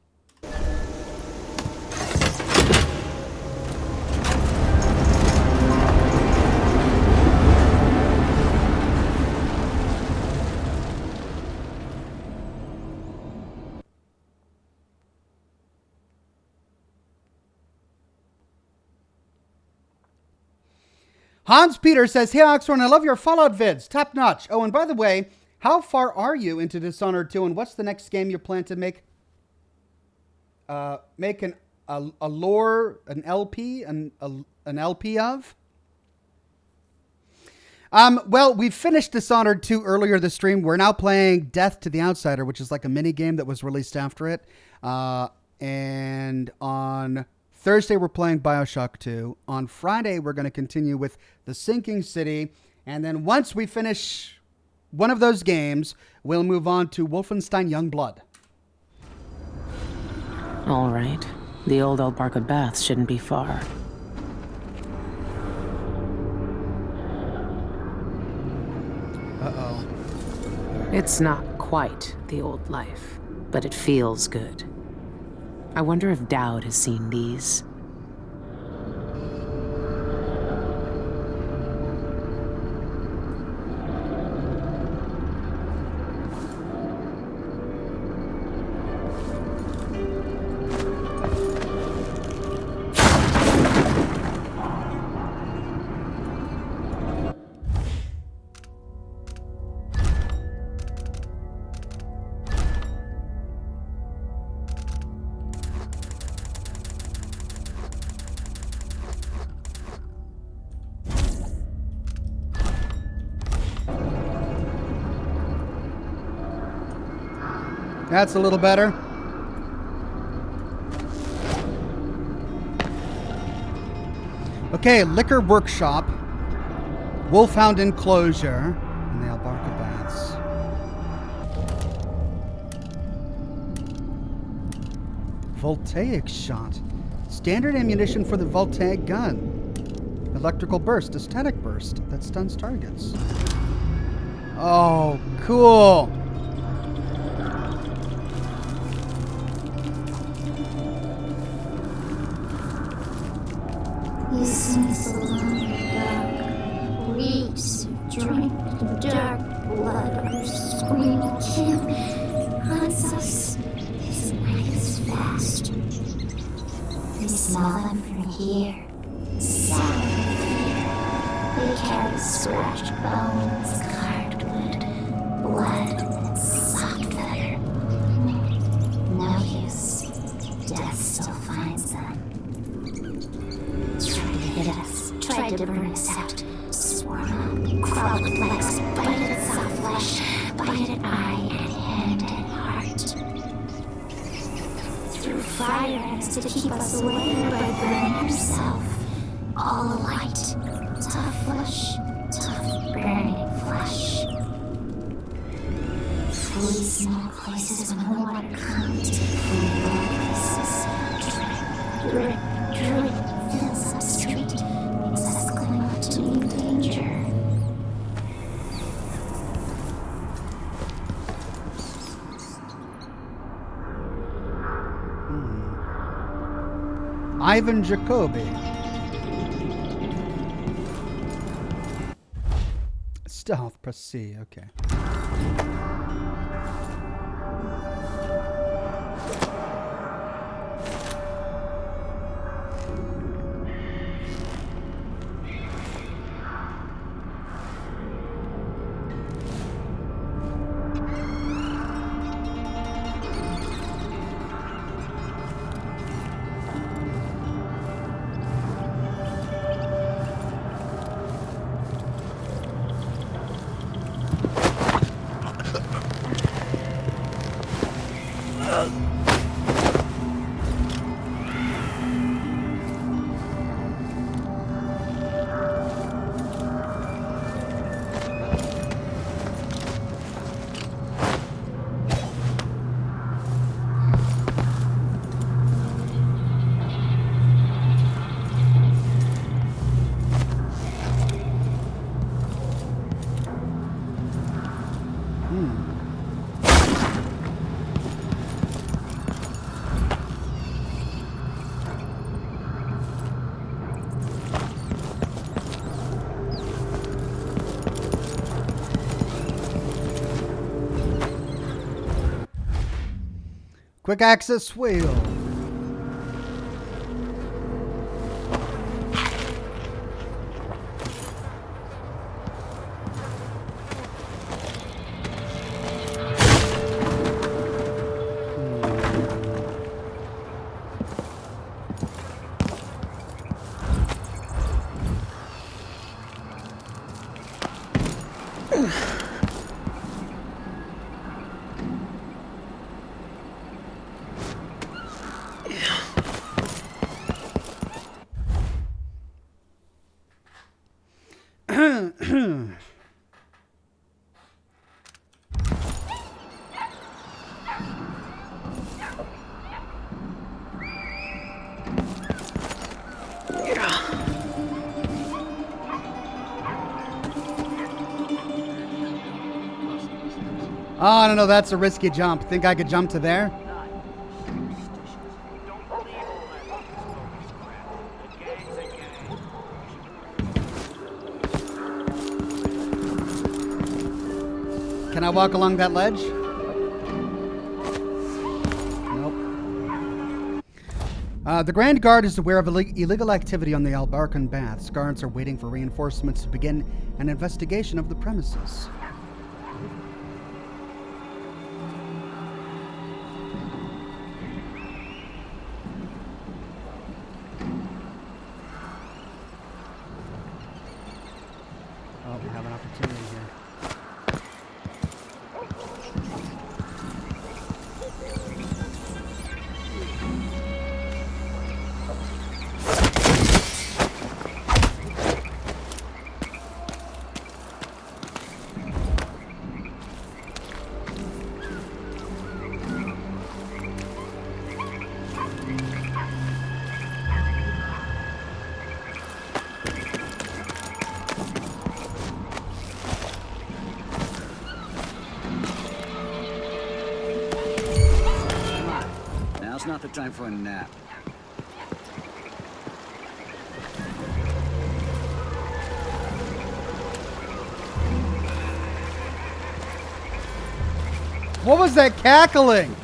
Hans Peter says, hey Oxhorn, I love your Fallout vids. Top notch. Oh, and by the way, how far are you into Dishonored 2, and what's the next game you plan to make? Make a lore, an LP, an LP of? Well, we finished Dishonored 2 earlier this stream. We're now playing Death to the Outsider, which is like a mini game that was released after it. And on Thursday, we're playing Bioshock 2. On Friday, we're going to continue with The Sinking City. And then once we finish one of those games, we'll move on to Wolfenstein Youngblood. All right. The old Albarca Baths shouldn't be far. Uh-oh. It's not quite the old life, but it feels good. I wonder if Dowd has seen these. That's a little better. Okay, Liquor Workshop, Wolfhound Enclosure, and the Albarca Baths. Voltaic shot. Standard ammunition for the Voltaic gun. Electrical burst, a static burst that stuns targets. Oh, cool. Listens the longer dark, reeks of drink, dark blood, or screaming kin hunts us. His knife is fast. We smell them from here, sour fear. They carry scratched bones, carved wood, blood, and soft feather. No use. Death still finds them. Hit us, tried to burn us out, swarm up, crawled with legs, bite at soft flesh, bite at eye and hand and heart. Threw fire at us to keep us away by burning herself. All alight, tough flesh, tough small places when the water comes. Drip fills up street. Makes us cling up to new danger. Ivan Jacobi. Stealth, press C, okay. Quick access wheel. Oh, I don't know. That's a risky jump. Think I could jump to there? Can I walk along that ledge? Nope. The Grand Guard is aware of illegal activity on the Albarcan Baths. Guards are waiting for reinforcements to begin an investigation of the premises. Oh, we have an opportunity here. Now's not the time for a nap. What was that cackling?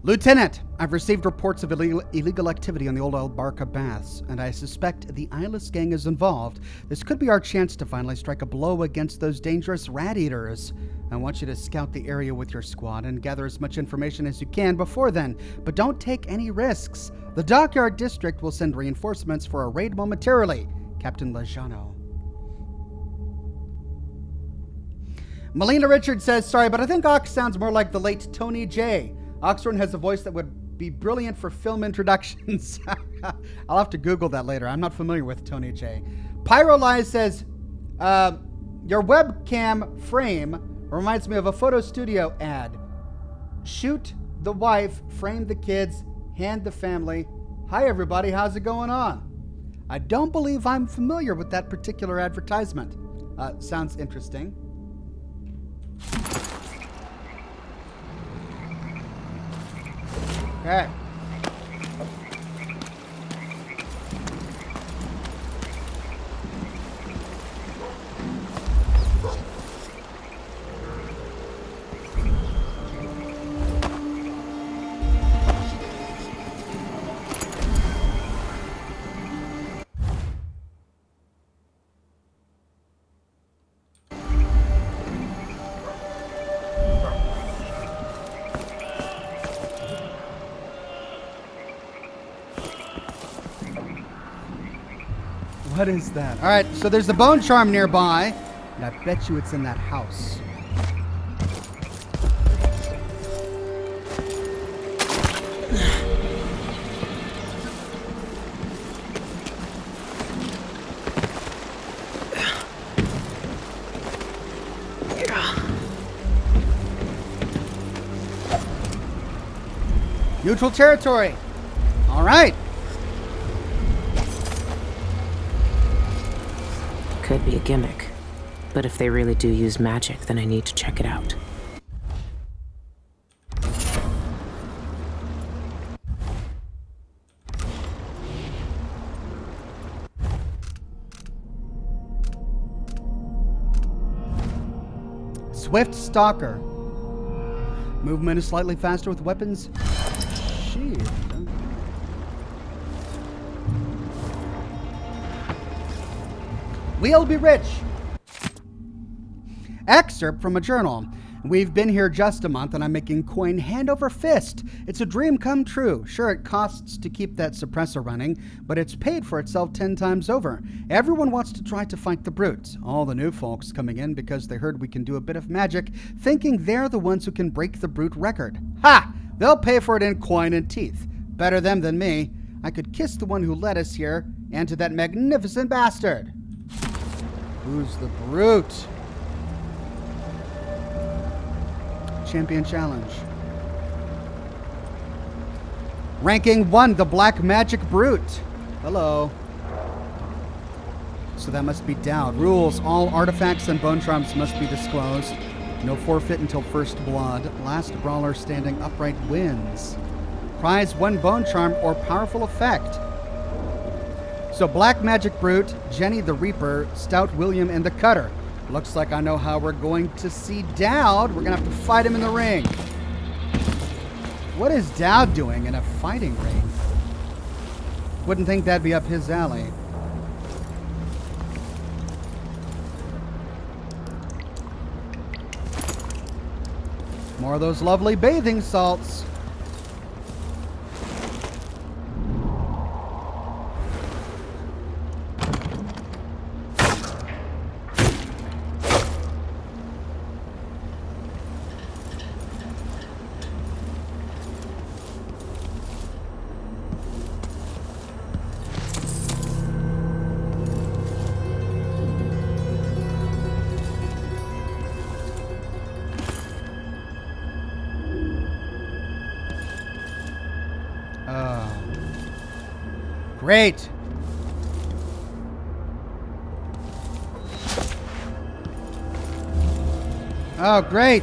Lieutenant, I've received reports of illegal activity on the old Albarca Baths, and I suspect the Eyeless gang is involved. This could be our chance to finally strike a blow against those dangerous rat eaters. I want you to scout the area with your squad and gather as much information as you can before then, but don't take any risks. The Dockyard District will send reinforcements for a raid momentarily. Captain Lejano. Melina Richards says, sorry, but I think Ox sounds more like the late Tony J. Oxhorn has a voice that would be brilliant for film introductions. I'll have to Google that later. I'm not familiar with Tony J. Pyrolize says, your webcam frame reminds me of a photo studio ad. Shoot the wife, frame the kids, hand the family. Hi, everybody. How's it going on? I don't believe I'm familiar with that particular advertisement. Sounds interesting. Okay. What is that? All right, so there's the bone charm nearby, and I bet you it's in that house. Neutral territory. All right. Could be a gimmick. But if they really do use magic, then I need to check it out. Swift Stalker. Movement is slightly faster with weapons sheathed. We'll be rich. Excerpt from a journal. We've been here just a month and I'm making coin hand over fist. It's a dream come true. Sure, it costs to keep that suppressor running, but it's paid for itself 10 times over. Everyone wants to try to fight the brute. All the new folks coming in because they heard we can do a bit of magic, thinking they're the ones who can break the brute record. Ha! They'll pay for it in coin and teeth. Better them than me. I could kiss the one who led us here and to that magnificent bastard. Who's the brute? Champion challenge. Ranking 1, the Black Magic Brute. Hello. So that must be Dowd. Rules, all artifacts and bone charms must be disclosed. No forfeit until first blood. Last brawler standing upright wins. Prize 1 bone charm or powerful effect. So Black Magic Brute, Jenny the Reaper, Stout William, and the Cutter. Looks like I know how we're going to see Dowd. We're going to have to fight him in the ring. What is Dowd doing in a fighting ring? Wouldn't think that'd be up his alley. More of those lovely bathing salts. Great. Oh, great.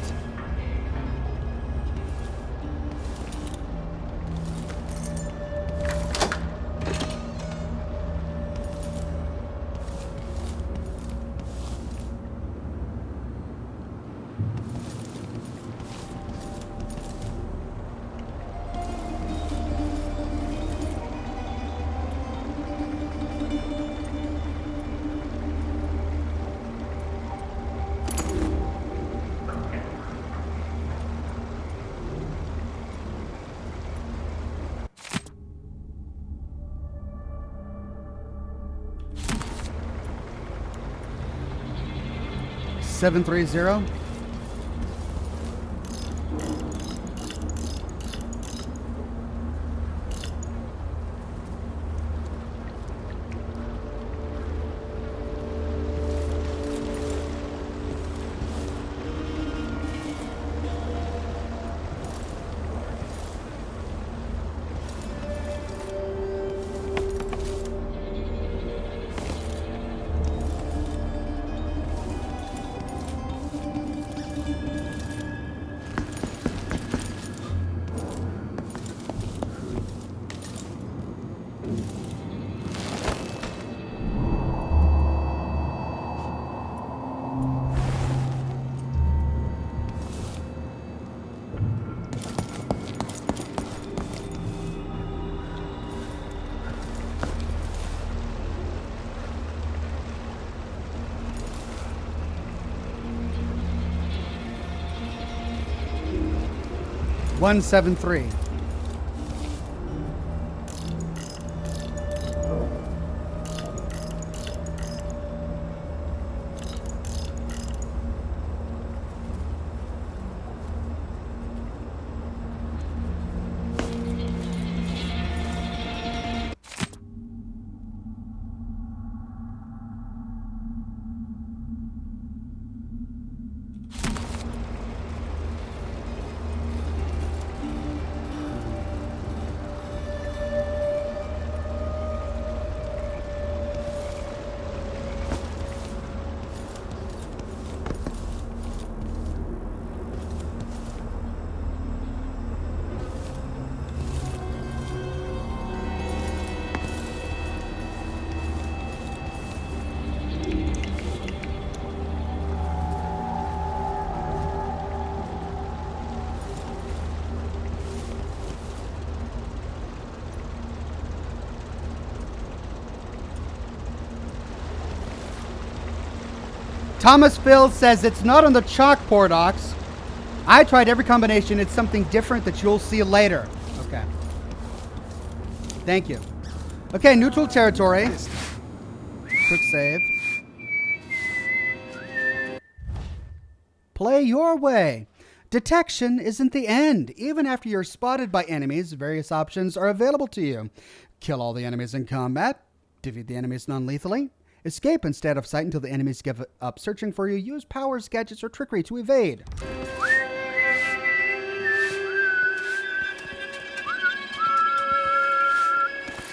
$730. 173. Thomas Phil says it's not on the chalkboard, Ox. I tried every combination. It's something different that you'll see later. Okay. Thank you. Okay, neutral territory. Quick save. Play your way. Detection isn't the end. Even after you're spotted by enemies, various options are available to you. Kill all the enemies in combat. Defeat the enemies non-lethally. Escape instead of sight until the enemies give up searching for you. Use powers, gadgets, or trickery to evade.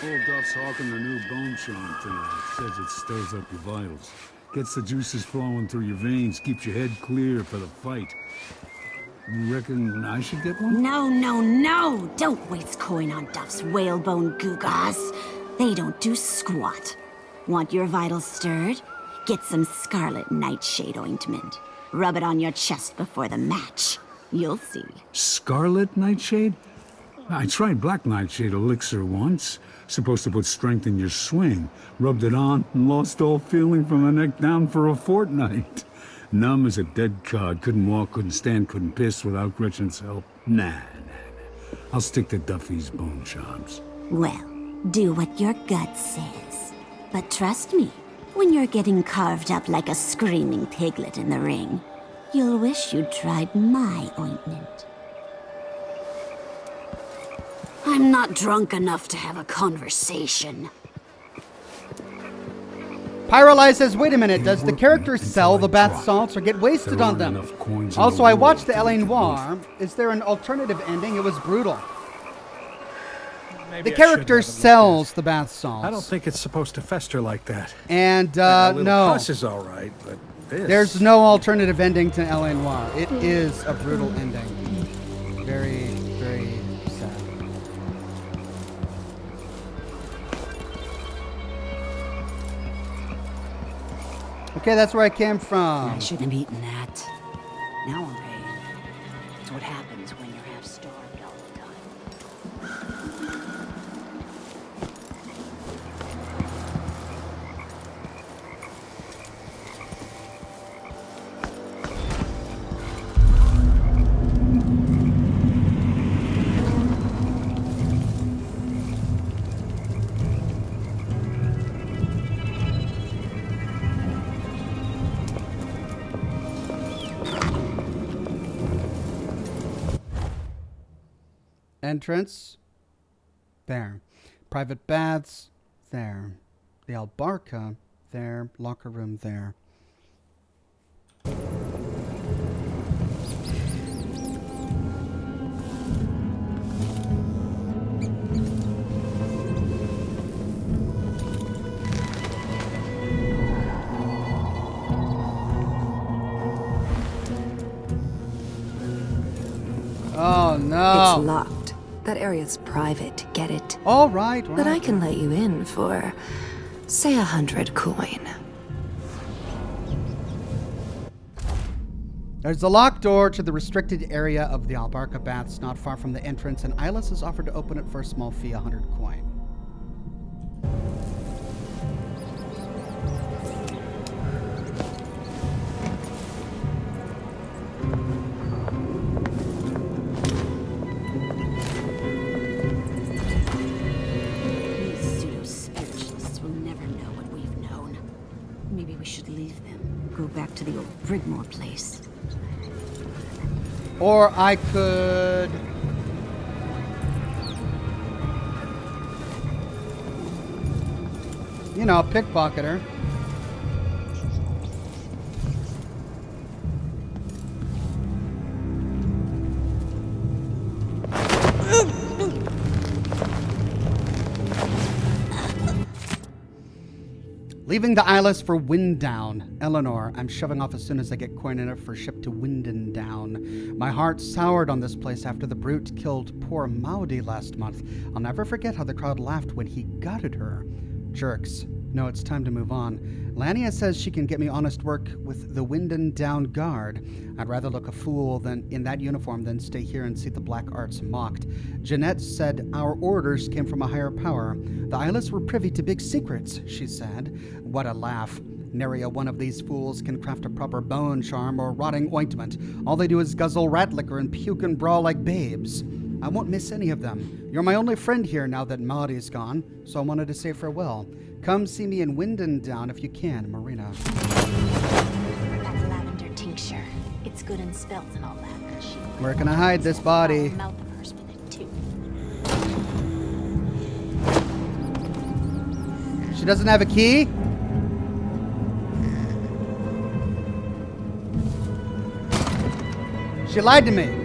Old Duff's hawking the new bone charm tonight. Says it stirs up your vitals. Gets the juices flowing through your veins. Keeps your head clear for the fight. You reckon I should get one? No, no, no! Don't waste coin on Duff's whalebone gewgaws. They don't do squat. Want your vitals stirred? Get some scarlet nightshade ointment. Rub it on your chest before the match. You'll see. Scarlet nightshade? I tried black nightshade elixir once. Supposed to put strength in your swing. Rubbed it on and lost all feeling from the neck down for a fortnight. Numb as a dead cod. Couldn't walk, couldn't stand, couldn't piss without Gretchen's help. Nah. I'll stick to Duffy's bone charms. Well, do what your gut says. But trust me, when you're getting carved up like a screaming piglet in the ring, you'll wish you'd tried my ointment. I'm not drunk enough to have a conversation. Pyrolyze says, wait a minute, does the character sell the bath salts or get wasted on them? Also, I watched the L.A. Noire. Is there an alternative ending? It was brutal. Maybe the character sells the bath salts. I don't think it's supposed to fester like that. And, no. Pus is all right, but this... There's no alternative ending to L.A. Noire. It is a brutal ending. Very, very sad. Okay, that's where I came from. I shouldn't have eaten that. Now I'm paying. It's what happens when you're half starved all the time. Entrance. There. Private baths. There. The Albarca. There. Locker room. There. Oh no. It's locked. That area's private, get it? All right. But I can let you in for, say, 100 coin. There's a locked door to the restricted area of the Albarca Baths, not far from the entrance, and Ilis has offered to open it for a small fee, 100 coin. back to the old Brigmore place. Or I could... you know, pickpocket her. Leaving the Isles for Winddown. Eleanor, I'm shoving off as soon as I get coin enough for ship to Winddown. My heart soured on this place after the brute killed poor Maudie last month. I'll never forget how the crowd laughed when he gutted her. Jerks. No, it's time to move on. Lania says she can get me honest work with the Winddown Guard. I'd rather look a fool than in that uniform than stay here and see the black arts mocked. Jeanette said our orders came from a higher power. The Isles were privy to big secrets, she said. What a laugh. Nary a one of these fools can craft a proper bone charm or rotting ointment. All they do is guzzle rat liquor and puke and brawl like babes. I won't miss any of them. You're my only friend here now that Maudie's gone, so I wanted to say farewell. Come see me in Winddown if you can, Marina. That lavender tincture. It's good in spells and all that. Where can I hide this body? Mouth of hers with it too. She doesn't have a key? She lied to me.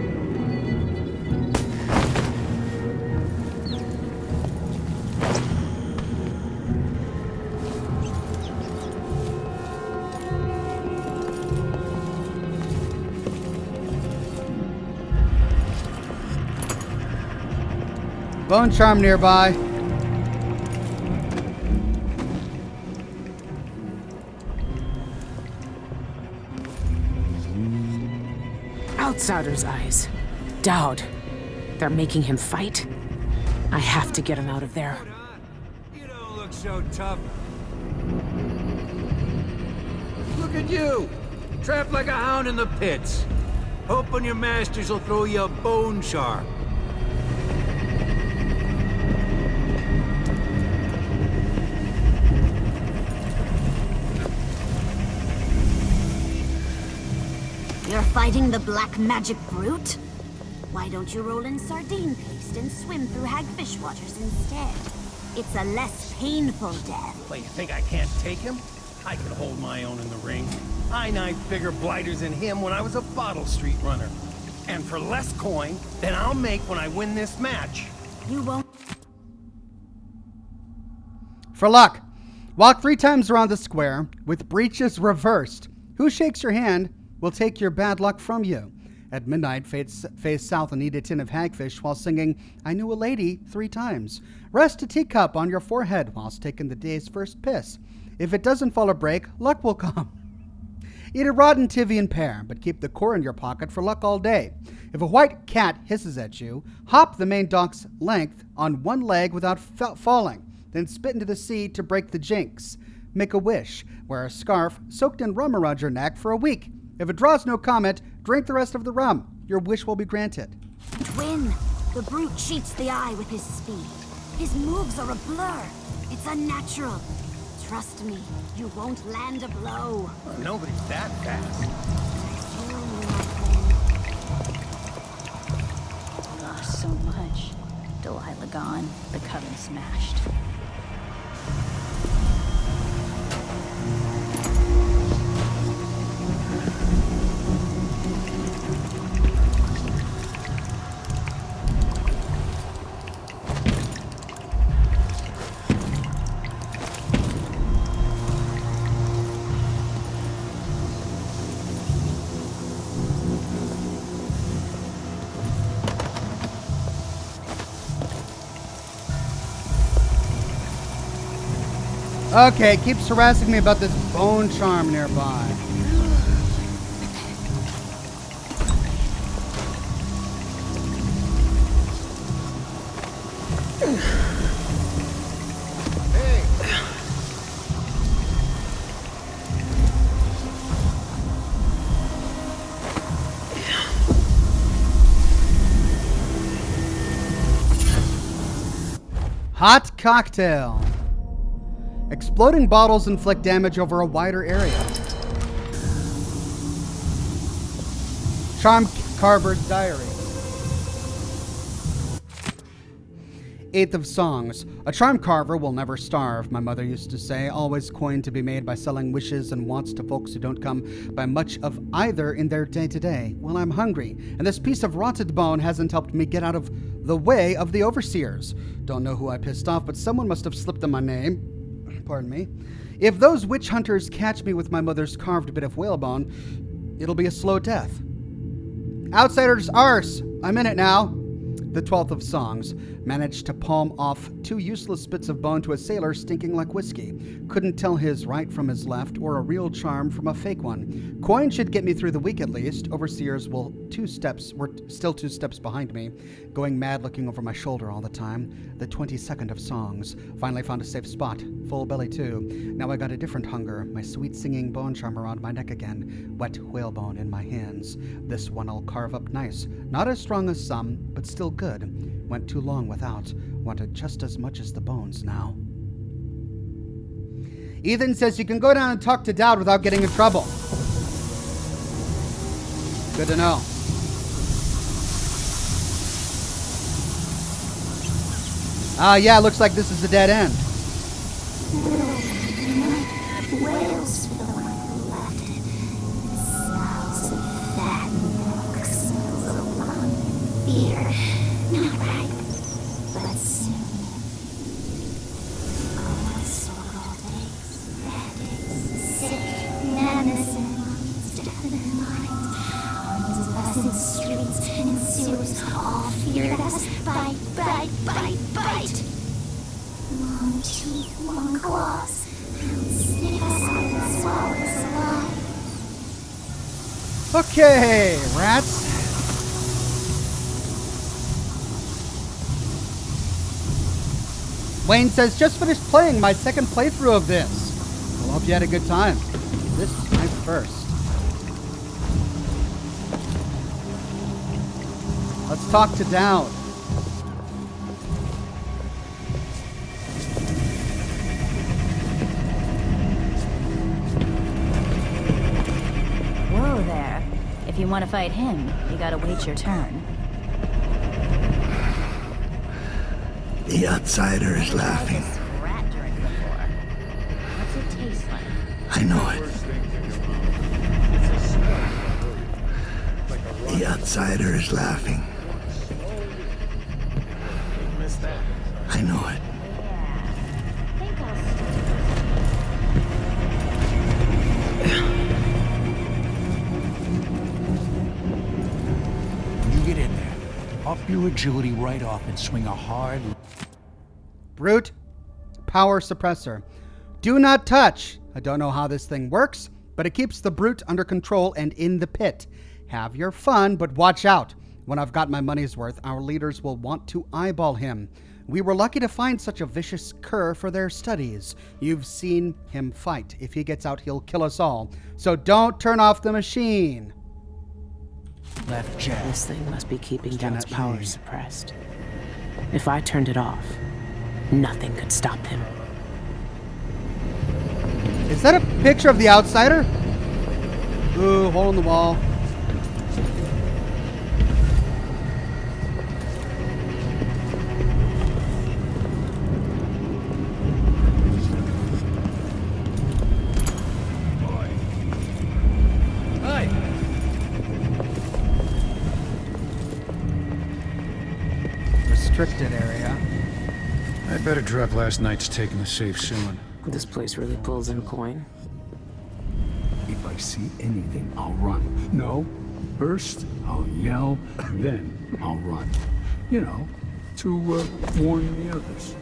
Bone charm nearby. Outsider's eyes. Dowd. They're making him fight? I have to get him out of there. You don't look so tough. Look at you! Trapped like a hound in the pits. Hoping your masters will throw you a bone charm. You're fighting the black magic brute? Why don't you roll in sardine paste and swim through hagfish waters instead? It's a less painful death. Well, you think I can't take him? I can hold my own in the ring. I knifed bigger blighters than him when I was a Bottle Street runner. And for less coin than I'll make when I win this match. You won't. For luck. Walk 3 times around the square with breeches reversed. Who shakes your hand will take your bad luck from you. At midnight, face south and eat a tin of hagfish while singing I Knew a Lady 3 times. Rest a teacup on your forehead whilst taking the day's first piss. If it doesn't fall a break, luck will come. Eat a rotten Tivian pear, but keep the core in your pocket for luck all day. If a white cat hisses at you, hop the main dock's length on one leg without falling, then spit into the sea to break the jinx. Make a wish. Wear a scarf soaked in rum around your neck for a week. If it draws no comment, drink the rest of the rum. Your wish will be granted. Twin, the brute cheats the eye with his speed. His moves are a blur. It's unnatural. Trust me, you won't land a blow. Well, nobody's that fast. Lost so much. Delilah gone, the coven smashed. Okay, keeps harassing me about this bone charm nearby. Hot cocktail. Exploding bottles inflict damage over a wider area. Charm Carver's Diary. 8th of Songs. A charm carver will never starve, my mother used to say, always coin to be made by selling wishes and wants to folks who don't come by much of either in their day-to-day. Well, I'm hungry, and this piece of rotted bone hasn't helped me get out of the way of the overseers. Don't know who I pissed off, but someone must have slipped in my name. Pardon me. If those witch hunters catch me with my mother's carved bit of whalebone, it'll be a slow death. Outsiders arse. I'm in it now. The 12th of Songs. Managed to palm off 2 useless bits of bone to a sailor stinking like whiskey. Couldn't tell his right from his left or a real charm from a fake one. Coin should get me through the week at least. Overseers were still 2 steps behind me, going mad looking over my shoulder all the time. The 22nd of Songs. Finally found a safe spot. Full belly too. Now I got a different hunger. My sweet singing bone charm around my neck again. Wet whalebone in my hands. This one I'll carve up nice. Not as strong as some, but still good. Went too long without. Wanted just as much as the bones now. Ethan says you can go down and talk to Dowd without getting in trouble. Good to know. Yeah, looks like this is a dead end. Whales for the one who left it. It smells of fat milk, smells of lung, fear. Not right, but soon. Almost all days, bad days, sick, madness and minds, death in minds. Hundreds of us in streets and sewers all feared us. Bite, bite, bite, bite. Long teeth, long claws, sniff us out and swallow us alive. Okay, rats. Wayne says, just finished playing my second playthrough of this. Well, hope you had a good time. This is my first. Let's talk to Dowd. Whoa there. If you want to fight him, you gotta wait your turn. The outsider is laughing. What's it taste like? I know it. The outsider is laughing. I know it. You get in there. Up your agility right off and swing a hard... Brute, power suppressor. Do not touch. I don't know how this thing works, but it keeps the brute under control and in the pit. Have your fun, but watch out. When I've got my money's worth, our leaders will want to eyeball him. We were lucky to find such a vicious cur for their studies. You've seen him fight. If he gets out, he'll kill us all. So don't turn off the machine. Left jab. This thing must be keeping Dowd's power suppressed. If I turned it off, nothing could stop him. Is that a picture of the outsider? Ooh, hole in the wall. Restricted area. I'd better drop last night's take in the safe soon. This place really pulls in coin. If I see anything, I'll run. No, first I'll yell, then I'll run. You know, to warn the others.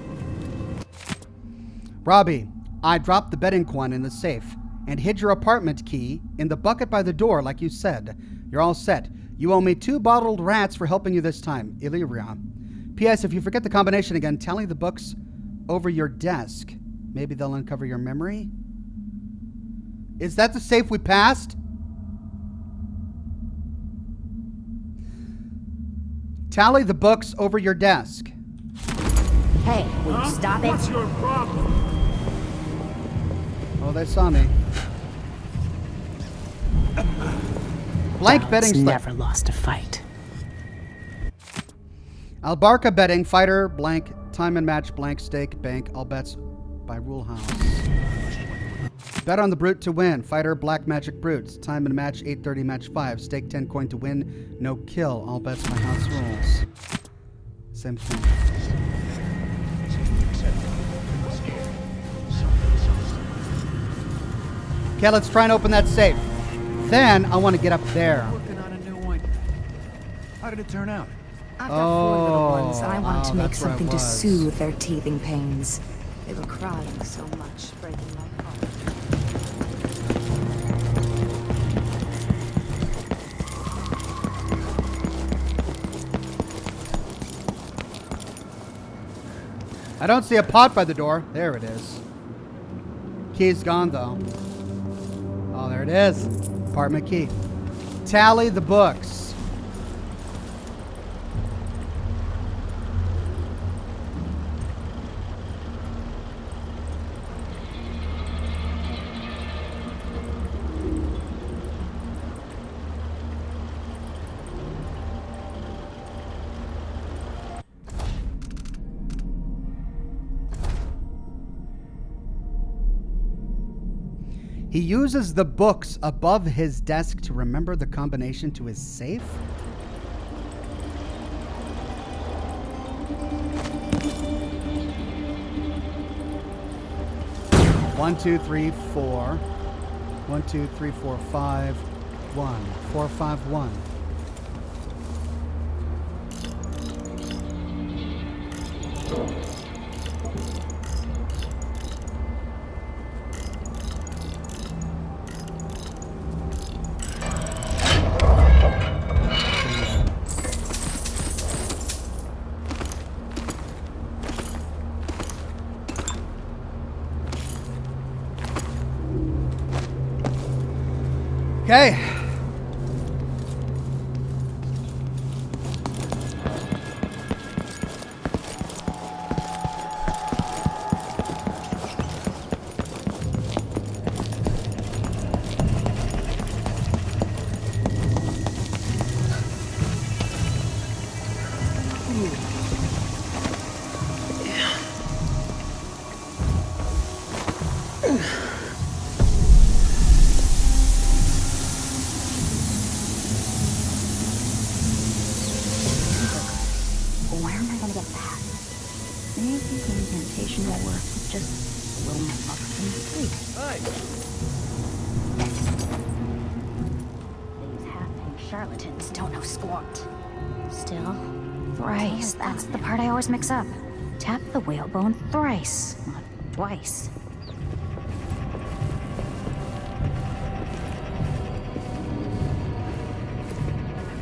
Robbie, I dropped the betting coin in the safe and hid your apartment key in the bucket by the door like you said. You're all set. You owe me 2 bottled rats for helping you this time. Illyria. P.S. If you forget the combination again, tally the books over your desk. Maybe they'll uncover your memory? Is that the safe we passed? Tally the books over your desk. Hey, will you stop it? What's your problem? Oh, they saw me. Blank Dallas betting never lost a fight. Albarca betting, fighter, blank, time and match, blank, stake, bank, all bets by rule house. Bet on the brute to win, fighter, black magic brutes, time and match, 8:30 match 5, stake 10 coin to win, no kill, all bets by house rules. Same thing. Okay, let's try and open that safe. Then I want to get up there. Working on a new one. How did it turn out? I've got 4 little ones, and I wanted wow, to make that's where it something to was. soothe their teething pains. They were crying so much, breaking my heart. I don't see a pot by the door. There it is. Key's gone, though. Oh, there it is. Apartment key. Tally the books. He uses the books above his desk to remember the combination to his safe? One, two, three, four. 1, 2, 3, 4, 5, 1. 4, 5, 1. Okay. Where am I gonna get that? Maybe the incantation will work. Just will my luck from the street. These half-pink charlatans don't know squat. Still, thrice. That's the part I always mix up. Tap the whalebone thrice, not twice.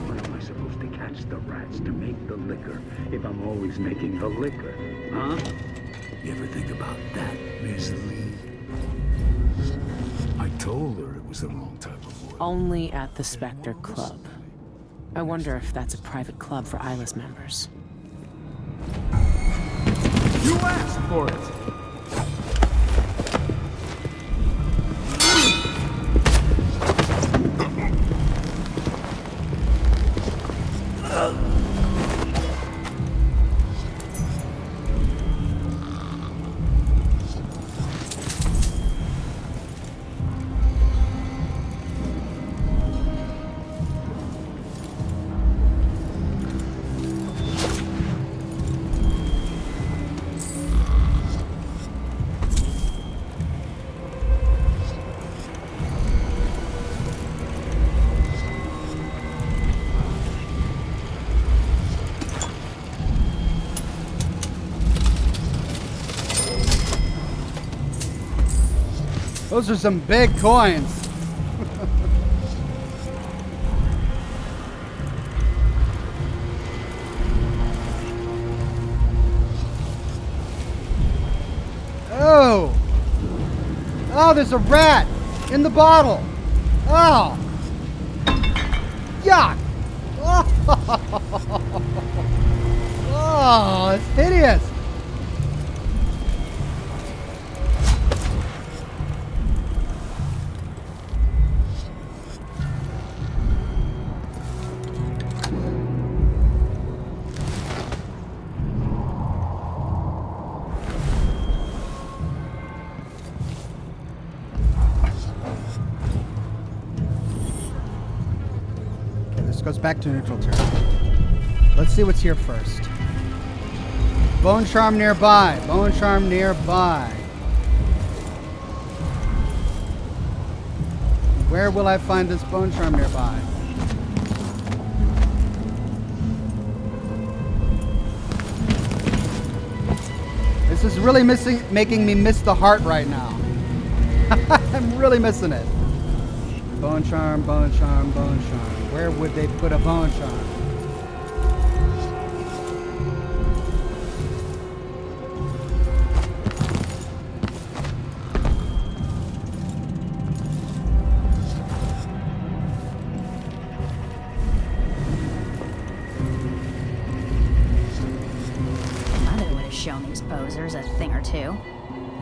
When am I supposed to catch the rats to make the liquor if I'm always making the liquor? Huh? You ever think about that, Miss Lee? I told her it was the wrong type of oil. Only at the Spectre Club. I wonder if that's a private club for Isla's members. You asked for it! Those are some big coins. Oh! Oh, there's a rat in the bottle. Oh! Yuck! Oh, it's hideous. This goes back to neutral territory. Let's see what's here first. Bone charm nearby. Bone charm nearby. Where will I find this bone charm nearby? This is really making me miss the heart right now. I'm really missing it. Bone charm, bone charm, bone charm. Where would they put a bone charm? Shown these posers a thing or two.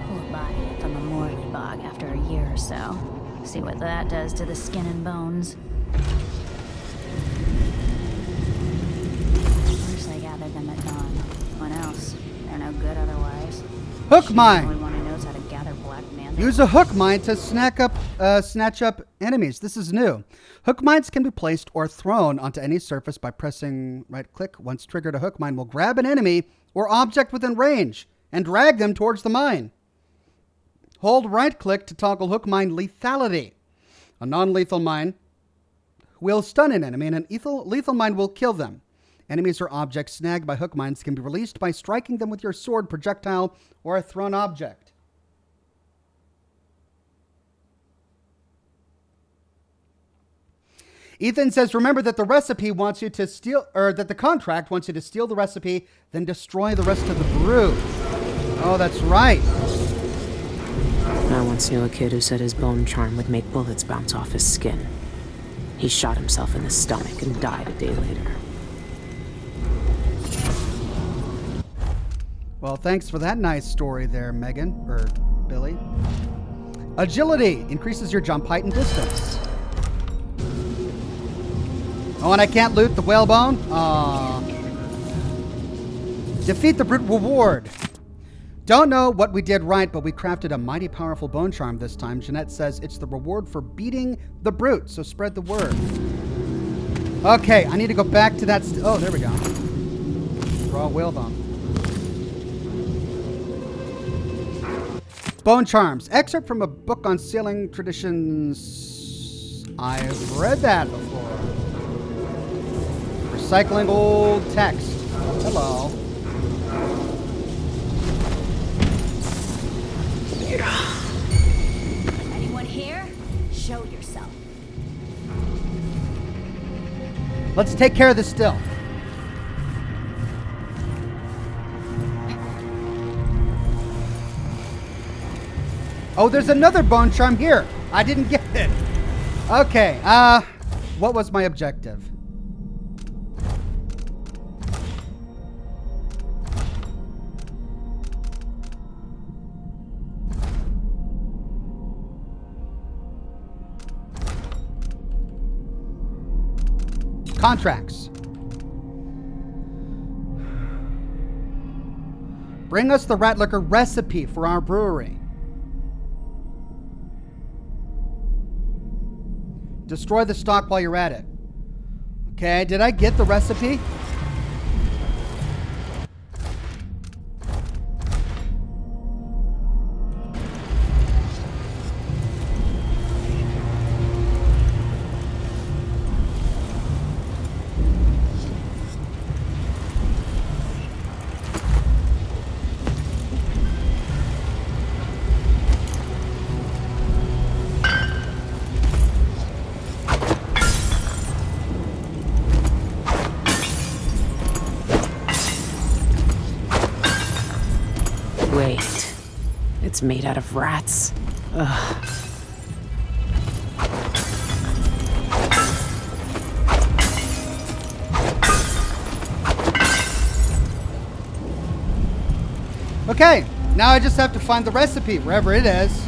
Pulled body from a Morley bog after a year or so. See what that does to the skin and bones. First I gathered them at dawn. What else? They're no good otherwise. Hook mine! She's the only one who knows how to gather black man. Use a hook mine to snatch up enemies. This is new. Hook mines can be placed or thrown onto any surface by pressing right click. Once triggered, a hook mine will grab an enemy or object within range and drag them towards the mine. Hold right click to toggle hook mine lethality. A non-lethal mine will stun an enemy and an lethal mine will kill them. Enemies or objects snagged by hook mines can be released by striking them with your sword, projectile, or a thrown object. Ethan says, remember that the recipe wants you to steal, or that the contract wants you to steal the recipe, then destroy the rest of the brew. Oh, that's right. I once knew a kid who said his bone charm would make bullets bounce off his skin. He shot himself in the stomach and died a day later. Well, thanks for that nice story there, Megan, or Billy. Agility increases your jump height and distance. Oh, and I can't loot the whalebone? Aww. Defeat the brute reward. Don't know what we did right, but we crafted a mighty powerful bone charm this time. Jeanette says it's the reward for beating the brute, so spread the word. Okay, I need to go back to that. Oh, there we go. Raw whalebone. Bone charms. Excerpt from a book on sailing traditions. I've read that before. Recycling old text. Hello. Anyone here? Show yourself. Let's take care of this still. Oh, there's another bone charm here. I didn't get it. Okay, what was my objective? Contracts. Bring us the rat liquor recipe for our brewery. Destroy the stock while you're at it. Okay, did I get the recipe? Wait, it's made out of rats. Ugh. Okay, now I just have to find the recipe wherever it is.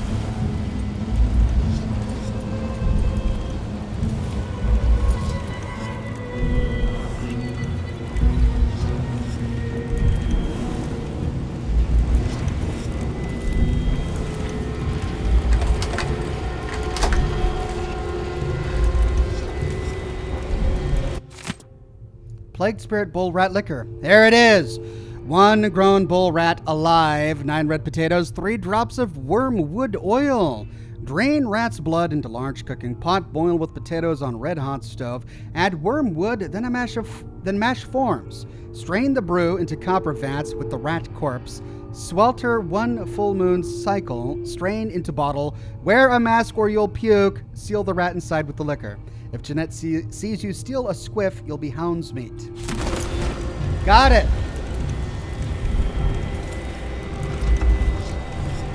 Plague Spirit Bull Rat Liquor. There it is. 1 grown bull rat alive, 9 red potatoes, 3 drops of wormwood oil. Drain rat's blood into large cooking pot, boil with potatoes on red hot stove, add wormwood, then mash forms. Strain the brew into copper vats with the rat corpse. Swelter 1 full moon cycle, strain into bottle, wear a mask or you'll puke, seal the rat inside with the liquor. If Jeanette sees you steal a squiff, you'll be hound's meat. Got it.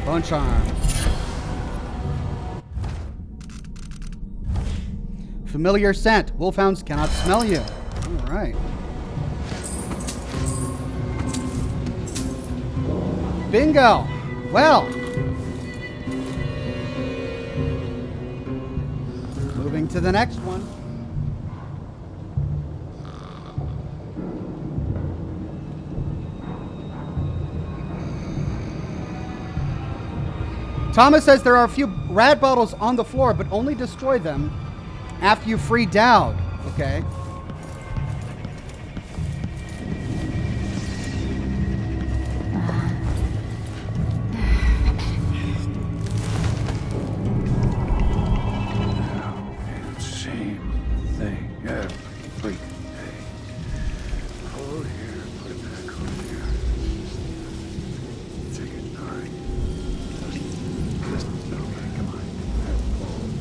Bone charm. Familiar scent. Wolfhounds cannot smell you. All right. Bingo. Well. Moving to the next one. Thomas says there are a few rad bottles on the floor, but only destroy them after you free Dowd. Okay. Same thing every freaking day. Pull here, put it back on here. Take it, all right. Just, okay, come on.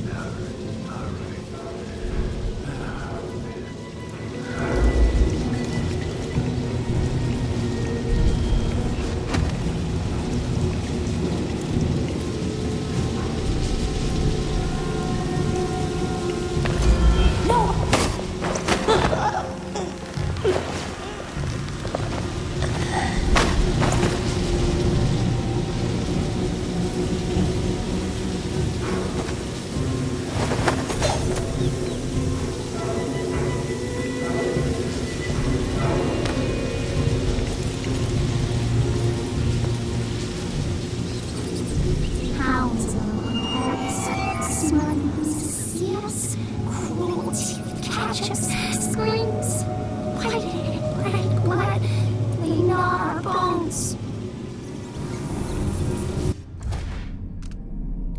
All right. Hounds smelling who's see us, cruelty catch us, screams, white red blood, they gnaw our bones.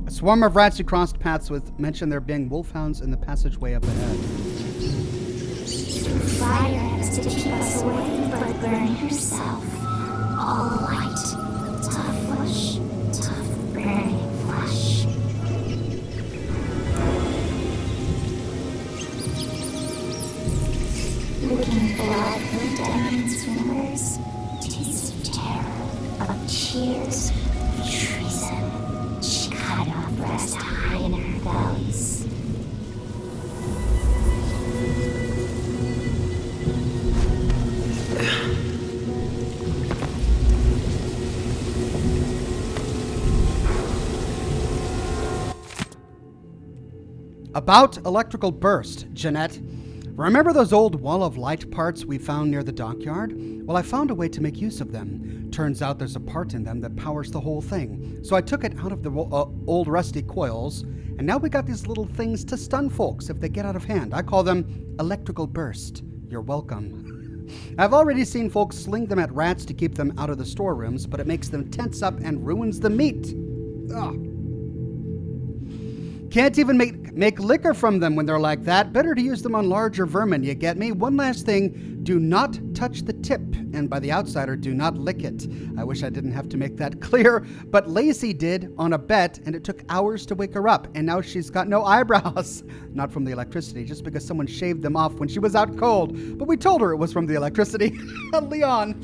A swarm of rats you crossed paths with mentioned there being wolfhounds in the passageway up ahead. Fire has to keep us away, but burn yourself. All white, tough flesh, tough burning flesh. Licking blood from demon's fingers, taste of terror, of cheers, of treason. She cut off breast high in her bellies. About electrical burst, Jeanette. Remember those old wall of light parts we found near the dockyard? Well, I found a way to make use of them. Turns out there's a part in them that powers the whole thing. So I took it out of the old rusty coils, and now we got these little things to stun folks if they get out of hand. I call them electrical burst. You're welcome. I've already seen folks sling them at rats to keep them out of the storerooms, but it makes them tense up and ruins the meat. Ugh. Can't even make liquor from them when they're like that. Better to use them on larger vermin, you get me? One last thing, do not touch the tip, and by the outsider, do not lick it. I wish I didn't have to make that clear, but Lacey did on a bet, and it took hours to wake her up, and now she's got no eyebrows. Not from the electricity, just because someone shaved them off when she was out cold. But we told her it was from the electricity. Leon.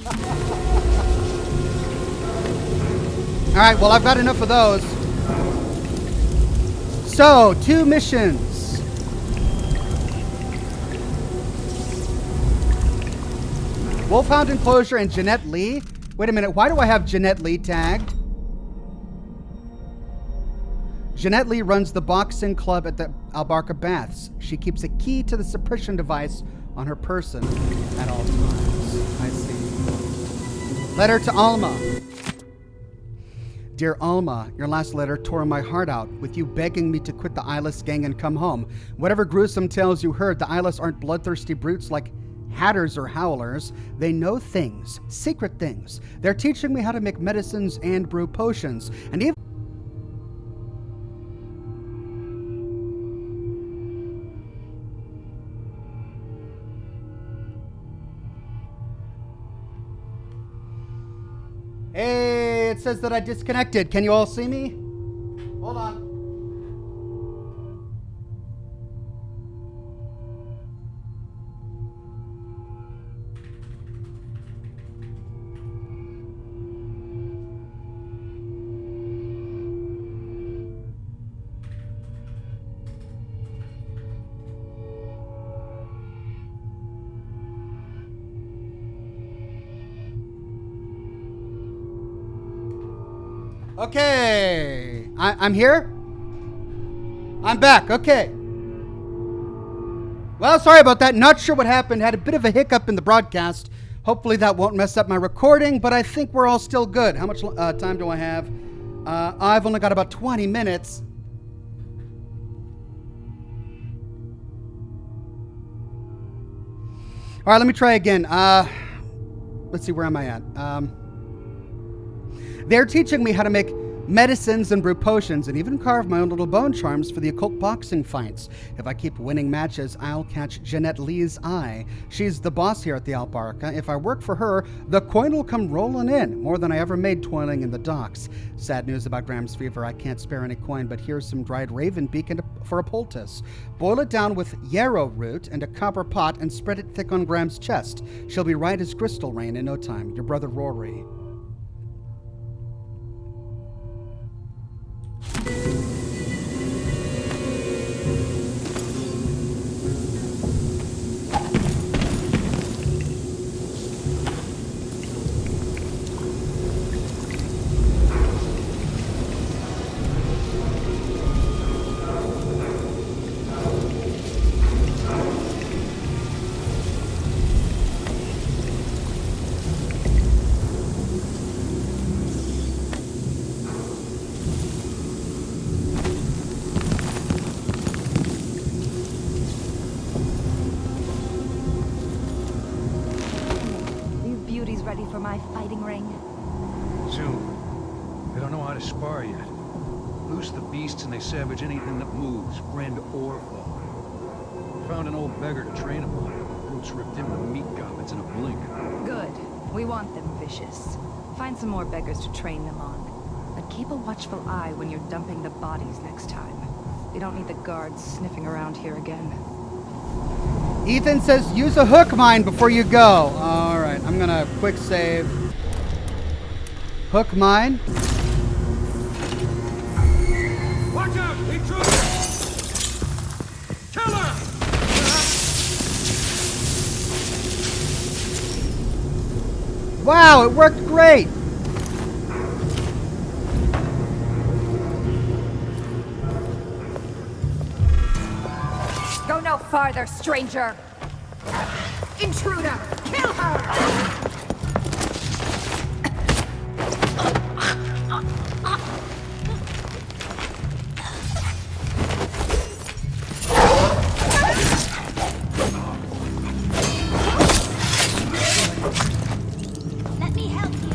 All right, well, I've got enough of those. So, 2 missions. Wolfhound Enclosure and Jeanette Lee. Wait a minute, why do I have Jeanette Lee tagged? Jeanette Lee runs the boxing club at the Albarca Baths. She keeps a key to the suppression device on her person at all times. I see. Letter to Alma. Dear Alma, your last letter tore my heart out, with you begging me to quit the eyeless gang and come home. Whatever gruesome tales you heard, the eyeless aren't bloodthirsty brutes like hatters or howlers. They know things, secret things. They're teaching me how to make medicines and brew potions. And even hey, it says that I disconnected. Can you all see me? Hold on. Okay, I'm here. I'm back. Okay. Well, sorry about that. Not sure what happened. Had a bit of a hiccup in the broadcast. Hopefully that won't mess up my recording, but I think we're all still good. How much time do I have? I've only got about 20 minutes. All right, let me try again. Let's see, where am I at? They're teaching me how to make medicines and brew potions and even carve my own little bone charms for the occult boxing fights. If I keep winning matches, I'll catch Jeanette Lee's eye. She's the boss here at the Albarca. If I work for her, the coin will come rolling in, more than I ever made toiling in the docks. Sad news about Graham's fever. I can't spare any coin, but here's some dried raven beak for a poultice. Boil it down with yarrow root and a copper pot and spread it thick on Graham's chest. She'll be right as crystal rain in no time. Your brother Rory. Ready for my fighting ring? Soon. They don't know how to spar yet. Loose the beasts and they savage anything that moves, friend or foe. Found an old beggar to train them on. Roots ripped into the meat goblins in a blink. Good. We want them vicious. Find some more beggars to train them on. But keep a watchful eye when you're dumping the bodies next time. We don't need the guards sniffing around here again. Ethan says use a hook mine before you go. All right, I'm gonna quick save. Hook mine. Watch out! Intruder! Killer! Wow, it worked great. Go no farther, stranger! Intruder! Kill her! Let me help you.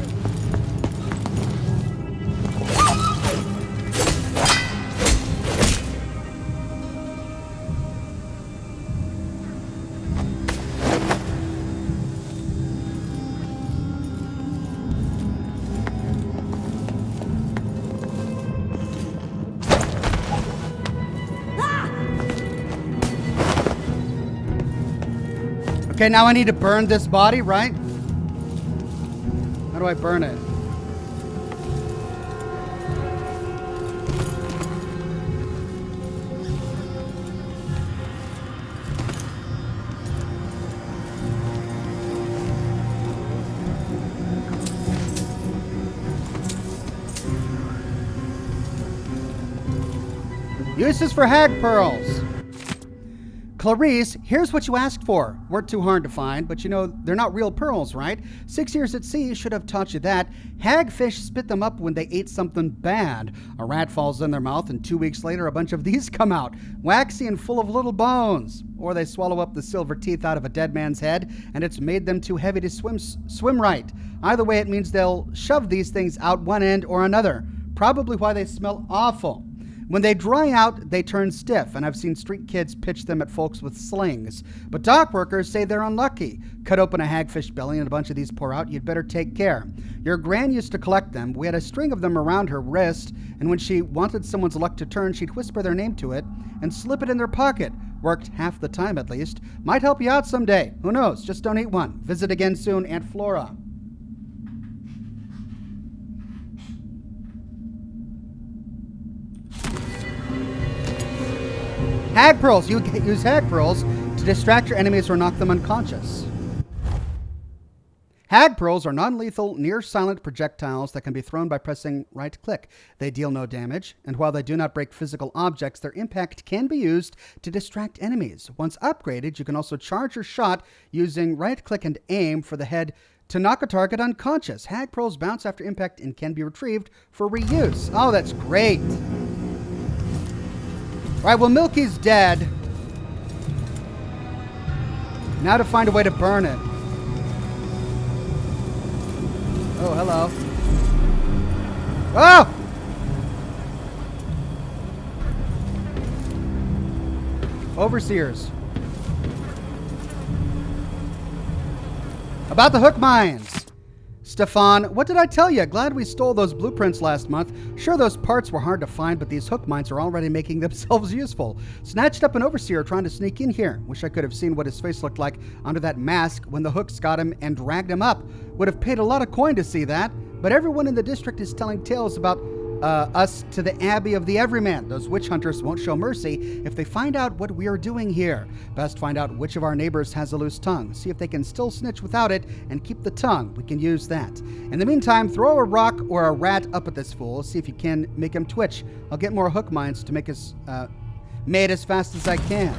Okay, now I need to burn this body, right? How do I burn it? Uses for hag pearls. Clarice, here's what you asked for. Weren't too hard to find, but you know, they're not real pearls, right? 6 years at sea should have taught you that. Hagfish spit them up when they ate something bad. A rat falls in their mouth, and 2 weeks later, a bunch of these come out, waxy and full of little bones. Or they swallow up the silver teeth out of a dead man's head, and it's made them too heavy to swim right. Either way, it means they'll shove these things out one end or another. Probably why they smell awful. When they dry out, they turn stiff, and I've seen street kids pitch them at folks with slings. But dock workers say they're unlucky. Cut open a hagfish belly and a bunch of these pour out, you'd better take care. Your gran used to collect them. We had a string of them around her wrist, and when she wanted someone's luck to turn, she'd whisper their name to it and slip it in their pocket. Worked half the time at least. Might help you out someday. Who knows? Just don't eat one. Visit again soon, Aunt Flora. Hag pearls. You use hag pearls to distract your enemies or knock them unconscious. Hag pearls are non-lethal, near-silent projectiles that can be thrown by pressing right-click. They deal no damage, and while they do not break physical objects, their impact can be used to distract enemies. Once upgraded, you can also charge your shot using right-click and aim for the head to knock a target unconscious. Hag pearls bounce after impact and can be retrieved for reuse. Oh, that's great. Right, well, Milky's dead. Now to find a way to burn it. Oh, hello. Oh! Overseers. About the hook mines. Stefan, what did I tell you? Glad we stole those blueprints last month. Sure, those parts were hard to find, but these hook mines are already making themselves useful. Snatched up an overseer trying to sneak in here. Wish I could have seen what his face looked like under that mask when the hooks got him and dragged him up. Would have paid a lot of coin to see that. But everyone in the district is telling tales about us to the Abbey of the Everyman. Those witch hunters won't show mercy if they find out what we are doing here. Best find out which of our neighbors has a loose tongue. See if they can still snitch without it and keep the tongue. We can use that. In the meantime, throw a rock or a rat up at this fool. See if you can make him twitch. I'll get more hook mines to make us made as fast as I can.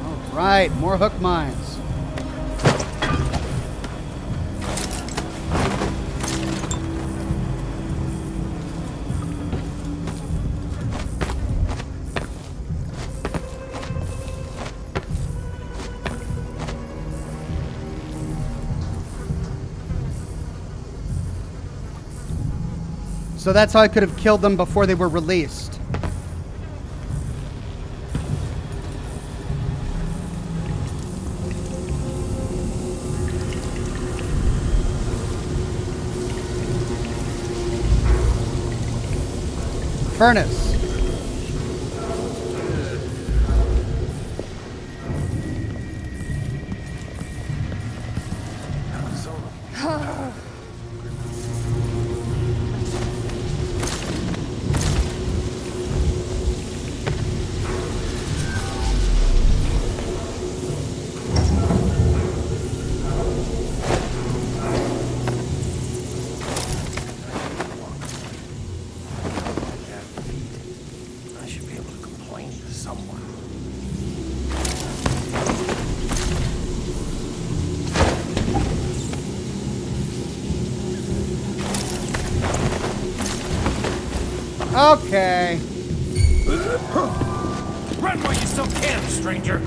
All right, more hook mines. So that's how I could have killed them before they were released. Furnace. Okay. Run while you still can, stranger.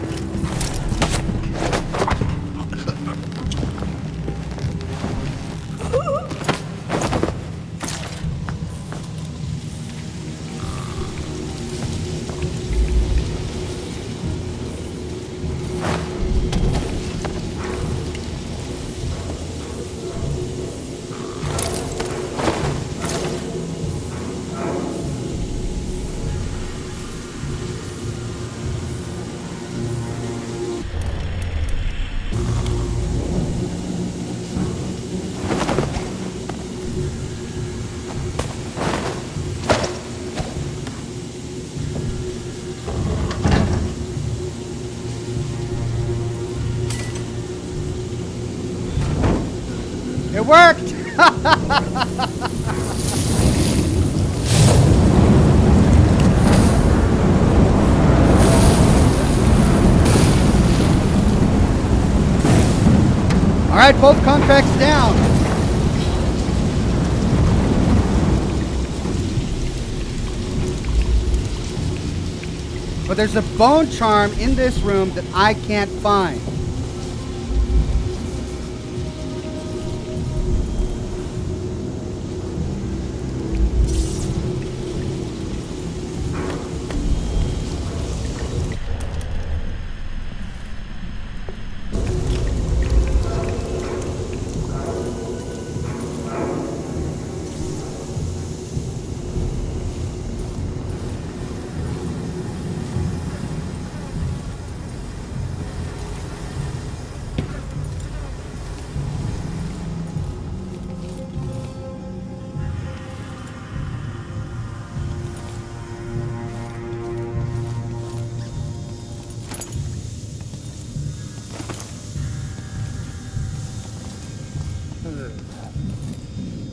Alright, both contracts down. But there's a bone charm in this room that I can't find.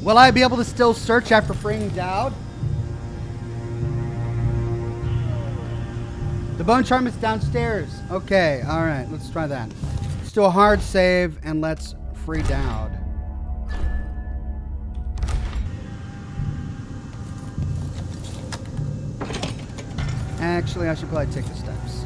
Will I be able to still search after freeing Dowd? The bone charm is downstairs. Okay, alright, let's try that. Let's do a hard save and let's free Dowd. Actually, I should probably take the steps.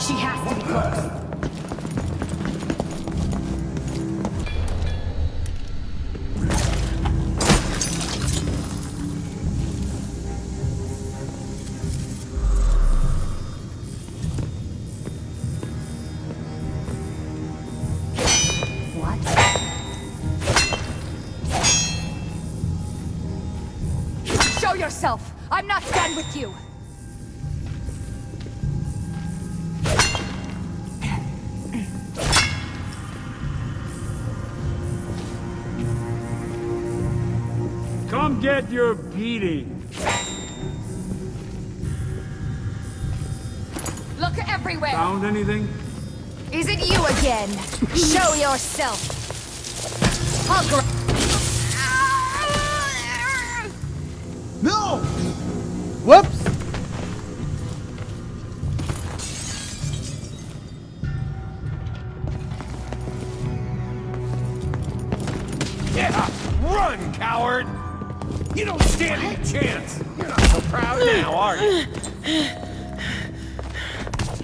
She has to be close. What? Show yourself! I'm not done with you! Come get your beating. Look everywhere! Found anything? Is it you again? Show yourself! I'll No! Whoops! Yeah! Run, coward! You don't stand a chance! You're not so proud now, are you?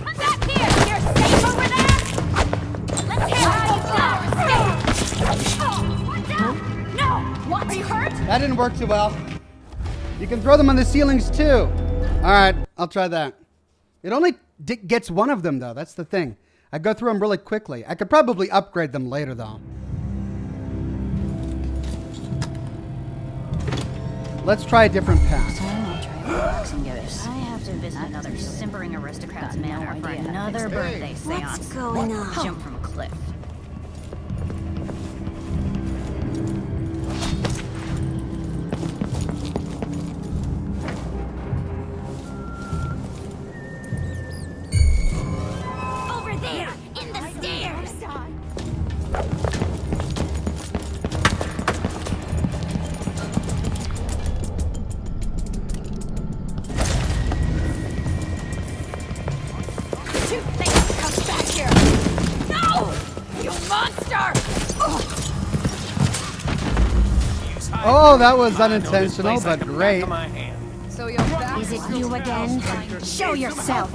I'm back here! You're safe over there? Let's hear how you escape! Oh, what the? No! What? Are you hurt? That didn't work too well. You can throw them on the ceilings too. Alright, I'll try that. It only gets one of them though, that's the thing. I go through them really quickly. I could probably upgrade them later though. Let's try a different path. I have to visit another simpering aristocrat's manor for another birthday seance. What's going on? Jump from a cliff. Over there, in the stairs. Two things come back here! No! You monster! Oh, that was unintentional, but great. So you're back? Is it you again? Show yourself.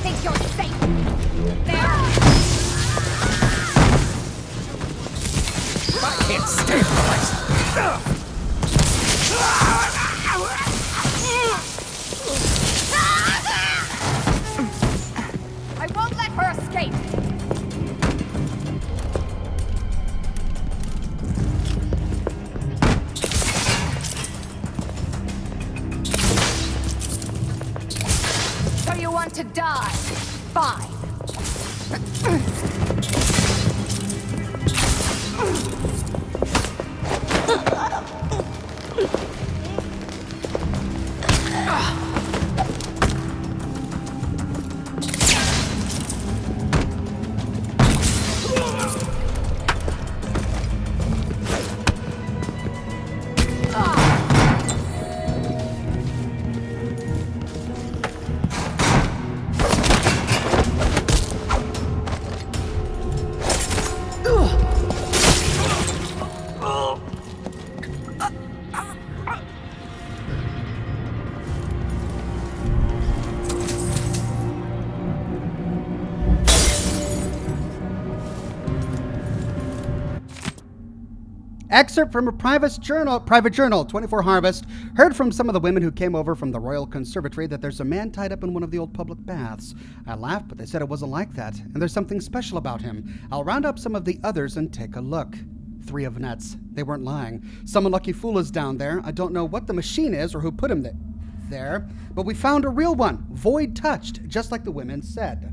Think you're safe? There! I can't stand this! I won't let her escape! So you want to die? Fine. Excerpt from a private journal, 24 Harvest. Heard from some of the women who came over from the Royal Conservatory that there's a man tied up in one of the old public baths. I laughed, but they said it wasn't like that, and there's something special about him. I'll round up some of the others and take a look. 3 of nets. They weren't lying. Some unlucky fool is down there. I don't know what the machine is or who put him there, but we found a real one, void touched, just like the women said.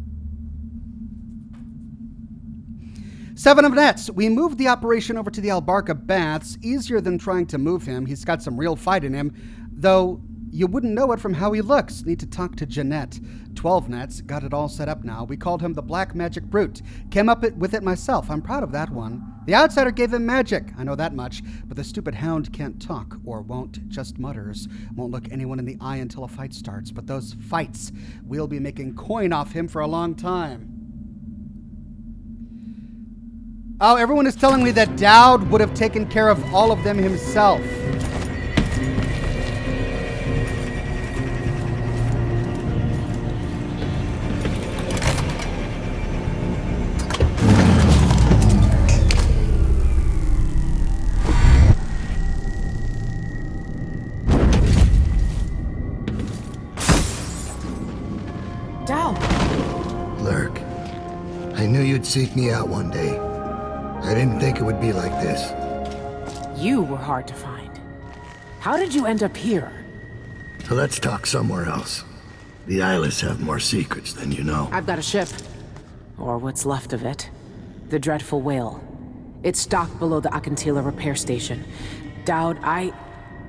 7 of nets. We moved the operation over to the Albarca Baths. Easier than trying to move him. He's got some real fight in him, though you wouldn't know it from how he looks. Need to talk to Jeanette. 12 nets. Got it all set up now. We called him the Black Magic Brute. Came up with it myself. I'm proud of that one. The outsider gave him magic. I know that much. But the stupid hound can't talk, or won't, just mutters. Won't look anyone in the eye until a fight starts. But those fights, we'll be making coin off him for a long time. Oh, everyone is telling me that Dowd would have taken care of all of them himself. Dowd! Lurk, I knew you'd seek me out one day. I didn't think it would be like this. You were hard to find. How did you end up here? So let's talk somewhere else. The Isles have more secrets than you know. I've got a ship. Or what's left of it. The Dreadful Whale. It's docked below the Akantila repair station. Dowd,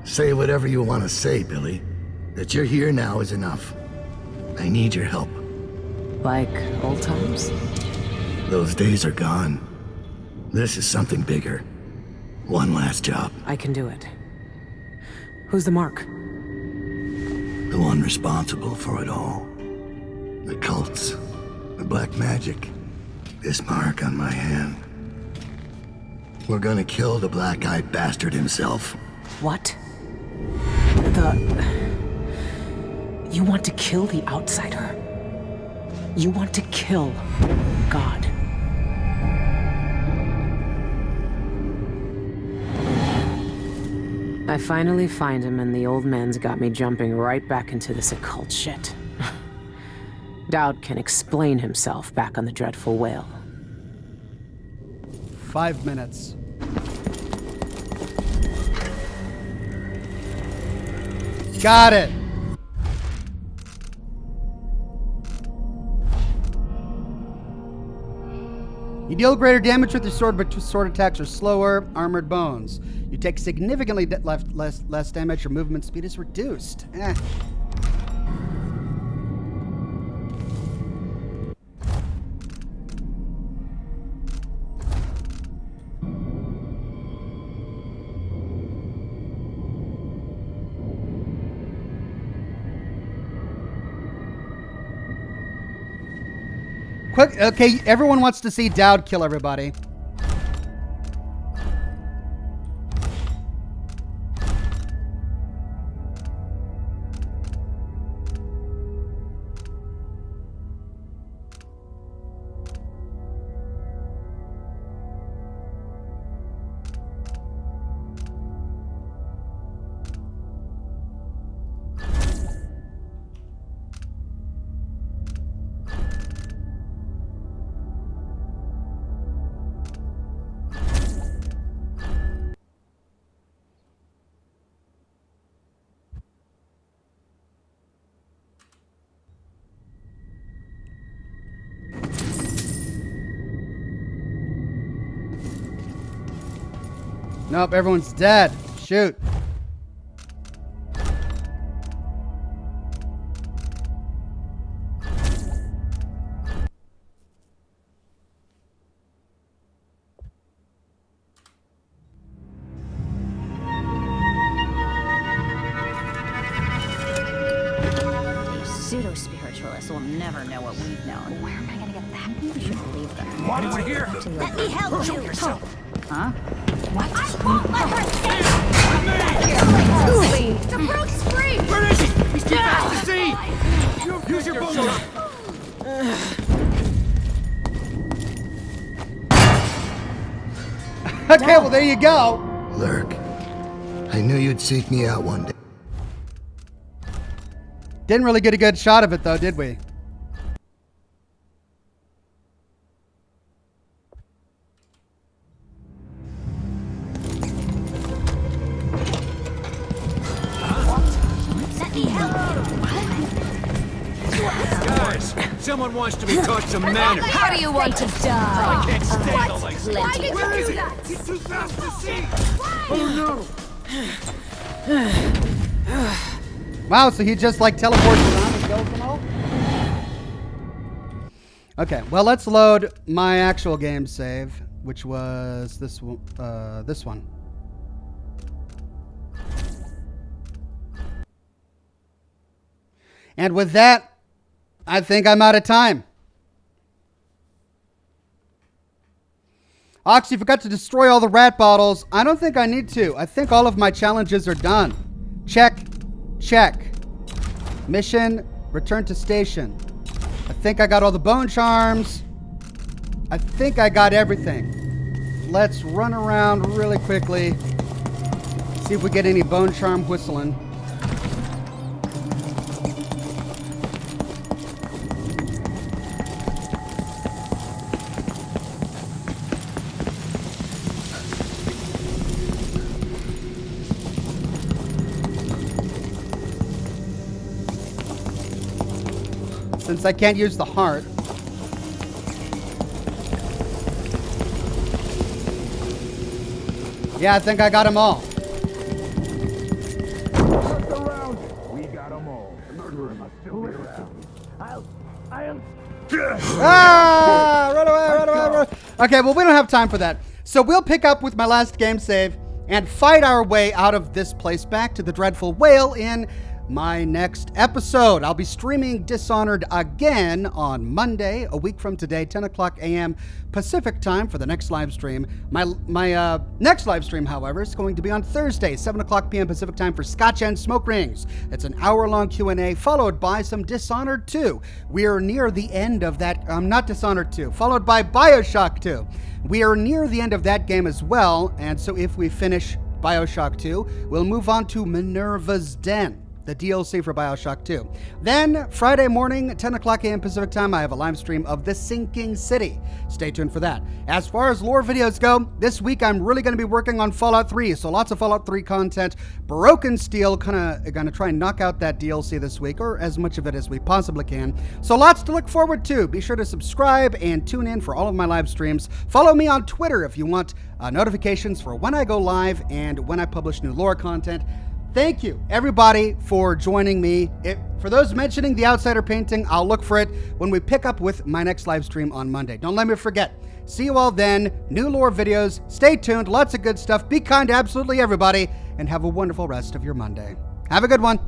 Say whatever you want to say, Billy. That you're here now is enough. I need your help. Like old times? Those days are gone. This is something bigger. One last job. I can do it. Who's the mark? The one responsible for it all. The cults. The black magic. This mark on my hand. We're gonna kill the black-eyed bastard himself. What? You want to kill the outsider? You want to kill God? I finally find him, and the old man's got me jumping right back into this occult shit. Dowd can explain himself back on the Dreadful Whale. 5 minutes. Got it! You deal greater damage with your sword, but sword attacks are slower. Armored bones. You take significantly less damage. Your movement speed is reduced. Quick, okay, everyone wants to see Dowd kill everybody. Nope, everyone's dead. Shoot. Pseudo-spiritualists will never know what we've known. Where am I gonna get that? You should believe them. Why do we here? Let me help you! Huh? What? I won't let her stay! The brute's free! Where is he? He's too fast to see! Use your bow. Okay, well, there you go. Lurk. I knew you'd seek me out one day. Didn't really get a good shot of it, though, did we? Guys, someone wants to be taught some manners. How do you want to die? I can't stand all like Why did Where you is do it? that? It's too fast to see. Oh no! Wow, so he just like teleports around and kills them all? Okay, well, let's load my actual game save, which was this one. And with that, I think I'm out of time. Ox, you forgot to destroy all the rat bottles. I don't think I need to. I think all of my challenges are done. Check. Check. Mission, return to station. I think I got all the bone charms. I think I got everything. Let's run around really quickly. See if we get any bone charm whistling. Since I can't use the heart. Yeah, I think I got them all. We got them all. Murderer must still be around. Ah! Run away, run away, run. Okay, well, we don't have time for that. So we'll pick up with my last game save and fight our way out of this place back to the Dreadful Whale in my next episode. I'll be streaming Dishonored again on Monday, a week from today, 10 o'clock a.m. Pacific time for the next live stream. My next live stream, however, is going to be on Thursday, 7 o'clock p.m. Pacific time for Scotch and Smoke Rings. It's an hour-long Q&A followed by some Dishonored 2. We are near the end of that, not Dishonored 2, followed by BioShock 2. We are near the end of that game as well, and so if we finish BioShock 2, we'll move on to Minerva's Den, the DLC for BioShock 2. Then, Friday morning, 10 o'clock a.m. Pacific time, I have a live stream of The Sinking City. Stay tuned for that. As far as lore videos go, this week I'm really going to be working on Fallout 3, so lots of Fallout 3 content. Broken Steel, kind of going to try and knock out that DLC this week, or as much of it as we possibly can. So lots to look forward to. Be sure to subscribe and tune in for all of my live streams. Follow me on Twitter if you want notifications for when I go live and when I publish new lore content. Thank you, everybody, for joining me. For those mentioning the Outsider painting, I'll look for it when we pick up with my next live stream on Monday. Don't let me forget. See you all then. New lore videos. Stay tuned. Lots of good stuff. Be kind to absolutely everybody. And have a wonderful rest of your Monday. Have a good one.